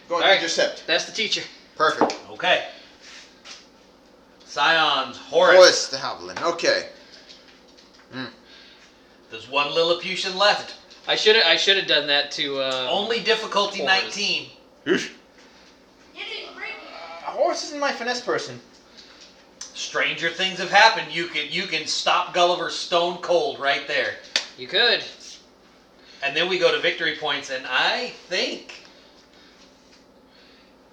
S2: Go and
S3: All right.
S2: intercept.
S3: That's the teacher.
S2: Perfect.
S1: Okay. Scions, Horus.
S2: Horus the Javelin. Okay.
S1: There's 1 Lilliputian left.
S3: I should have done that to.
S1: Only difficulty
S3: Horus.
S1: 19.
S2: Horus isn't my finesse person.
S1: Stranger things have happened. You can stop Gulliver stone cold right there.
S3: You could.
S1: And then we go to victory points, and I think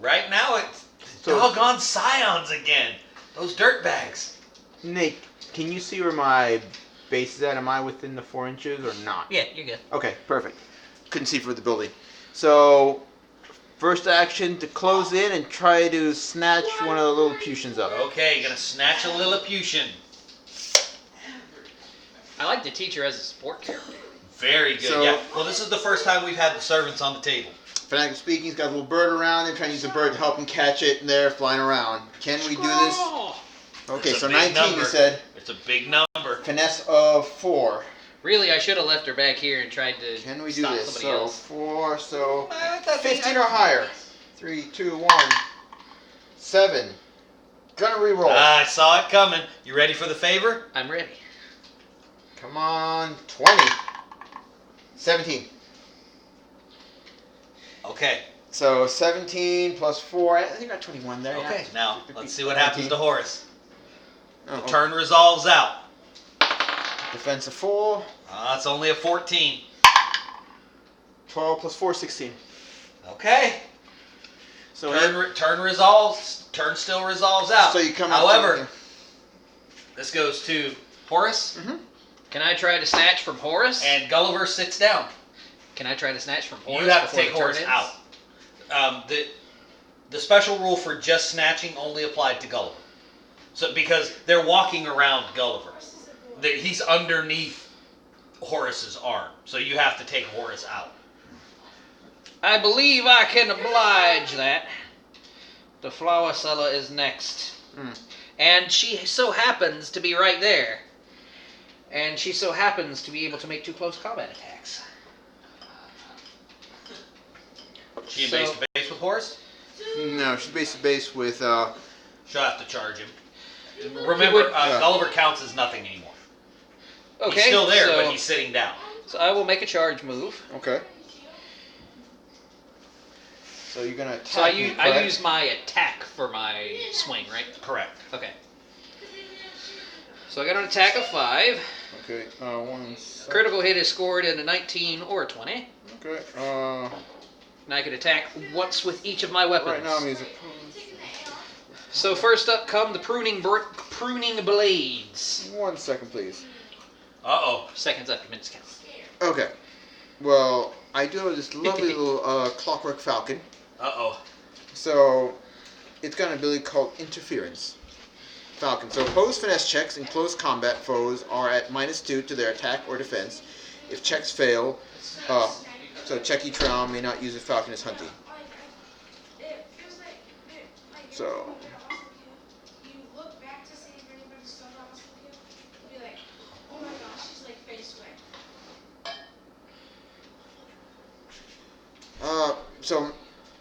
S1: right now it's doggone Scions again. Those dirtbags.
S2: Nate, can you see where my base is at? Am I within the 4 inches or not?
S3: Yeah, you're good.
S2: Okay, perfect. Couldn't see for the building. So, first action to close in and try to snatch one of the Lilliputians up.
S1: Okay, you're gonna snatch a Lilliputian.
S3: I like the teacher as a support character.
S1: Very good.
S2: So-
S1: Yeah. Well, this is the first time we've had the servants on the table.
S2: Fanatic speaking, he's got a little bird around him, trying to use the bird to help him catch it, and they're flying around. Can we do this? Okay,
S1: It's a
S2: so
S1: big
S2: 19
S1: number.
S2: you said.
S1: It's a big number.
S2: Finesse of 4.
S3: Really, I should have left her back here and tried to
S2: Can we do
S3: stop
S2: this?
S3: somebody
S2: So,
S3: else.
S2: 4, so 15 or higher. 3, 2, 1. 7. Gonna reroll.
S1: I saw it coming. You ready for the favor?
S3: I'm ready.
S2: Come on. 20. 17.
S1: Okay.
S2: So 17 plus 4. I think I got 21 there. yeah.
S1: Okay. Now let's see what happens to Horus.
S2: Oh,
S1: The turn resolves out.
S2: Defense of 4.
S1: It's only a 14.
S2: 12 plus 4, 16.
S1: Okay.
S2: So
S1: Turn resolves. Turn still resolves out.
S2: So you come out.
S1: However, this goes to Horus,
S3: Can I try to snatch from Horus?
S1: and Gulliver sits down.
S3: Can I try to snatch from Horus?
S1: You have to
S3: before
S1: take
S3: the turn
S1: Horus
S3: ends?
S1: out. The special rule for just snatching only applied to Gulliver. So because they're walking around Gulliver, he's underneath Horus's arm, so you have to take Horus out.
S3: I believe I can oblige that. The flower seller is next. And she so happens to be right there. And she so happens to be able to make 2 close combat attacks.
S1: She
S3: So-
S1: base to base with Horus.
S2: No, she's base to base with.
S1: She'll have to charge him. Remember,
S2: Yeah.
S1: Gulliver counts as nothing anymore.
S3: Okay,
S1: He's still there,
S3: so,
S1: but he's sitting down.
S3: so I will make a charge move.
S2: Okay. So you're gonna attack.
S3: So I
S2: me,
S3: use
S2: correct?
S3: my attack for my swing, right?
S1: Correct.
S3: Okay. So I got an attack of 5.
S2: Okay. 1.
S3: Critical hit is scored in a 19 or a 20.
S2: Okay.
S3: And I can attack once with each of my weapons.
S2: Right now I'm using
S3: So first up come the pruning blades.
S2: 1 second, please.
S1: Uh-oh.
S3: Seconds after minutes count.
S2: Okay. Well, I do have this lovely little clockwork falcon.
S1: Uh-oh.
S2: So, it's got an ability called interference. Falcon. So, opposed finesse checks in close combat foes are at -2 to their attack or defense. If checks fail, so check each round may not use a falcon as hunting. So,
S5: You look back to see if anybody's still on the kill. You'll be like, oh my gosh, she's like face away.
S2: so I'm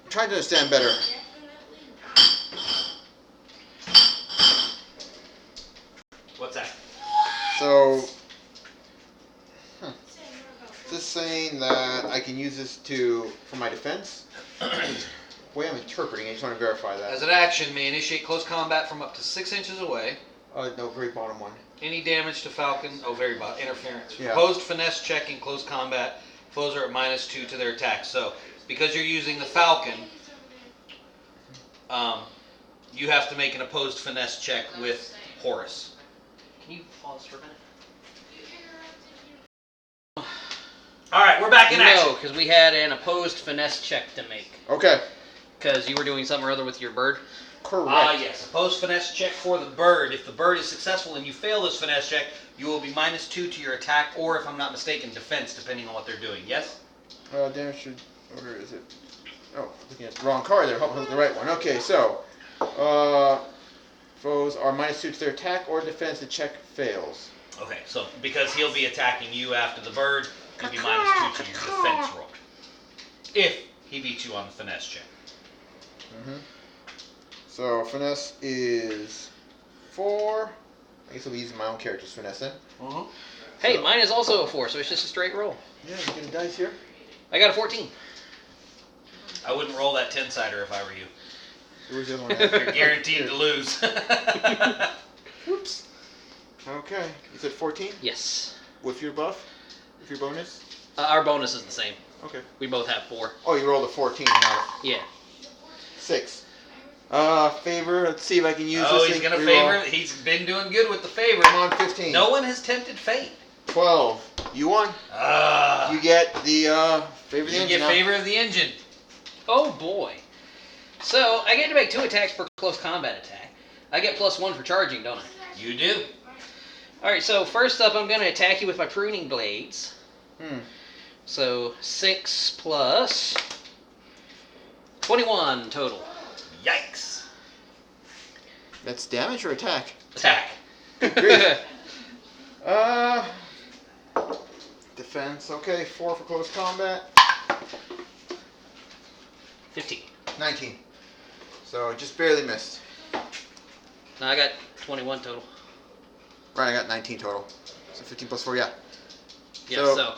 S2: trying to understand better.
S5: Definitely not.
S1: What's that?
S2: So, just saying that I can use this for my defense. The way I'm interpreting, I just want to verify that.
S3: As an action, may initiate close combat from up to 6 inches away.
S2: No, very bottom one.
S3: Any damage to Falcon? Oh, very bottom. Interference.
S2: Yeah.
S3: Opposed finesse check in close combat. Foes are at -2 to their attack. So, because you're using the Falcon, you have to make an opposed finesse check with Horus. Can you pause for a minute?
S1: All right, we're back in action.
S3: No, because we had an opposed finesse check to make.
S2: Okay.
S3: Because you were doing something or other with your bird.
S2: Correct.
S1: Ah, yes. Opposed finesse check for the bird. If the bird is successful and you fail this finesse check, you will be -2 to your attack, or if I'm not mistaken, defense, depending on what they're doing. Yes?
S2: Damage should. Where is it? Oh, looking at the wrong card there. Hopefully the right one. Okay, so foes are -2 to their attack or defense. The check fails.
S1: Okay, so because he'll be attacking you after the bird, he'll be -2 to your defense roll. If he beats you on the finesse check.
S2: So finesse is 4. I guess I'll be using my own character's finesse then.
S3: Hey, mine is also a 4, so it's just a straight roll.
S2: Yeah, you get a dice here.
S3: I got a 14.
S1: I wouldn't roll that 10-sider if I were you.
S2: Where's the other one?
S1: You're guaranteed to lose.
S2: Whoops. Okay, you said 14
S3: Yes.
S2: with your buff, with your bonus.
S3: Our bonus is the same.
S2: Okay.
S3: We both have 4.
S2: Oh, you rolled a 14, not
S3: Yeah.
S2: a 6. Favor. Let's see if I can use
S1: Oh,
S2: this.
S1: he's
S2: thing.
S1: gonna
S2: Reroll.
S1: favor. He's been doing good with the favor.
S2: Come on, 15.
S1: No one has tempted fate.
S2: 12. You won. You get the favor of the
S1: You
S2: engine
S1: get
S2: now.
S1: favor of the engine.
S3: Oh boy. So I get to make 2 attacks per close combat attack. I get +1 for charging, don't I?
S1: You do.
S3: Alright, so first up I'm going to attack you with my pruning blades. So 6 plus 21 total.
S1: Yikes.
S2: That's damage or attack?
S1: Attack.
S2: Defense. Okay, 4 for close combat.
S3: 15.
S2: 19. So just barely missed.
S3: No, I got 21 total.
S2: Right, I got 19 total. So 15 plus 4, yeah.
S3: Yeah,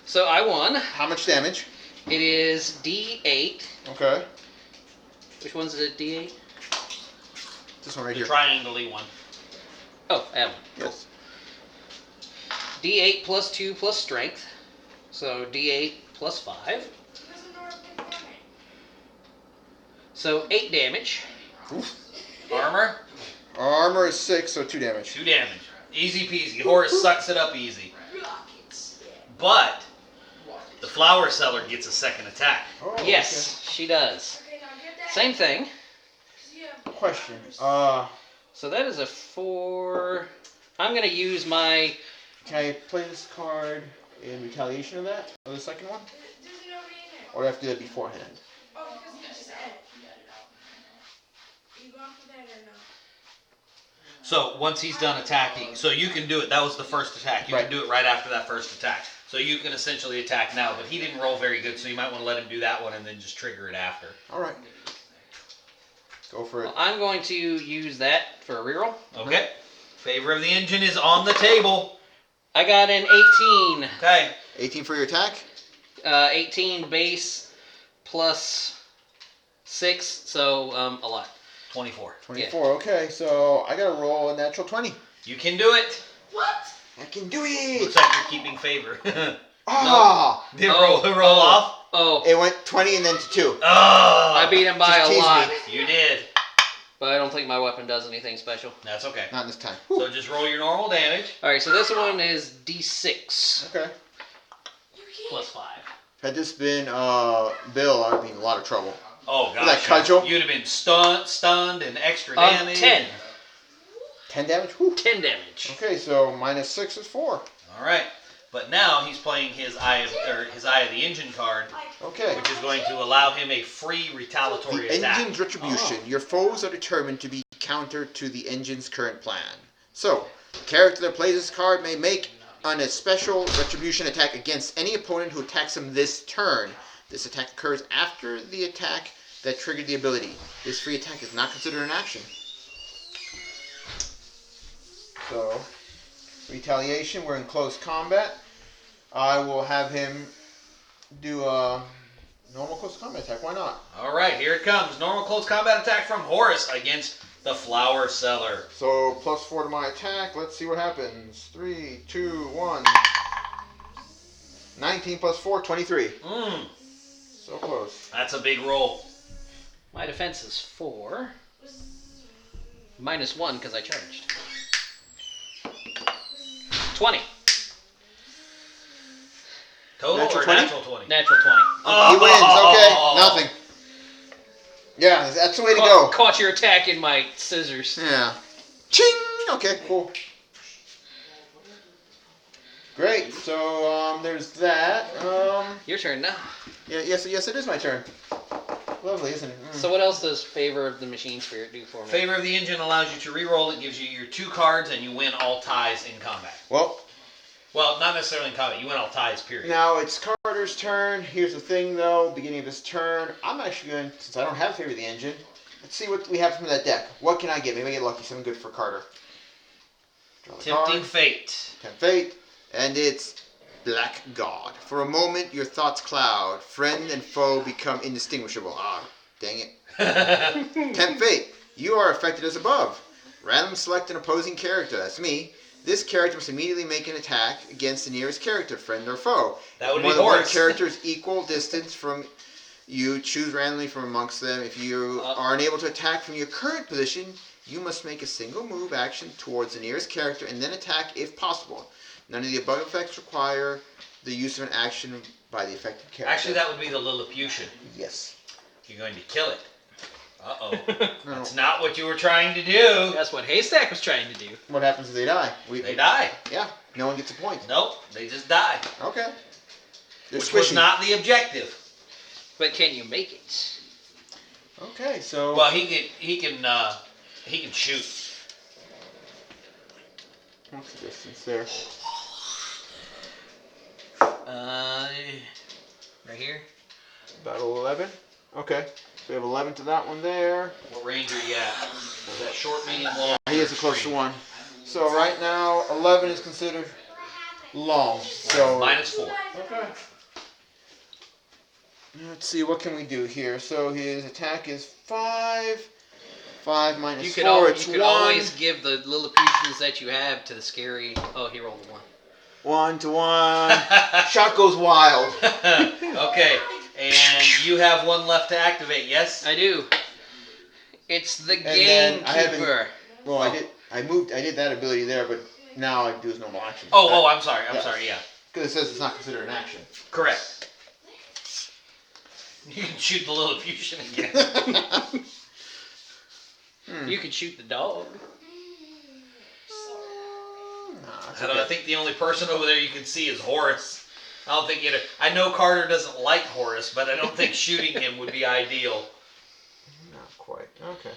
S3: so I won.
S2: How much damage?
S3: It is D8.
S2: Okay.
S3: Which one's it, D8?
S2: This one right
S1: The
S2: here.
S1: triangle-y one.
S3: Oh, I have one.
S2: Yes.
S3: D8 plus 2 plus strength. So D8 plus 5. So 8 damage.
S2: Oof.
S1: Armor,
S2: Armor is 6, so 2 damage.
S1: 2 damage. Easy peasy. Horus sucks it up easy. But the flower seller gets a second attack.
S2: Oh,
S3: Yes, she does. Same thing.
S2: okay. Question.
S3: So that is a 4. I'm going to use my...
S2: Can I play this card in retaliation of that? Of the second one? Or do I have to do that beforehand?
S1: So once he's done attacking, so you can do it. That was the first attack. You
S2: Right.
S1: can do it right after that first attack. So you can essentially attack now. But he didn't roll very good, so you might want to let him do that one and then just trigger it after.
S2: Alright. Go for it.
S3: Well, I'm going to use that for a reroll.
S1: Okay. Favor of the engine is on the table.
S3: I got an 18.
S1: Okay.
S2: 18 for your attack?
S3: 18 base plus 6, so a lot.
S1: 24.
S2: 24, okay. So I gotta roll a natural 20.
S1: You can do it.
S2: I can do it!
S1: Looks like you're keeping favor.
S2: Ah!
S1: Did it roll off?
S3: Oh,
S2: It went 20 and then to 2.
S1: Oh,
S3: I beat him by
S2: Just
S3: a
S2: tease
S3: lot,
S2: me.
S1: you did.
S3: but I don't don't think my weapon does anything special.
S1: That's okay.
S2: Not this time.
S1: So just roll your normal damage.
S3: All right, so this one is D6
S2: Okay.
S3: plus 5.
S2: Had this been Bill, I'd be in a lot of trouble.
S1: Oh gosh.
S2: that cudgel?
S1: You'd have been stunned and extra damage.
S3: 10.
S2: 10 damage? Whew.
S3: 10 damage.
S2: Okay, so minus 6 is 4.
S1: All right. But now he's playing his Eye of the Engine card,
S2: Okay.
S1: which is going to allow him a free retaliatory
S2: The
S1: attack.
S2: engine's retribution. Your foes are determined to be counter to the engine's current plan. So, the character that plays this card may make on a special retribution attack against any opponent who attacks him this turn. This attack occurs after the attack that triggered the ability. This free attack is not considered an action. So, retaliation, we're in close combat. I will have him do a normal close combat attack. Why not?
S1: All right, here it comes. Normal close combat attack from Horus against the Flower Seller.
S2: So, plus 4 to my attack. Let's see what happens. 3, 2, 1. 19 plus 4, 23. So close.
S1: That's a big roll.
S3: My defense is 4. Minus 1 because I charged. 20.
S1: Total
S2: Natural
S1: or
S2: 20?
S1: natural 20?
S3: Natural 20.
S2: He wins. Okay, nothing. Yeah, that's the way to go.
S3: Caught your attack in my scissors.
S2: Yeah. Ching! Okay, cool. Great. So, there's that.
S3: Your turn now.
S2: Yes, it is my turn. Lovely, isn't it?
S3: So what else does Favor of the Machine Spirit do for me?
S1: Favor of the Engine allows you to re-roll. It gives you your 2 cards, and you win all ties in combat.
S2: Well,
S1: not necessarily in combat. You win all ties, period.
S2: now it's Carter's turn. Here's the thing, though. Beginning of his turn, I'm actually going, since I don't have Favor of the Engine, let's see what we have from that deck. What can I get? Maybe I get lucky. Something good for Carter. Draw the
S1: Tempting
S2: card.
S1: Fate.
S2: Tempt Fate. And it's Black God. For a moment, your thoughts cloud. Friend and foe become indistinguishable. Ah, dang it. Tempt Fate. You are affected as above. Random select an opposing character. That's me. This character must immediately make an attack against the nearest character, friend or foe.
S1: That would
S2: More
S1: be
S2: than one
S1: Horus.
S2: character is equal distance from you. Choose randomly from amongst them. If you are unable to attack from your current position, you must make a single move action towards the nearest character and then attack if possible. None of the above effects require the use of an action by the affected character.
S1: Actually, that would be the Lilliputian.
S2: Yes.
S1: You're going to kill it. Uh-oh.
S2: No.
S1: That's not what you were trying to do.
S3: That's what Haystack was trying to do.
S2: What happens if they die?
S1: They die.
S2: Yeah. No one gets a point.
S1: Nope, they just die.
S2: Okay. They're
S1: Which was
S2: squishy.
S1: not the objective.
S3: But can you make it?
S2: Okay, so.
S1: Well, he can shoot.
S2: What's the distance there?
S3: Right here.
S2: About 11. Okay. So we have 11 to that one there.
S1: What range are you at? Is that short, medium, long?
S2: He is the closest one. So right now, 11 is considered long. So
S1: Minus 4.
S2: okay. Let's see, what can we do here? So his attack is 5. 5 minus
S3: You could,
S2: 4, it's
S3: you could
S2: 1.
S3: always give the Lilliputians that you have to the scary... Oh, he rolled a 1.
S2: 1 to 1. Shot goes wild.
S1: Okay, and you have 1 left to activate, yes?
S3: I do. It's the
S2: then I haven't-
S3: Gamekeeper.
S2: Well, I did that ability there, but now I do his normal action.
S1: Oh, I'm sorry, yeah.
S2: Because it says it's not considered an action.
S1: Correct. You can shoot the Lilliputian again.
S3: You could shoot the dog.
S1: I think the only person over there you can see is Horus. I don't think I know Carter doesn't like Horus, but I don't think shooting him would be ideal.
S2: Not quite. Okay.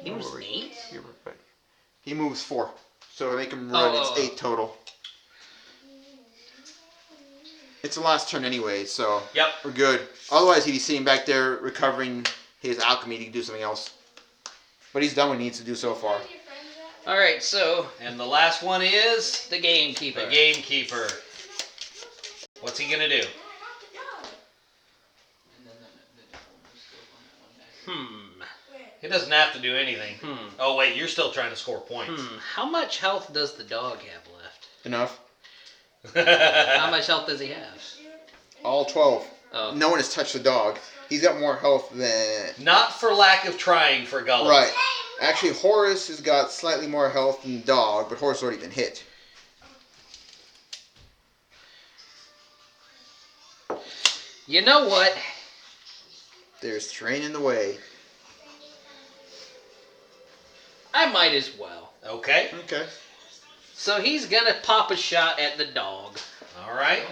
S3: He was
S2: Where were we?
S3: 8?
S2: Here we're right. He moves 4. So make him run, it's 8 total. It's the last turn anyway, so
S1: Yep.
S2: we're good. Otherwise, he'd be sitting back there recovering his alchemy to do something else. But he's done what he needs to do so far.
S3: Alright, so
S1: And the last one is
S3: the Gamekeeper.
S1: the Gamekeeper. What's he gonna do? He doesn't have to do anything. Oh wait, you're still trying to score points.
S3: How much health does the dog have left?
S2: Enough.
S3: How much health does he have?
S2: All 12.
S3: Oh.
S2: No one has touched the dog. He's got more health than...
S1: Not for lack of trying for Gulliver.
S2: Right. Actually, Horus has got slightly more health than Dog, but Horus has already been hit.
S3: You know what?
S2: There's terrain in the way.
S3: I might as well.
S1: Okay.
S2: Okay.
S3: So he's gonna pop a shot at the dog.
S1: All right.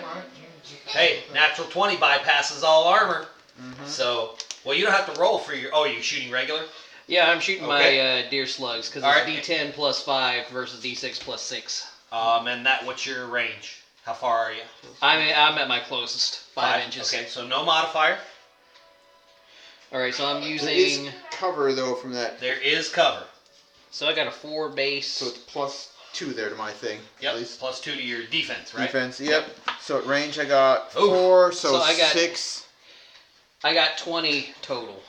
S1: Hey, natural 20 bypasses all armor. So, well, you don't have to roll for your. Oh, you're shooting regular?
S3: Yeah, I'm shooting
S1: Okay.
S3: my deer slugs because
S1: All
S3: it's
S1: right.
S3: D10 plus 5 versus D6 plus 6.
S1: And what's your range? How far are you?
S3: I'm at my closest, 5 inches.
S1: Okay, so no modifier.
S3: All right, so I'm
S2: There
S3: using.
S2: is cover, though, from that.
S1: There is cover.
S3: So I got a 4 base.
S2: So it's +2 there to my thing.
S1: Yep.
S2: At least.
S1: +2 to your defense, right?
S2: Defense, yep. So at range, I got
S1: Ooh.
S2: 4, so
S3: So I got-
S2: 6.
S3: I got 20 total.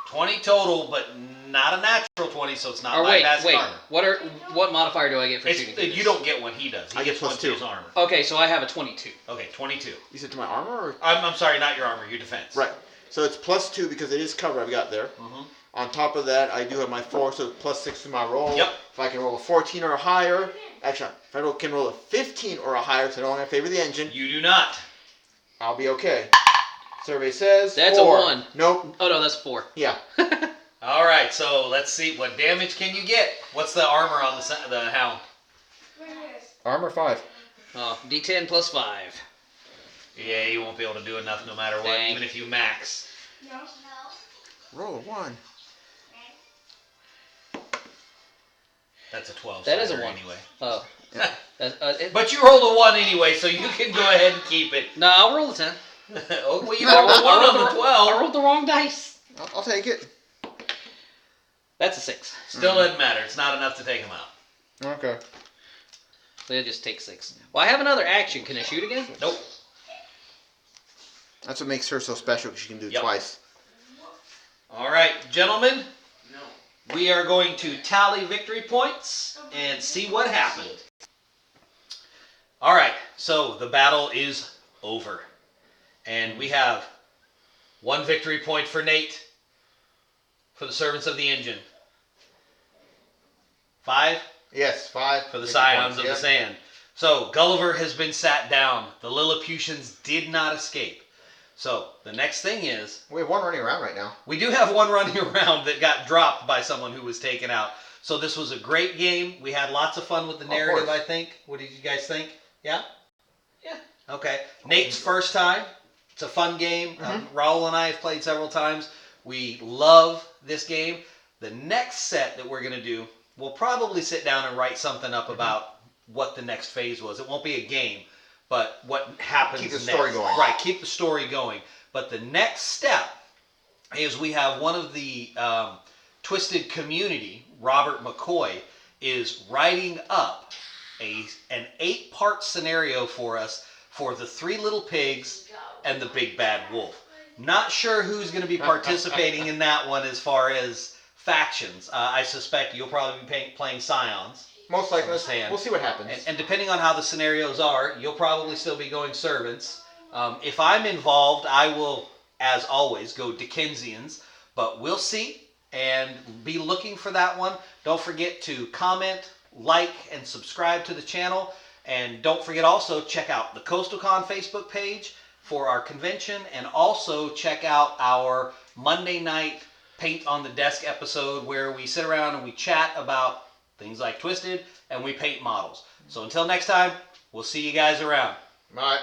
S1: 20 total, but not a natural 20, so it's not
S3: Or wait,
S1: bypassing armor.
S3: what modifier do I get for shooting?
S1: You don't get one, he does. He
S2: I get
S1: gets one
S2: +2.
S1: to his armor.
S3: Okay, so I have a 22.
S1: Okay, 22.
S2: You said to my armor? Or?
S1: I'm sorry, not your armor, your defense.
S2: Right. So it's +2 because it is cover I've got there.
S1: Mhm.
S2: On top of that, I do have my 4, so it's +6 to my roll.
S1: Yep.
S2: If I can roll a 14 or higher, actually, if I can roll a 15 or higher, because I don't want to favor the engine,
S1: You do not.
S2: I'll be okay. Survey says
S3: That's
S2: 4.
S3: a 1.
S2: Nope.
S3: Oh no, that's 4.
S2: Yeah.
S1: All right, so let's see. What damage can you get? What's the armor on the hound?
S2: Armor 5.
S3: Oh, D10 plus 5.
S1: Yeah, you won't be able to do enough no matter what,
S3: Dang.
S1: even if you max.
S5: No.
S2: Roll a 1.
S1: That's a 12.
S3: That is a
S1: cider
S3: 1.
S1: anyway.
S3: Oh.
S1: But you rolled a 1 anyway, so you can go ahead and keep it.
S3: No, I'll roll a 10.
S1: Oh, well, you rolled a 1 on the 12.
S3: I rolled the wrong dice.
S2: I'll take it.
S3: That's a 6.
S1: Still doesn't matter. It's not enough to take him out.
S2: Okay.
S3: So it just takes 6. Well, I have another action. Can I shoot again?
S1: Nope.
S2: That's what makes her so special, because she can do it
S1: Yep.
S2: twice.
S1: All right, gentlemen,
S4: No.
S1: we are going to tally victory points and see what happened. All right, so the battle is over. And we have 1 victory point for Nate for the servants of the engine. 5
S2: Yes, 5.
S1: for the
S2: victory
S1: scions
S2: points,
S1: of
S2: yep.
S1: the sand. So Gulliver has been sat down. The Lilliputians did not escape. So the next thing is,
S2: We have 1 running around right now.
S1: we do have 1 running around that got dropped by someone who was taken out. So this was a great game. We had lots of fun with the narrative, I think. What did you guys think? Yeah?
S3: Yeah.
S1: Okay. Nate's first time. It's a fun game. Raul and I have played several times. We love this game. The next set that we're going to do, we'll probably sit down and write something up about what the next phase was. It won't be a game, but what happens
S2: Keep the
S1: next.
S2: story going.
S1: Right, keep the story going. But the next step is we have one of the Twisted community, Robert McCoy, is writing up an 8-part scenario for us for the 3 little pigs and the big bad wolf. Not sure who's going to be participating in that one as far as factions. I suspect you'll probably be playing Scions.
S2: Most likely.
S1: Understand.
S2: We'll see what happens.
S1: And depending on how the scenarios are, you'll probably still be going servants. If I'm involved, I will, as always, go Dickensians. But we'll see and be looking for that one. Don't forget to comment, like, and subscribe to the channel. And don't forget also, check out the CoastalCon Facebook page for our convention. And also check out our Monday night Paint on the Desk episode where we sit around and we chat about things like Twisted and we paint models. So until next time, we'll see you guys around.
S2: Bye.